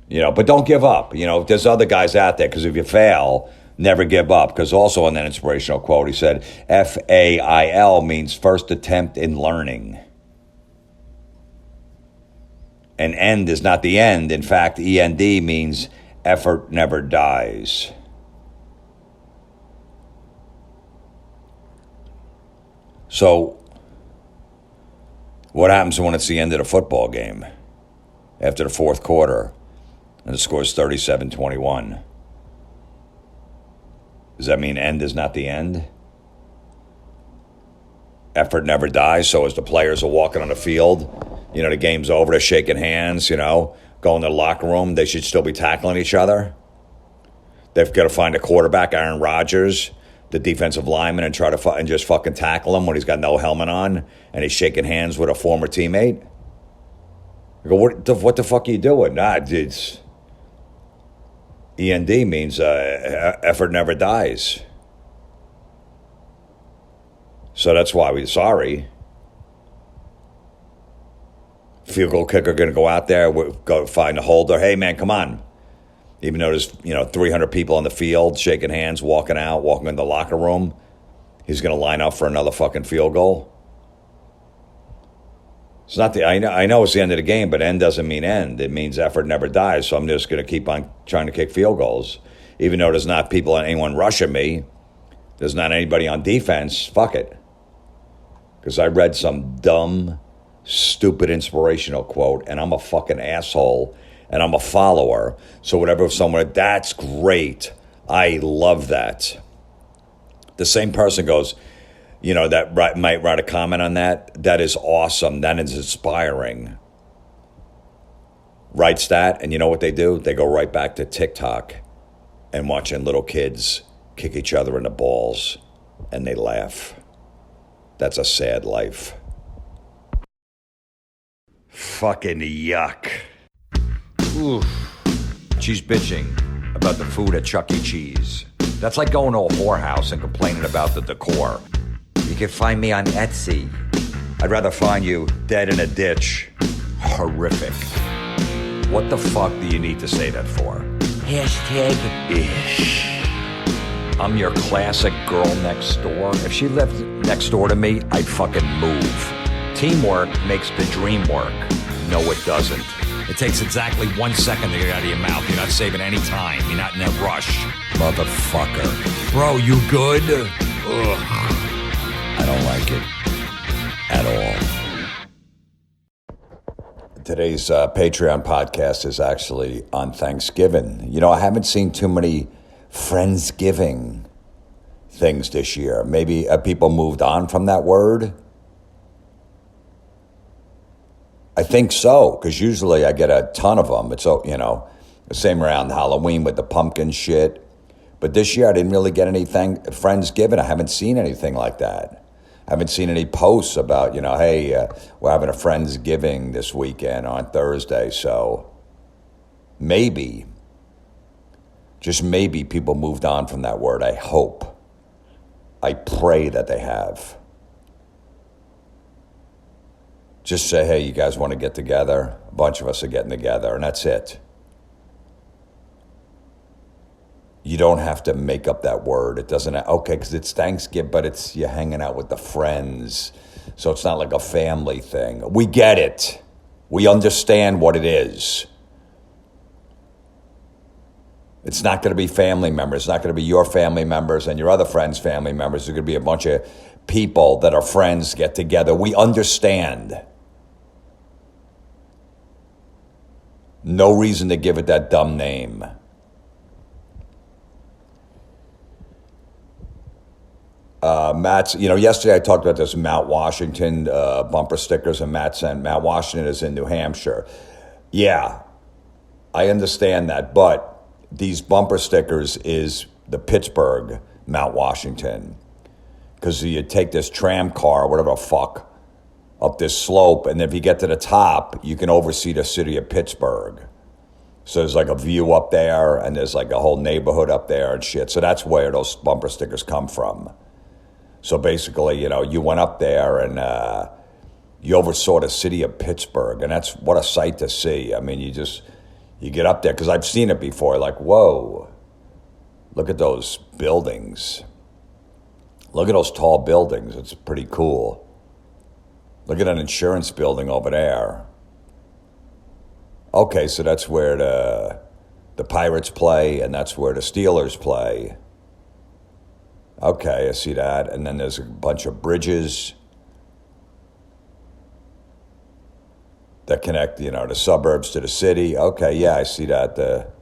You know, but don't give up. You know, there's other guys out there, because if you fail, never give up. Because also in that inspirational quote, he said, FAIL means first attempt in learning. And end is not the end. In fact, END means effort never dies. So, what happens when it's the end of the football game? After the fourth quarter, and the score is 37-21. Does that mean end is not the end? Effort never dies. So as the players are walking on the field, you know, the game's over, they're shaking hands, you know, going to the locker room, they should still be tackling each other. They've got to find a quarterback, Aaron Rodgers, the defensive lineman, and try to and just fucking tackle him when he's got no helmet on and he's shaking hands with a former teammate. I go, what the fuck are you doing? Nah, it's END means effort never dies. So that's why we're sorry. Field goal kicker going to go out there, go find a holder. Hey, man, come on. Even though there's, you know, 300 people on the field shaking hands, walking out, walking in the locker room, he's going to line up for another fucking field goal. It's not I know it's the end of the game, but end doesn't mean end. It means effort never dies. So I'm just going to keep on trying to kick field goals. Even though there's not anyone rushing me, there's not anybody on defense, fuck it. Because I read some dumb, stupid inspirational quote, and I'm a fucking asshole, and I'm a follower. So whatever someone, that's great. I love that. The same person goes, you know, that might write a comment on that. That is awesome. That is inspiring. Writes that, and you know what they do? They go right back to TikTok and watching little kids kick each other in the balls, and they laugh. That's a sad life. Fucking yuck. Oof. She's bitching about the food at Chuck E. Cheese. That's like going to a whorehouse and complaining about the decor. You can find me on Etsy. I'd rather find you dead in a ditch horrific. What the fuck do you need to say that for? Hashtag ish. I'm your classic girl next door. If she lived next door to me, I'd fucking move. Teamwork makes the dream work. No, it doesn't. It takes exactly 1 second to get out of your mouth. You're not saving any time. You're not in a rush. Motherfucker. Bro, you good? Ugh. I don't like it at all. Today's Patreon podcast is actually on Thanksgiving. You know, I haven't seen too many Friendsgiving things this year. Maybe people moved on from that word. I think so, because usually I get a ton of them. It's, you know, the same around Halloween with the pumpkin shit. But this year I didn't really get anything Friendsgiving. I haven't seen anything like that. I haven't seen any posts about, you know, hey, we're having a Friendsgiving this weekend on Thursday. So maybe, just maybe people moved on from that word. I hope. I pray that they have. Just say, hey, you guys want to get together? A bunch of us are getting together, and that's it. You don't have to make up that word. It doesn't, okay, because it's Thanksgiving, but it's you're hanging out with the friends. So it's not like a family thing. We get it. We understand what it is. It's not going to be family members. It's not going to be your family members and your other friends' family members. There's going to be a bunch of people that are friends get together. We understand. No reason to give it that dumb name. Matt's, you know, yesterday I talked about this Mount Washington bumper stickers, and Matt sent Mount Washington is in New Hampshire. Yeah, I understand that, but these bumper stickers is the Pittsburgh Mount Washington, because you take this tram car, whatever the fuck, up this slope, and if you get to the top, you can oversee the city of Pittsburgh. So there's like a view up there, and there's like a whole neighborhood up there and shit. So that's where those bumper stickers come from. So basically, you know, you went up there and you oversaw the city of Pittsburgh, and that's what a sight to see. I mean, you get up there, because I've seen it before, like, whoa, look at those buildings. Look at those tall buildings. It's pretty cool. Look at an insurance building over there. Okay, so that's where the Pirates play, and that's where the Steelers play. Okay, I see that. And then there's a bunch of bridges that connect, you know, the suburbs to the city. Okay, yeah, I see that.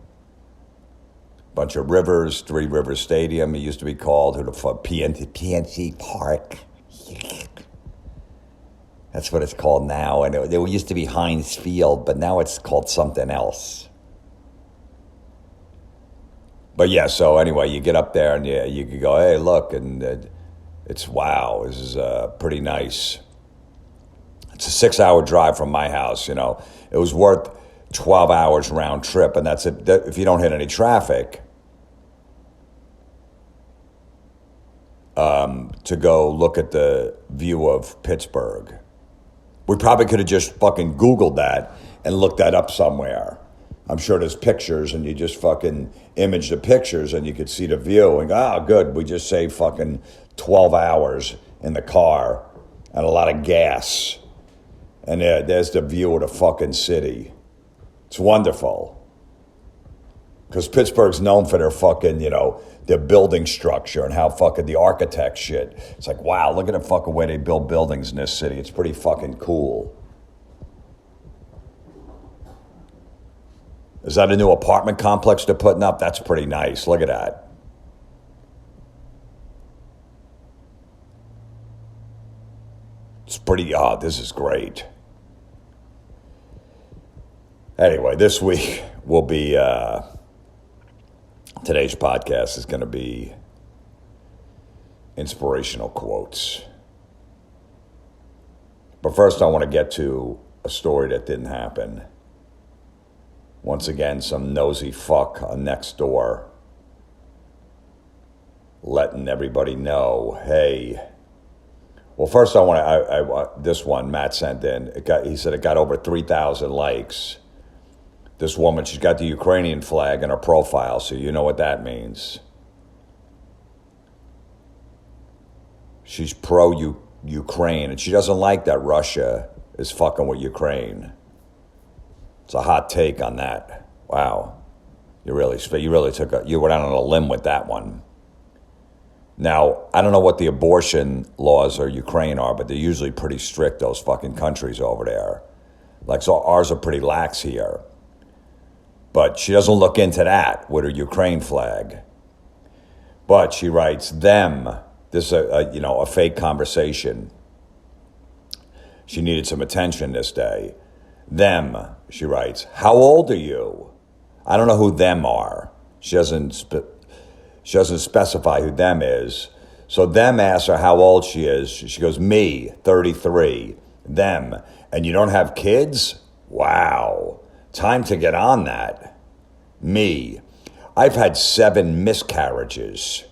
Bunch of rivers, Three Rivers Stadium, it used to be called, PNC Park. That's what it's called now. And it used to be Heinz Field, but now it's called something else. But yeah, so anyway, you get up there and you can go, hey, look, and it's wow, this is pretty nice. It's a 6-hour drive from my house, you know. It was worth 12 hours round trip, and that's it. If you don't hit any traffic, to go look at the view of Pittsburgh. We probably could have just fucking Googled that and looked that up somewhere. I'm sure there's pictures, and you just fucking image the pictures and you could see the view and go, oh, good, we just saved fucking 12 hours in the car and a lot of gas. And there's the view of the fucking city. It's wonderful. Because Pittsburgh's known for their fucking, you know, their building structure and how fucking the architect shit. It's like, wow, look at the fucking way they build buildings in this city. It's pretty fucking cool. Is that a new apartment complex they're putting up? That's pretty nice. Look at that. It's pretty, this is great. Anyway, this week will be, today's podcast is going to be inspirational quotes. But first I want to get to a story that didn't happen. Once again, some nosy fuck on next door letting everybody know, hey, Well, first I want to, this one Matt sent in, he said it got over 3,000 likes. This woman, she's got the Ukrainian flag in her profile, so you know what that means. She's pro-Ukraine, and she doesn't like that Russia is fucking with Ukraine. It's a hot take on that. Wow. You went out on a limb with that one. Now, I don't know what the abortion laws of Ukraine are, but they're usually pretty strict, those fucking countries over there. Like, so ours are pretty lax here. But she doesn't look into that with her Ukraine flag. But she writes, them, this is a fake conversation. She needed some attention this day. Them, she writes, how old are you? I don't know who them are. She doesn't specify who them is. So them asks her how old she is. She goes, me, 33. Them, and you don't have kids? Wow. Time to get on that. Me, I've had 7 miscarriages.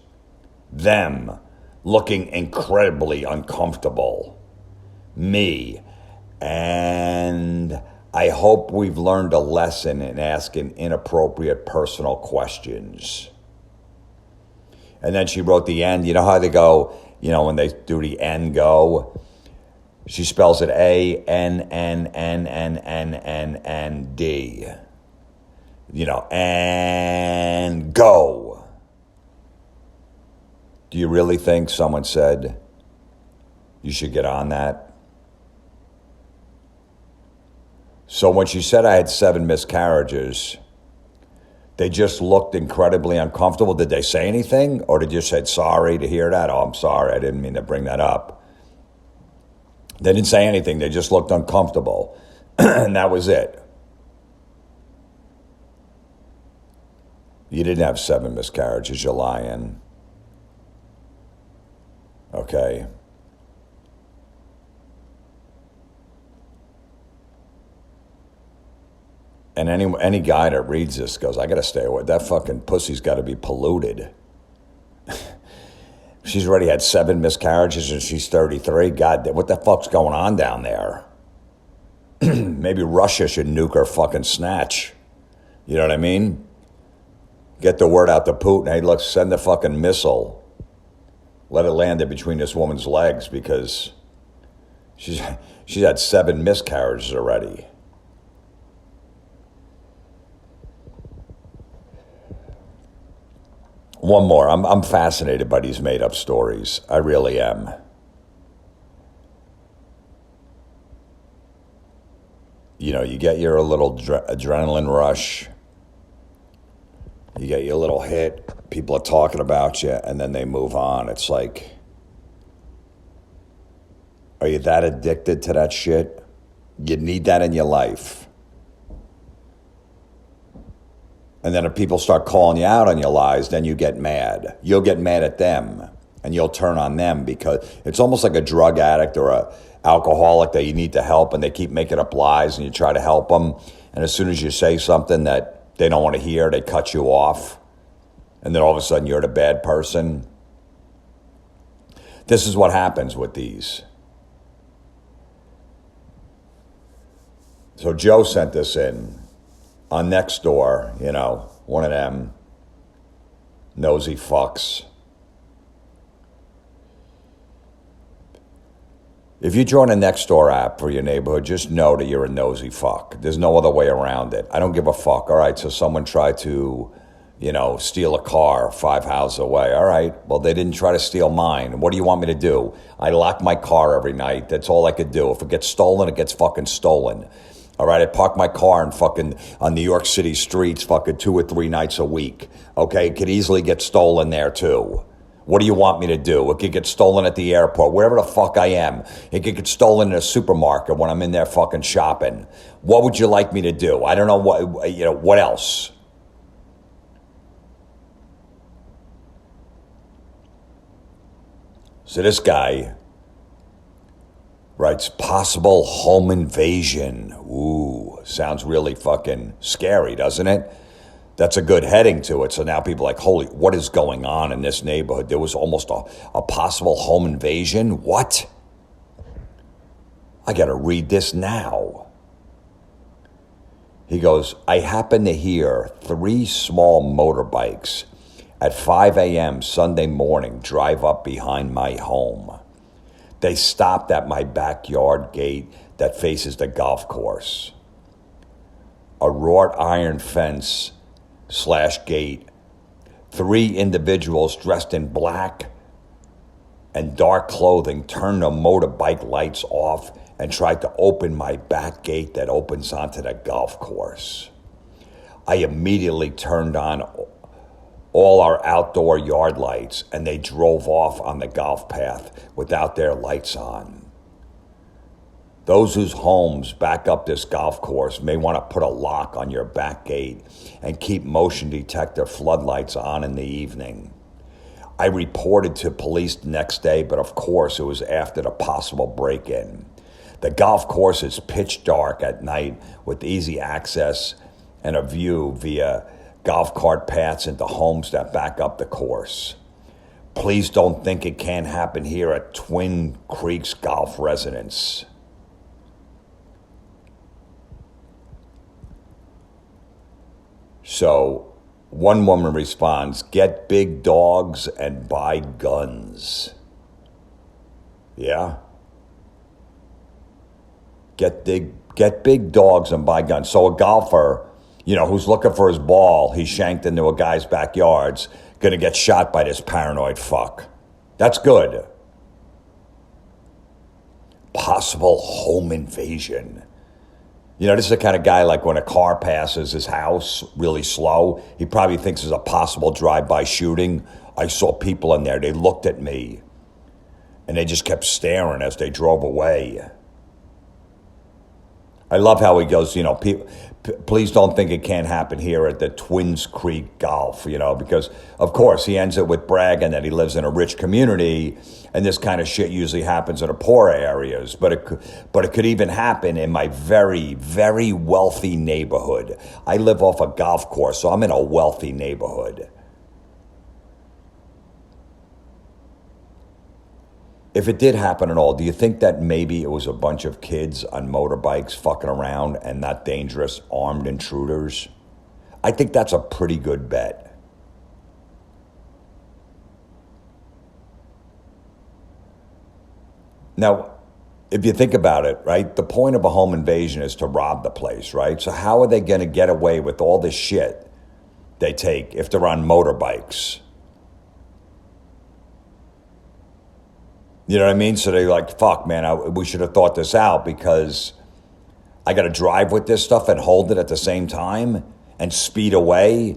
Them, looking incredibly uncomfortable. Me, and I hope we've learned a lesson in asking inappropriate personal questions. And then she wrote the end. You know how they go, when they do the end go? She spells it A-N-N-N-N-N-N-N-D. And go. Do you really think someone said you should get on that? So when she said I had 7 miscarriages, they just looked incredibly uncomfortable. Did they say anything? Or did you say, sorry to hear that? Oh, I'm sorry. I didn't mean to bring that up. They didn't say anything. They just looked uncomfortable. And that was it. You didn't have 7 miscarriages. You're lying. Okay. And any guy that reads this goes, I got to stay away. That fucking pussy's got to be polluted. She's already had 7 miscarriages and she's 33. God, what the fuck's going on down there? Maybe Russia should nuke her fucking snatch. You know what I mean? Get the word out to Putin. Hey, look, send the fucking missile. Let it land in between this woman's legs because she's had 7 miscarriages already. One more. I'm fascinated by these made-up stories. I really am. You get your little adrenaline rush. You get your little hit. People are talking about you, and then they move on. It's like, are you that addicted to that shit? You need that in your life. And then if people start calling you out on your lies, then you get mad. You'll get mad at them, and you'll turn on them because it's almost like a drug addict or a alcoholic that you need to help, and they keep making up lies, and you try to help them. And as soon as you say something that they don't want to hear, they cut you off. And then all of a sudden, you're the bad person. This is what happens with these. So Joe sent this in. On Nextdoor, one of them nosy fucks. If you join a Nextdoor app for your neighborhood, just know that you're a nosy fuck. There's no other way around it. I don't give a fuck. All right, so someone tried to, steal a car 5 houses away. All right, well, they didn't try to steal mine. What do you want me to do? I lock my car every night. That's all I could do. If it gets stolen, it gets fucking stolen. All right, I park my car on New York City streets 2 or 3 nights a week. Okay, it could easily get stolen there too. What do you want me to do? It could get stolen at the airport, wherever the fuck I am. It could get stolen in a supermarket when I'm in there fucking shopping. What would you like me to do? I don't know what else? So this guy writes, possible home invasion. Ooh, sounds really fucking scary, doesn't it? That's a good heading to it. So now people are like, holy, what is going on in this neighborhood? There was almost a possible home invasion. What? I got to read this now. He goes, I happened to hear 3 small motorbikes at 5 a.m. Sunday morning drive up behind my home. They stopped at my backyard gate that faces the golf course. A wrought iron fence / gate. 3 individuals dressed in black and dark clothing turned their motorbike lights off and tried to open my back gate that opens onto the golf course. I immediately turned on all our outdoor yard lights, and they drove off on the golf path without their lights on. Those whose homes back up this golf course may want to put a lock on your back gate and keep motion detector floodlights on in the evening. I reported to police the next day, but of course it was after the possible break-in. The golf course is pitch dark at night with easy access and a view via golf cart paths into homes that back up the course. Please don't think it can't happen here at Twin Creeks Golf Residence. So one woman responds, get big dogs and buy guns. Yeah? Get big dogs and buy guns. So a golfer, who's looking for his ball, he shanked into a guy's backyard's gonna get shot by this paranoid fuck. That's good. Possible home invasion. This is the kind of guy, like when a car passes his house really slow, he probably thinks there's a possible drive-by shooting. I saw people in there, they looked at me, and they just kept staring as they drove away. I love how he goes, please don't think it can't happen here at the Twins Creek Golf, because, of course, he ends it with bragging that he lives in a rich community, and this kind of shit usually happens in the poorer areas, but it could even happen in my very, very wealthy neighborhood. I live off a golf course, so I'm in a wealthy neighborhood. If it did happen at all, do you think that maybe it was a bunch of kids on motorbikes fucking around and not dangerous armed intruders? I think that's a pretty good bet. Now, if you think about it, right, the point of a home invasion is to rob the place, right? So how are they going to get away with all this shit they take if they're on motorbikes? You know what I mean? So they're like, fuck, man, we should have thought this out because I got to drive with this stuff and hold it at the same time and speed away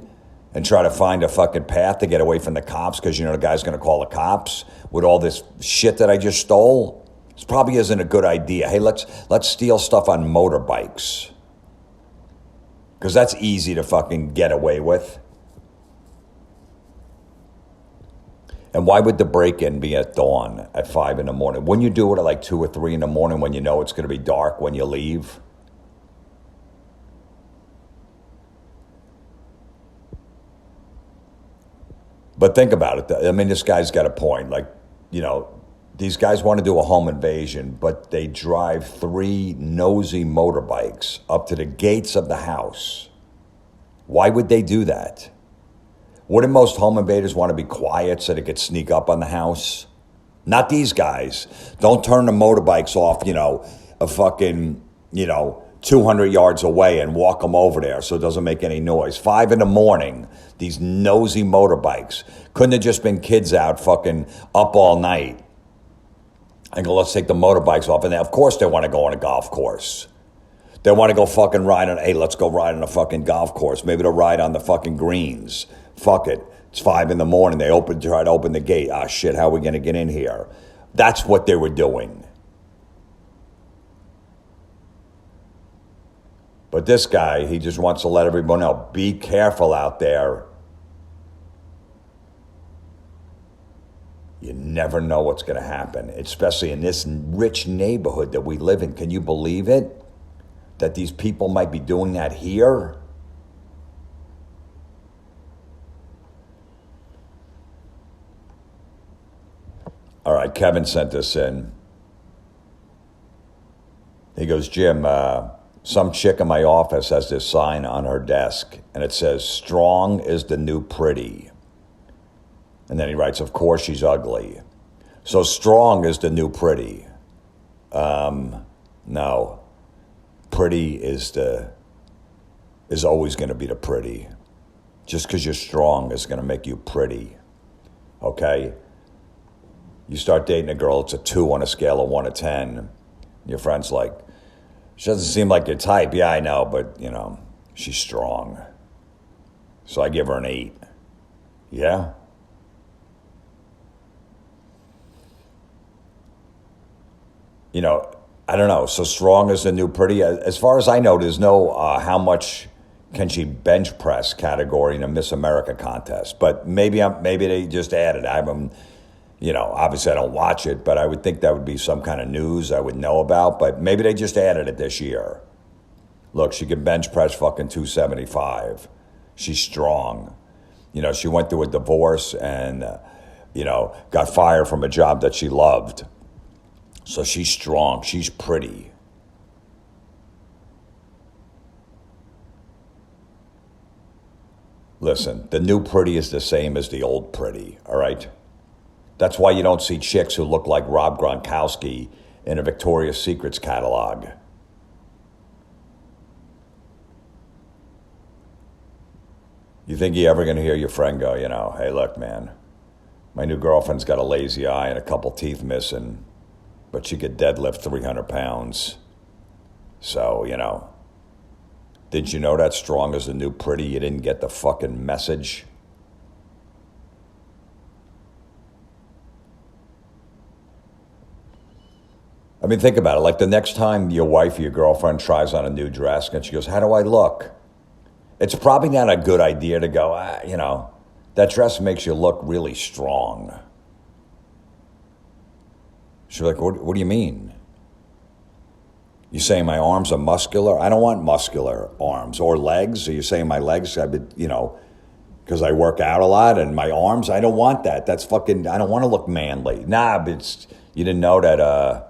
and try to find a fucking path to get away from the cops because, the guy's going to call the cops with all this shit that I just stole. This probably isn't a good idea. Hey, let's steal stuff on motorbikes because that's easy to fucking get away with. And why would the break-in be at dawn at 5 in the morning? Wouldn't you do it at like 2 or 3 in the morning when you know it's going to be dark when you leave? But think about it. I mean, this guy's got a point. Like, these guys want to do a home invasion, but they drive 3 nosy motorbikes up to the gates of the house. Why would they do that? Wouldn't most home invaders want to be quiet so they could sneak up on the house? Not these guys. Don't turn the motorbikes off, a fucking, 200 yards away and walk them over there so it doesn't make any noise. 5 in the morning, these nosy motorbikes. Couldn't have just been kids out fucking up all night. And go, let's take the motorbikes off. And of course they want to go on a golf course. They want to go fucking ride on, hey, let's go ride on a fucking golf course. Maybe they'll ride on the fucking greens. Fuck it. It's 5 in the morning. They try to open the gate. Ah, shit, how are we going to get in here? That's what they were doing. But this guy, he just wants to let everyone know, be careful out there. You never know what's going to happen, especially in this rich neighborhood that we live in. Can you believe it? That these people might be doing that here? All right, Kevin sent this in. He goes, Jim, some chick in my office has this sign on her desk, and it says, strong is the new pretty. And then he writes, of course she's ugly. So strong is the new pretty. No. Pretty is always going to be the pretty. Just because you're strong is going to make you pretty. Okay? You start dating a girl, it's a 2 on a scale of 1 to 10. Your friend's like, she doesn't seem like your type. Yeah, I know, but, she's strong. So I give her an 8. Yeah? I don't know. So strong is the new pretty. As far as I know, there's no how much can she bench press category in a Miss America contest. But maybe they just added. Obviously I don't watch it, but I would think that would be some kind of news I would know about. But maybe they just added it this year. Look, she can bench press fucking 275. She's strong. She went through a divorce and, got fired from a job that she loved. So she's strong. She's pretty. Listen, the new pretty is the same as the old pretty, all right? That's why you don't see chicks who look like Rob Gronkowski in a Victoria's Secrets catalog. You think you're ever going to hear your friend go, hey, look, man, my new girlfriend's got a lazy eye and a couple teeth missing, but she could deadlift 300 pounds. So, did you know that strong is the new pretty? You didn't get the fucking message? I mean, think about it. Like the next time your wife or your girlfriend tries on a new dress and she goes, how do I look? It's probably not a good idea to go, that dress makes you look really strong. She's like, what do you mean? You saying my arms are muscular? I don't want muscular arms or legs. Are you saying my legs, because I work out a lot and my arms? I don't want that. That's fucking, I don't want to look manly. Nah, but you didn't know that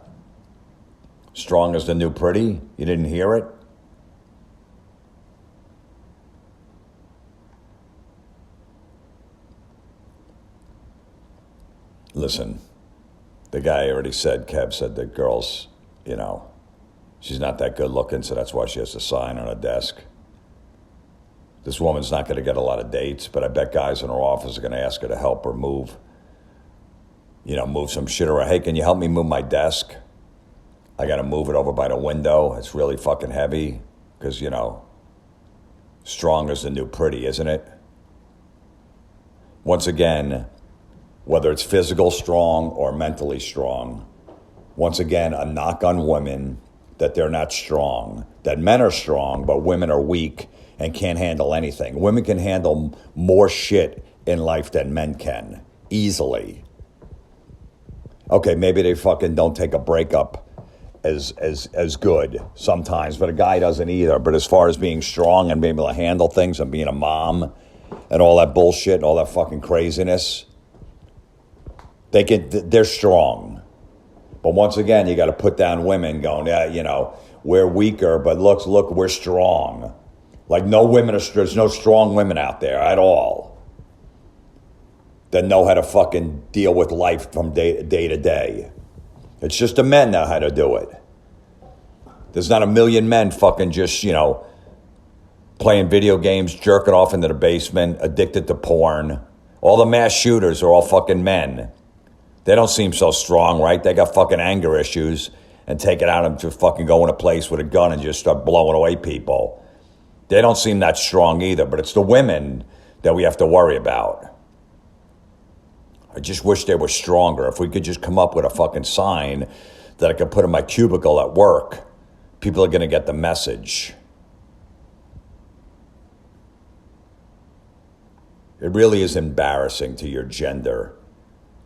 strong is the new pretty? You didn't hear it? Listen, the guy already said, Kev said that girls, she's not that good looking, so that's why she has a sign on her desk. This woman's not going to get a lot of dates, but I bet guys in her office are going to ask her to help her move some shit around. Hey, can you help me move my desk? I got to move it over by the window. It's really fucking heavy because, strong is the new pretty, isn't it? Once again, whether it's physical strong or mentally strong, once again, a knock on women that they're not strong, that men are strong, but women are weak and can't handle anything. Women can handle more shit in life than men can, easily. Okay, maybe they fucking don't take a breakup as good sometimes, but a guy doesn't either. But as far as being strong and being able to handle things and being a mom and all that bullshit and all that fucking craziness, they're strong. But once again, you got to put down women going, we're weaker, but look, we're strong. Like there's no strong women out there at all that know how to fucking deal with life from day to day. It's just the men know how to do it. There's not a million men fucking just, playing video games, jerking off into the basement, addicted to porn. All the mass shooters are all fucking men. They don't seem so strong, right? They got fucking anger issues and take it out and just fucking go in a place with a gun and just start blowing away people. They don't seem that strong either, but it's the women that we have to worry about. I just wish they were stronger. If we could just come up with a fucking sign that I could put in my cubicle at work, people are going to get the message. It really is embarrassing to your gender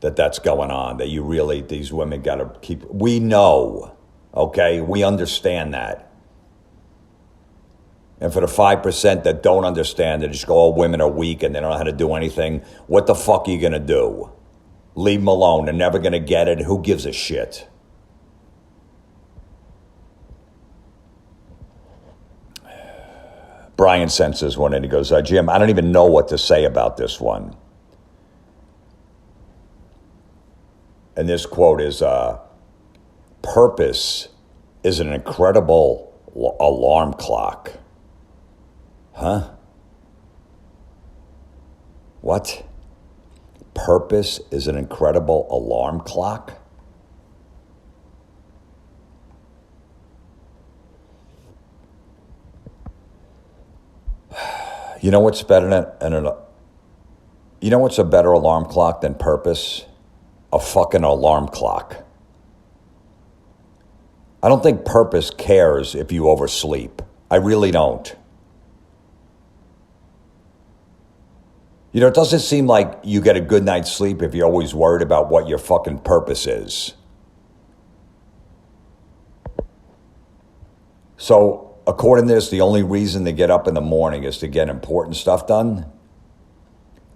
that's going on, that these women got to keep. We know, okay? We understand that. And for the 5% that don't understand, that just go, oh, women are weak and they don't know how to do anything, what the fuck are you going to do? Leave them alone. They're never going to get it. Who gives a shit? Brian sends this one and he goes, Jim, I don't even know what to say about this one. And this quote is, purpose is an incredible alarm clock. Huh? What? Purpose is an incredible alarm clock? You know what's better you know what's a better alarm clock than purpose? A fucking alarm clock. I don't think purpose cares if you oversleep. I really don't. You know, it doesn't seem like you get a good night's sleep if you're always worried about what your fucking purpose is. So, according to this, the only reason to get up in the morning is to get important stuff done?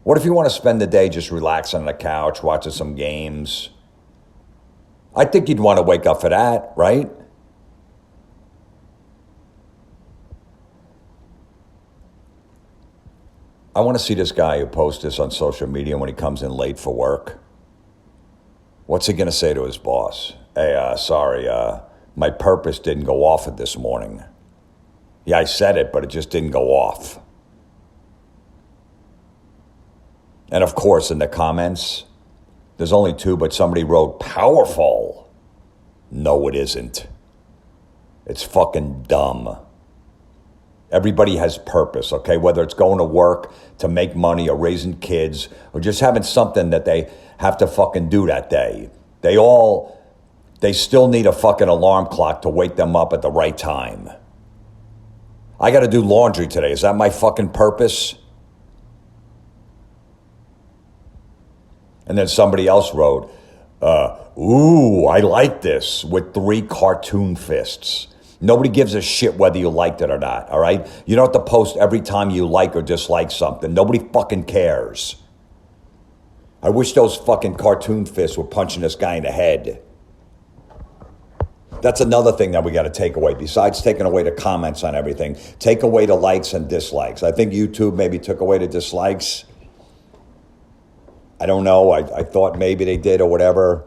What if you want to spend the day just relaxing on the couch, watching some games? I think you'd want to wake up for that, right? I want to see this guy who posts this on social media when he comes in late for work. What's he going to say to his boss? Hey, sorry, my purpose didn't go off this morning. Yeah, I said it, but it just didn't go off. And of course, in the comments, there's only two, but somebody wrote, powerful. No, it isn't. It's fucking dumb. Everybody has purpose, okay? Whether it's going to work to make money or raising kids or just having something that they have to fucking do that day. They still need a fucking alarm clock to wake them up at the right time. I got to do laundry today. Is that my fucking purpose? And then somebody else wrote, ooh, I like this, with 3 cartoon fists. Nobody gives a shit whether you liked it or not, all right? You don't have to post every time you like or dislike something. Nobody fucking cares. I wish those fucking cartoon fists were punching this guy in the head. That's another thing that we got to take away. Besides taking away the comments on everything, take away the likes and dislikes. I think YouTube maybe took away the dislikes. I don't know. I thought maybe they did or whatever.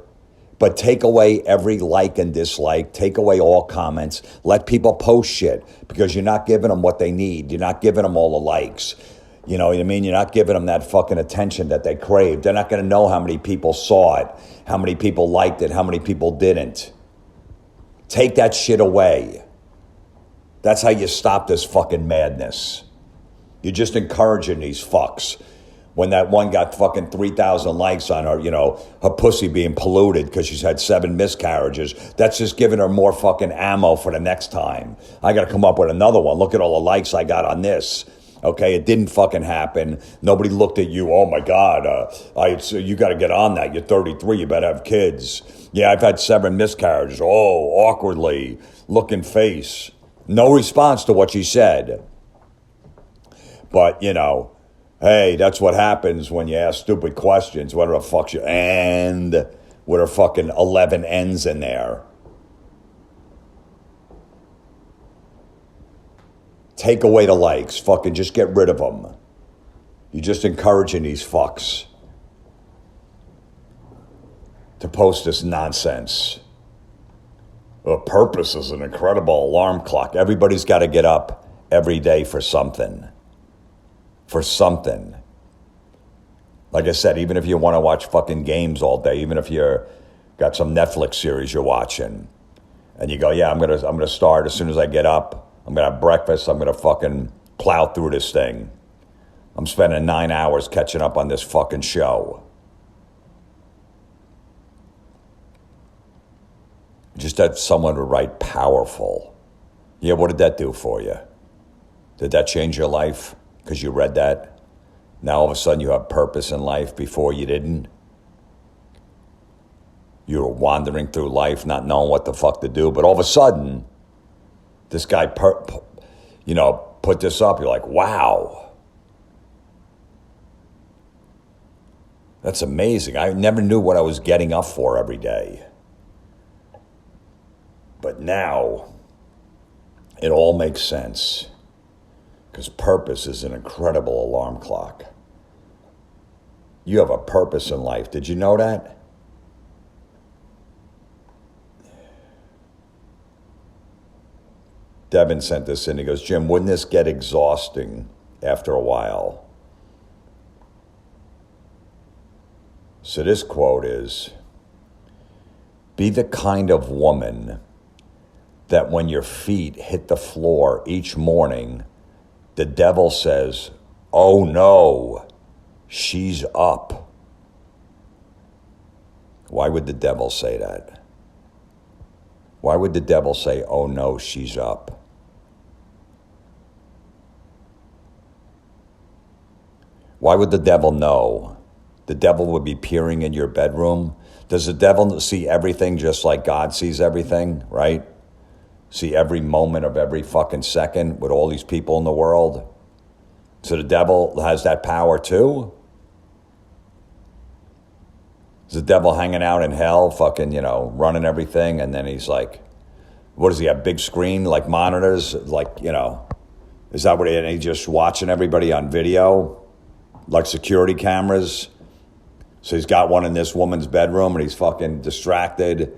But take away every like and dislike. Take away all comments. Let people post shit because you're not giving them what they need. You're not giving them all the likes. You know what I mean? You're not giving them that fucking attention that they crave. They're not going to know how many people saw it, how many people liked it, how many people didn't. Take that shit away. That's how you stop this fucking madness. You're just encouraging these fucks. When that one got fucking 3,000 likes on her, you know, her pussy being polluted because she's had 7 miscarriages, that's just giving her more fucking ammo for the next time. I got to come up with another one. Look at all the likes I got on this. Okay, it didn't fucking happen. Nobody looked at you. Oh my God, you got to get on that. You're 33. You better have kids. Yeah, I've had 7 miscarriages. Oh, awkwardly looking face. No response to what she said. But, you know, hey, that's what happens when you ask stupid questions. What the fuck you and with her fucking 11 N's in there. Take away the likes. Fucking just get rid of them. You're just encouraging these fucks to post this nonsense. A purpose is an incredible alarm clock. Everybody's got to get up every day for something. For something. Like I said, even if you want to watch fucking games all day, even if you're got some Netflix series you're watching, and you go, yeah, I'm gonna start as soon as I get up. I'm gonna have breakfast. I'm gonna fucking plow through this thing. I'm spending 9 hours catching up on this fucking show. Just had someone to write powerful. Yeah, what did that do for you? Did that change your life? Because you read that? Now all of a sudden you have purpose in life. Before you didn't. You were wandering through life not knowing what the fuck to do. But all of a sudden, this guy, put this up. You're like, wow. That's amazing. I never knew what I was getting up for every day. But now, it all makes sense. Because purpose is an incredible alarm clock. You have a purpose in life. Did you know that? Devin sent this in. He goes, Jim, wouldn't this get exhausting after a while? So this quote is, be the kind of woman that when your feet hit the floor each morning, the devil says, oh no, she's up. Why would the devil say that? Why would the devil say, oh no, she's up? Why would the devil know? The devil would be peering in your bedroom. Does the devil see everything just like God sees everything, right? See every moment of every fucking second with all these people in the world? So the devil has that power too? Is the devil hanging out in hell, fucking, running everything, and then he's like, what does he have, big screen, like monitors? Like, is that what and he's just watching everybody on video? Like security cameras? So he's got one in this woman's bedroom and he's fucking distracted.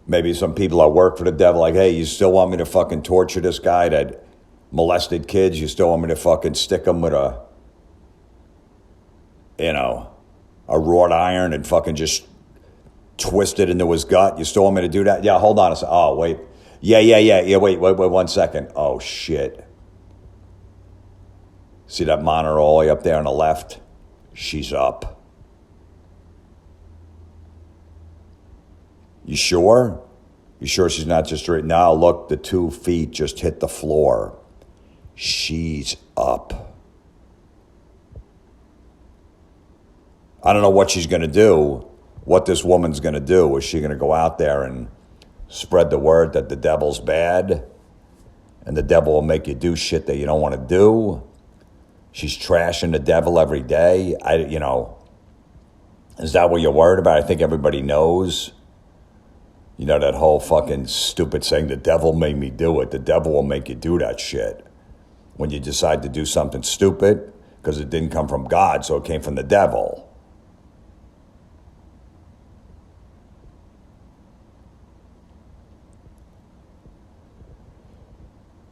Maybe some people at work for the devil like, hey, you still want me to fucking torture this guy that molested kids? You still want me to fucking stick him with a wrought iron and fucking just twist it into his gut? You still want me to do that? Yeah, hold on a second. Oh, wait. Yeah, wait 1 second. Oh, shit. See that monitor all the way up there on the left? She's up. You sure? You sure she's not just right now? Look, the 2 feet just hit the floor. She's up. I don't know what she's going to do, what this woman's going to do. Is she going to go out there and spread the word that the devil's bad and the devil will make you do shit that you don't want to do? She's trashing the devil every day. Is that what you're worried about? I think everybody knows. That whole fucking stupid saying, the devil made me do it. The devil will make you do that shit. When you decide to do something stupid, because it didn't come from God, so it came from the devil.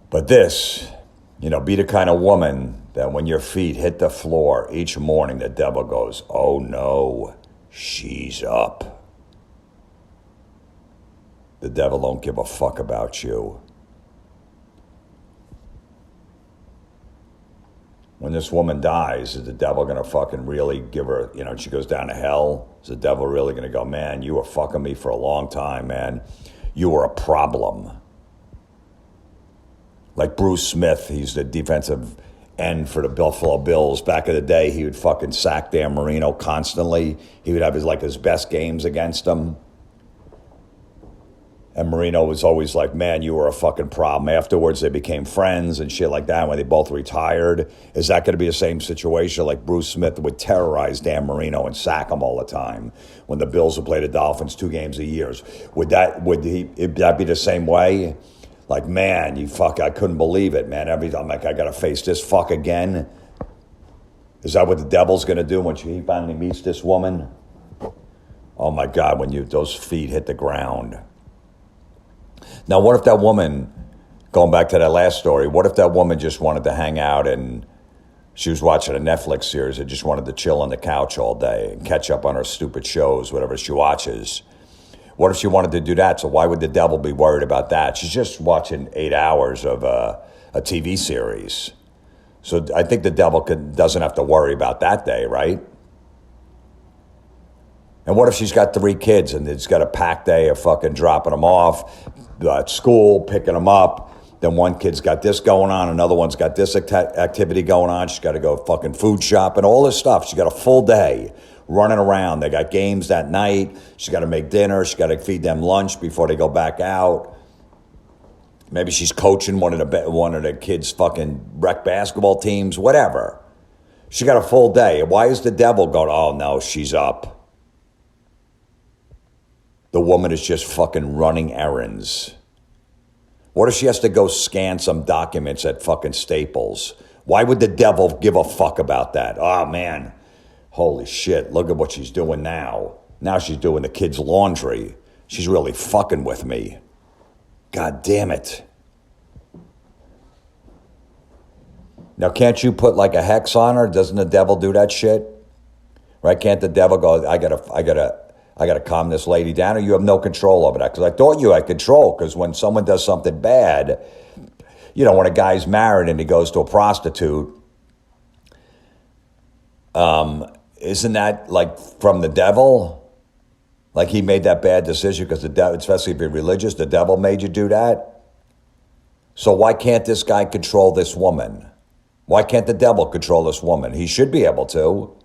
But this, be the kind of woman that when your feet hit the floor each morning, the devil goes, oh no, she's up. The devil don't give a fuck about you. When this woman dies, is the devil going to fucking really give her, she goes down to hell? Is the devil really going to go, man, you were fucking me for a long time, man. You were a problem. Like Bruce Smith, he's the defensive end for the Buffalo Bills. Back in the day, he would fucking sack Dan Marino constantly. He would have his best games against him. And Marino was always like, man, you were a fucking problem. Afterwards, they became friends and shit like that when they both retired. Is that going to be the same situation? Like Bruce Smith would terrorize Dan Marino and sack him all the time when the Bills would play the Dolphins 2 games a year. Would that be the same way? Like, man, I couldn't believe it, man. Every time, I got to face this fuck again. Is that what the devil's going to do when he finally meets this woman? Oh my God, when those feet hit the ground. Now, what if that woman, going back to that last story, what if that woman just wanted to hang out and she was watching a Netflix series and just wanted to chill on the couch all day and catch up on her stupid shows, whatever she watches? What if she wanted to do that? So why would the devil be worried about that? She's just watching 8 hours of a TV series. So I think the devil doesn't have to worry about that day, right? And what if she's got 3 kids and it's got a packed day of fucking dropping them off at school, picking them up. Then one kid's got this going on, another one's got this activity going on. She's got to go fucking food shopping, all this stuff. She's got a full day running around. They got games that night. She's got to make dinner. She's got to feed them lunch before they go back out. Maybe she's coaching one of the kids' fucking rec basketball teams, whatever. She got a full day. Why is the devil going, oh no, she's up? The woman is just fucking running errands. What if she has to go scan some documents at fucking Staples? Why would the devil give a fuck about that? Oh, man. Holy shit, look at what she's doing now. Now she's doing the kids' laundry. She's really fucking with me. God damn it. Now, can't you put like a hex on her? Doesn't the devil do that shit? Right? Can't the devil go, I gotta calm this lady down, or you have no control over that? Because I thought you had control, because when someone does something bad, when a guy's married and he goes to a prostitute, isn't that like from the devil? Like he made that bad decision because the devil, especially if you're religious, the devil made you do that? So why can't this guy control this woman? Why can't the devil control this woman? He should be able to.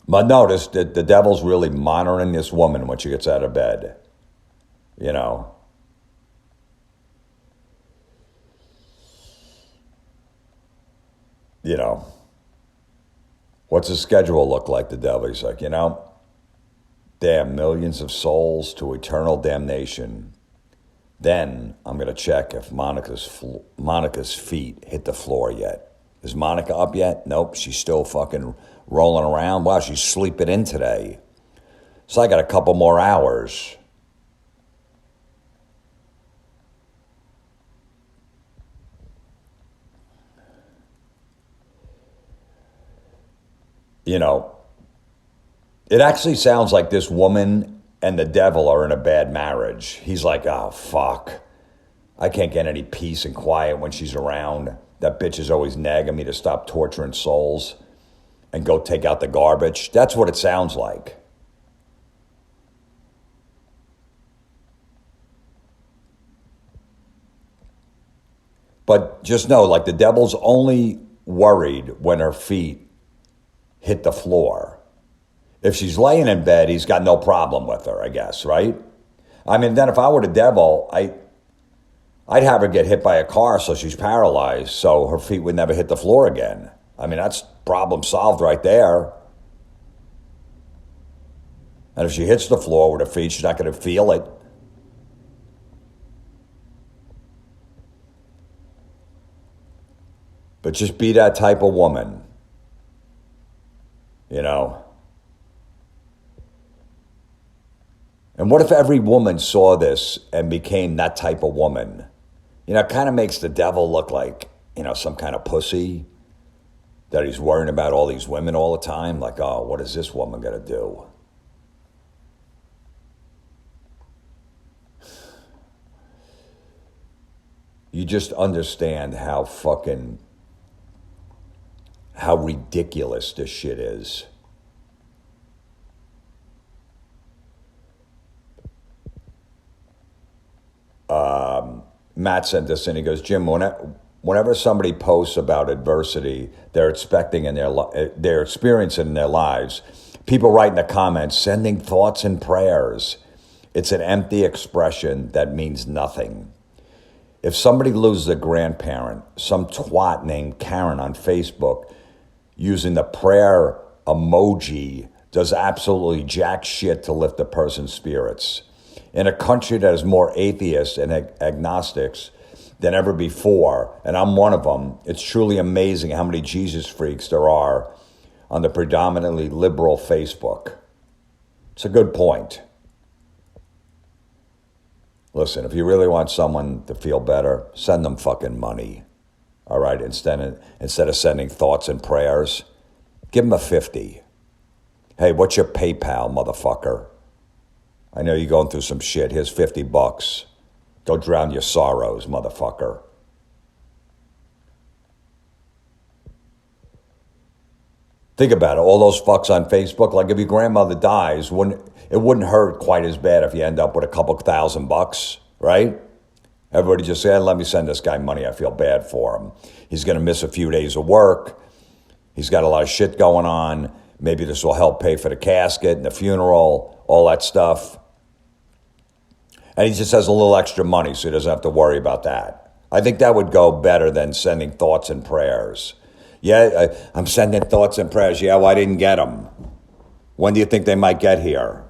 But notice that the devil's really monitoring this woman when she gets out of bed. What's his schedule look like, the devil? He's like, damn, millions of souls to eternal damnation. Then I'm going to check if Monica's feet hit the floor yet. Is Monica up yet? Nope, she's still fucking rolling around. Wow, she's sleeping in today. So I got a couple more hours. It actually sounds like this woman and the devil are in a bad marriage. He's like, oh, fuck. I can't get any peace and quiet when she's around. That bitch is always nagging me to stop torturing souls and go take out the garbage. That's what it sounds like. But just know, like, the devil's only worried when her feet hit the floor. If she's laying in bed, he's got no problem with her, I guess, right? I mean, then if I were the devil, I'd have her get hit by a car so she's paralyzed so her feet would never hit the floor again. I mean, that's problem solved right there. And if she hits the floor with her feet, she's not going to feel it. But just be that type of woman. And what if every woman saw this and became that type of woman? It kind of makes the devil look like, some kind of pussy, that he's worrying about all these women all the time. Like, oh, what is this woman going to do? You just understand how ridiculous this shit is. Matt sent this in. He goes, Jim, whenever somebody posts about adversity they're experiencing in their lives, people write in the comments, sending thoughts and prayers. It's an empty expression that means nothing. If somebody loses a grandparent, some twat named Karen on Facebook using the prayer emoji does absolutely jack shit to lift a person's spirits. In a country that is more atheists and agnostics than ever before, and I'm one of them, it's truly amazing how many Jesus freaks there are on the predominantly liberal Facebook. It's a good point. Listen, if you really want someone to feel better, send them fucking money. All right, instead of sending thoughts and prayers, give them a 50. Hey, what's your PayPal, motherfucker? I know you're going through some shit. Here's $50. Go drown your sorrows, motherfucker. Think about it. All those fucks on Facebook. Like if your grandmother dies, it wouldn't hurt quite as bad if you end up with a couple $1,000, right? Everybody just said, let me send this guy money. I feel bad for him. He's going to miss a few days of work. He's got a lot of shit going on. Maybe this will help pay for the casket and the funeral, all that stuff. And he just has a little extra money, so he doesn't have to worry about that. I think that would go better than sending thoughts and prayers. Yeah, I'm sending thoughts and prayers. Yeah, well, I didn't get them. When do you think they might get here?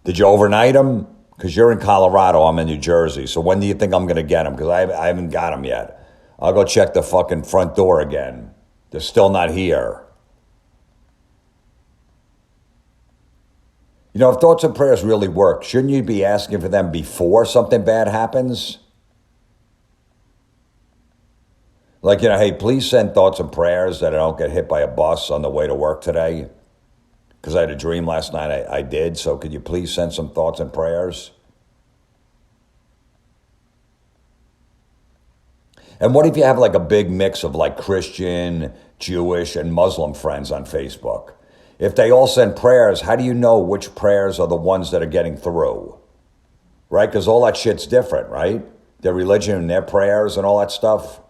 Did you overnight them? Because you're in Colorado, I'm in New Jersey. So when do you think I'm going to get them? Because I haven't got them yet. I'll go check the fucking front door again. They're still not here. You know, if thoughts and prayers really work, shouldn't you be asking for them before something bad happens? Like, you know, hey, please send thoughts and prayers that I don't get hit by a bus on the way to work today. Because I had a dream last night, I did. So could you please send some thoughts and prayers? And what if you have like a big mix of like Christian, Jewish, and Muslim friends on Facebook? If they all send prayers, how do you know which prayers are the ones that are getting through? Right? Because all that shit's different, right? Their religion and their prayers and all that stuff.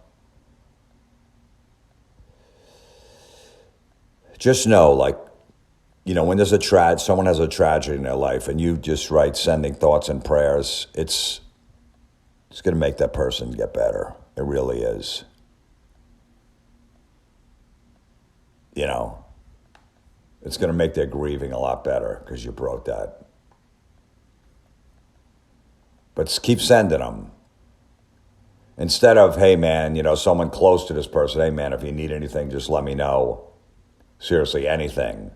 Just know, like, you know, when there's someone has a tragedy in their life and you just write sending thoughts and prayers, it's going to make that person get better. It really is. You know, it's going to make their grieving a lot better because you wrote that. But keep sending them. Instead of, hey, man, you know, someone close to this person, hey, man, if you need anything, just let me know. Seriously, anything.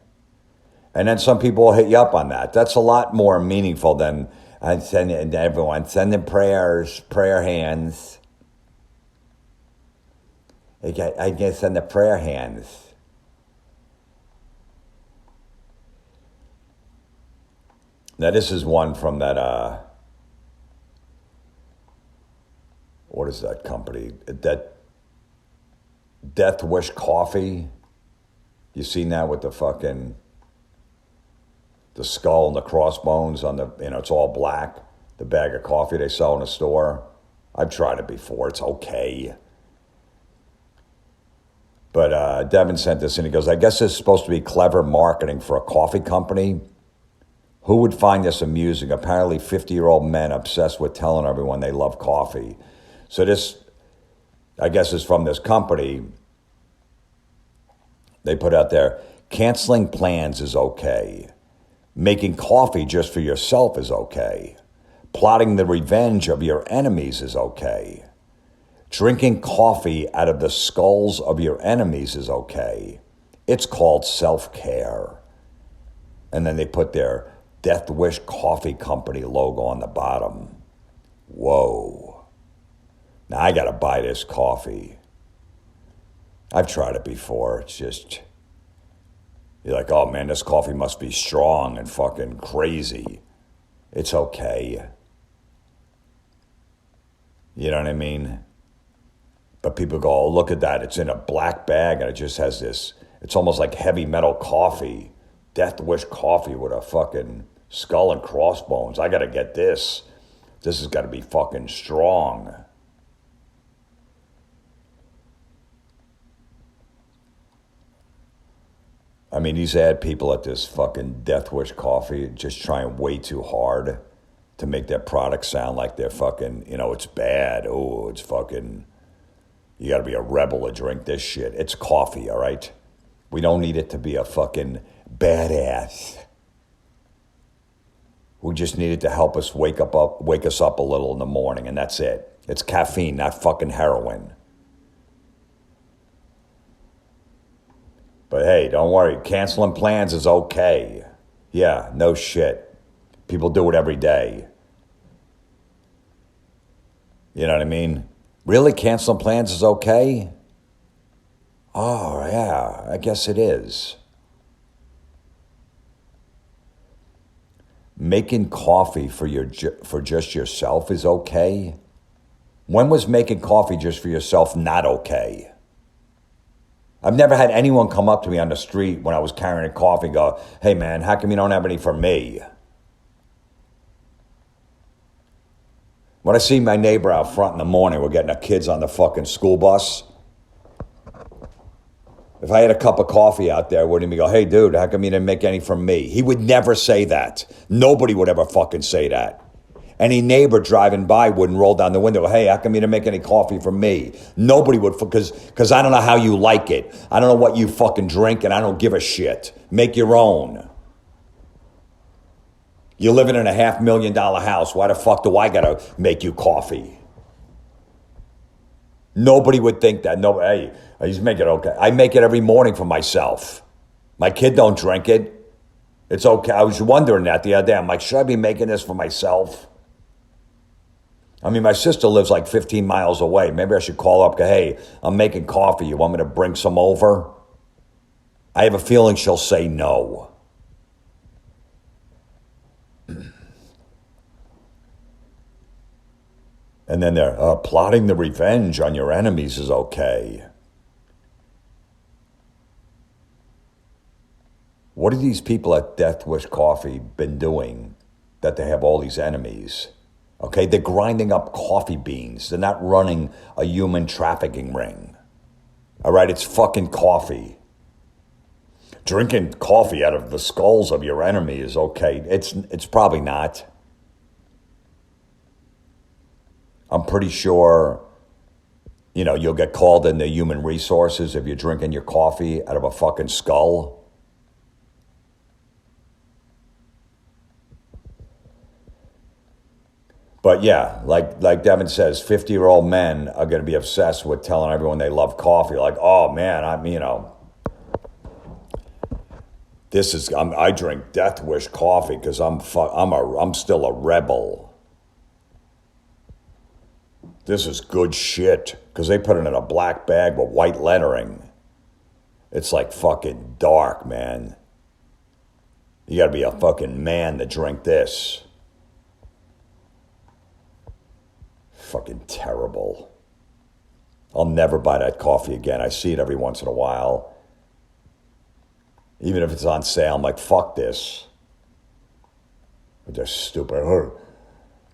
And then some people will hit you up on that. That's a lot more meaningful than everyone sending prayers, prayer hands. I guess send the prayer hands. Now this is one from that, what is that company? That Death Wish Coffee. You seen that with the skull and the crossbones on the, you know, it's all black. The bag of coffee they sell in a store. I've tried it before. It's okay. But Devin sent this and he goes, I guess this is supposed to be clever marketing for a coffee company. Who would find this amusing? Apparently 50-year-old men obsessed with telling everyone they love coffee. So this, I guess, is from this company. They put out there, canceling plans is okay. Making coffee just for yourself is okay. Plotting the revenge of your enemies is okay. Drinking coffee out of the skulls of your enemies is okay. It's called self-care. And then they put their Death Wish Coffee Company logo on the bottom. Whoa. Now I gotta buy this coffee. I've tried it before. It's just, you're like, oh man, this coffee must be strong and fucking crazy. It's okay. You know what I mean? But people go, oh, look at that. It's in a black bag and it just has this, it's almost like heavy metal coffee. Death Wish coffee with a fucking skull and crossbones. I gotta get this. This has gotta be fucking strong. I mean, these ad people at this fucking Death Wish coffee just trying way too hard to make their product sound like they're fucking, you know, it's bad. Oh, it's fucking, you gotta be a rebel to drink this shit. It's coffee, all right? We don't need it to be a fucking badass. We just need it to help us wake us up a little in the morning, and that's it. It's caffeine, not fucking heroin. But hey, don't worry, canceling plans is okay. Yeah, no shit. People do it every day. You know what I mean? Really, canceling plans is okay? Oh, yeah, I guess it is. Making coffee for just yourself is okay? When was making coffee just for yourself not okay? I've never had anyone come up to me on the street when I was carrying a coffee and go, hey man, how come you don't have any for me? When I see my neighbor out front in the morning, we're getting our kids on the fucking school bus. If I had a cup of coffee out there, wouldn't he go, hey dude, how come you didn't make any for me? He would never say that. Nobody would ever fucking say that. Any neighbor driving by wouldn't roll down the window. Hey, how come you didn't make any coffee for me? Nobody would, because I don't know how you like it. I don't know what you fucking drink, and I don't give a shit. Make your own. You're living in a $500,000 house. Why the fuck do I gotta make you coffee? Nobody would think that. No, hey, I just make it okay. I make it every morning for myself. My kid don't drink it. It's okay. I was wondering that the other day. I'm like, should I be making this for myself? I mean, my sister lives like 15 miles away. Maybe I should call up, go, hey, I'm making coffee. You want me to bring some over? I have a feeling she'll say no. And then they're plotting the revenge on your enemies is okay. What have these people at Death Wish Coffee been doing that they have all these enemies? Okay, they're grinding up coffee beans. They're not running a human trafficking ring. All right, it's fucking coffee. Drinking coffee out of the skulls of your enemy is okay. It's probably not. I'm pretty sure, you'll get called into human resources if you're drinking your coffee out of a fucking skull. But yeah, like Devin says, 50-year-old men are going to be obsessed with telling everyone they love coffee. Like, oh man, I drink Death Wish coffee because I'm still a rebel. This is good shit because they put it in a black bag with white lettering. It's like fucking dark, man. You got to be a fucking man to drink this. Fucking terrible. I'll never buy that coffee again. I see it every once in a while. Even if it's on sale, I'm like, fuck this. But they're stupid.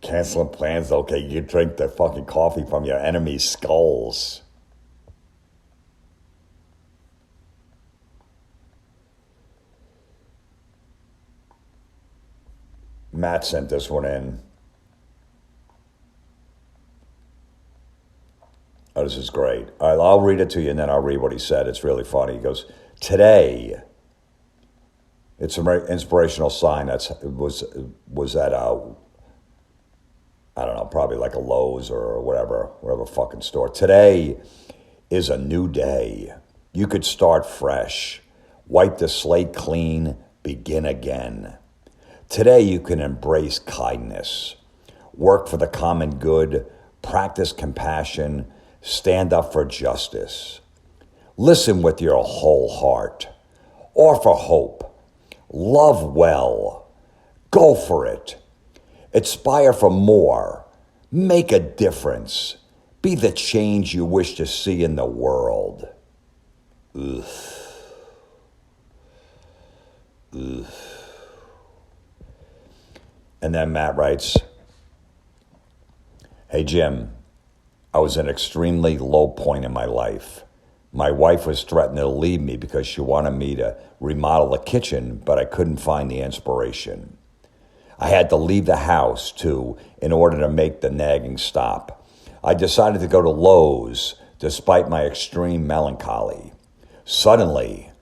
Canceling plans, okay, you drink the fucking coffee from your enemy's skulls. Matt sent this one in. Oh, this is great. All right, I'll read it to you and then I'll read what he said. It's really funny. He goes, today, it's an inspirational sign that was at I don't know, probably like a Lowe's or whatever fucking store. Today is a new day. You could start fresh, wipe the slate clean, begin again. Today you can embrace kindness, work for the common good, practice compassion, stand up for justice. Listen with your whole heart, offer hope, love well, go for it. Aspire for more. Make a difference. Be the change you wish to see in the world. Ugh. Ugh. And then Matt writes, hey, Jim, I was at an extremely low point in my life. My wife was threatening to leave me because she wanted me to remodel the kitchen, but I couldn't find the inspiration. I had to leave the house, too, in order to make the nagging stop. I decided to go to Lowe's, despite my extreme melancholy. Suddenly,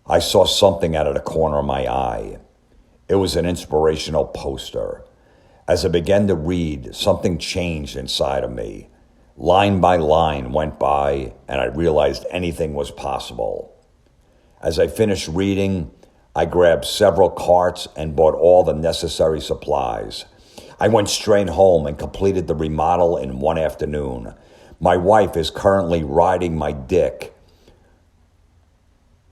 I saw something out of the corner of my eye. It was an inspirational poster. As I began to read, something changed inside of me. Line by line went by, and I realized anything was possible. As I finished reading, I grabbed several carts and bought all the necessary supplies. I went straight home and completed the remodel in one afternoon. My wife is currently riding my dick,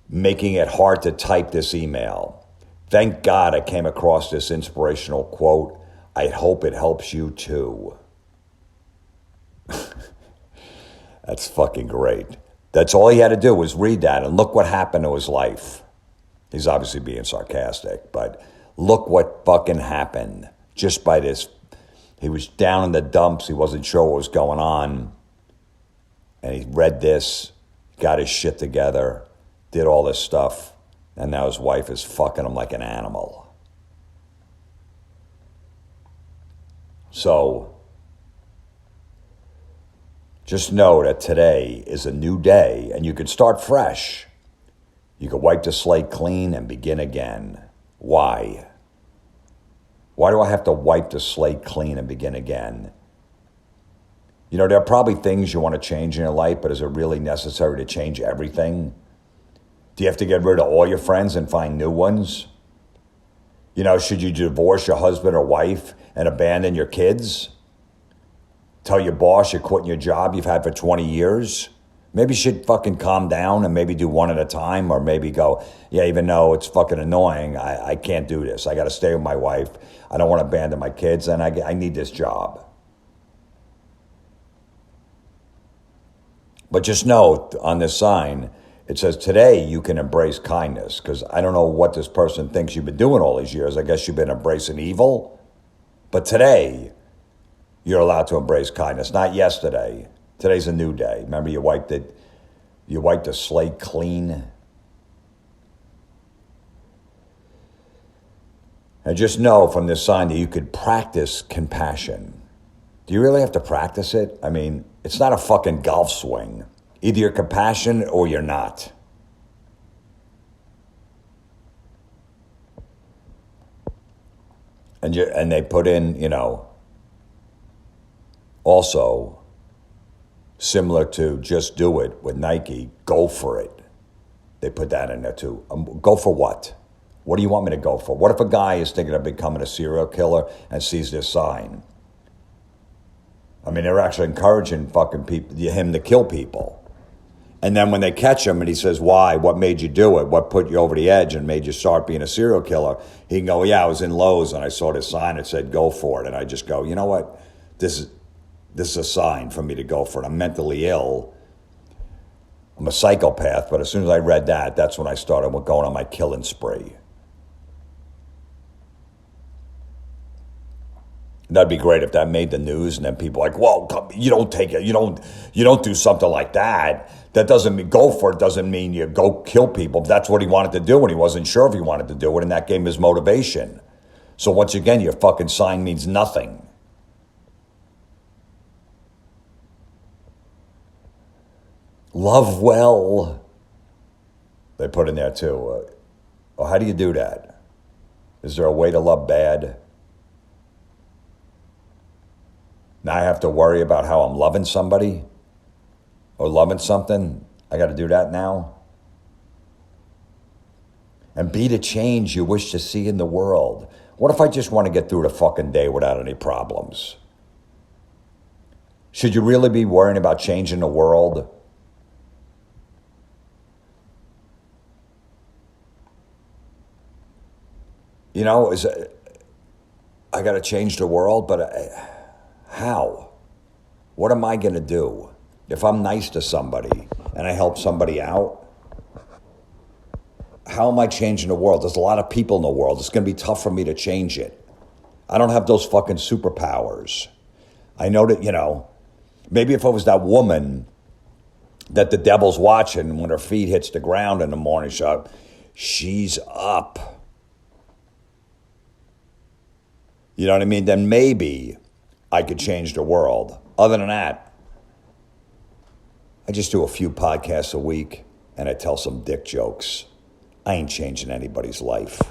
making it hard to type this email. Thank God I came across this inspirational quote. I hope it helps you too. That's fucking great. That's all he had to do was read that, and look what happened to his life. He's obviously being sarcastic, but look what fucking happened just by this. He was down in the dumps. He wasn't sure what was going on. And he read this, got his shit together, did all this stuff, and now his wife is fucking him like an animal. So just know that today is a new day and you can start fresh. You can wipe the slate clean and begin again. Why? Why do I have to wipe the slate clean and begin again? You know, there are probably things you want to change in your life, but is it really necessary to change everything? Do you have to get rid of all your friends and find new ones? You know, should you divorce your husband or wife and abandon your kids? Tell your boss you're quitting your job you've had for 20 years? Maybe you should fucking calm down and maybe do one at a time, or maybe go, yeah, even though it's fucking annoying, I can't do this. I got to stay with my wife. I don't want to abandon my kids, and I need this job. But just know on this sign, it says today you can embrace kindness, because I don't know what this person thinks you've been doing all these years. I guess you've been embracing evil. But today, you're allowed to embrace kindness, not yesterday. Today's a new day. Remember, you wiped the slate clean. And just know from this sign that you could practice compassion. Do you really have to practice it? I mean, it's not a fucking golf swing. Either you're compassionate or you're not. And they put in, you know, also, similar to just do it with Nike, go for it. They put that in there too. Go for what? What do you want me to go for? What if a guy is thinking of becoming a serial killer and sees this sign? I mean, they're actually encouraging him to kill people. And then when they catch him and he says, why? What made you do it? What put you over the edge and made you start being a serial killer? He can go, yeah, I was in Lowe's and I saw this sign that said, go for it. And I just go, you know what? This is a sign for me to go for it. I'm mentally ill. I'm a psychopath. But as soon as I read that, that's when I started going on my killing spree. That'd be great if that made the news, and then people are like, well, you don't take it. You don't do something like that. That doesn't mean go for it. Doesn't mean you go kill people. That's what he wanted to do, and he wasn't sure if he wanted to do it, and that gave him his motivation. So once again, your fucking sign means nothing. Love well. They put in there too. How do you do that? Is there a way to love bad? Now I have to worry about how I'm loving somebody or loving something. I got to do that now. And be the change you wish to see in the world. What if I just want to get through the fucking day without any problems? Should you really be worrying about changing the world? You know, I got to change the world, but how? What am I going to do? If I'm nice to somebody and I help somebody out, how am I changing the world? There's a lot of people in the world. It's going to be tough for me to change it. I don't have those fucking superpowers. I know that, you know, maybe if I was that woman that the devil's watching when her feet hits the ground in the morning, she's up. You know what I mean? Then maybe I could change the world. Other than that, I just do a few podcasts a week and I tell some dick jokes. I ain't changing anybody's life.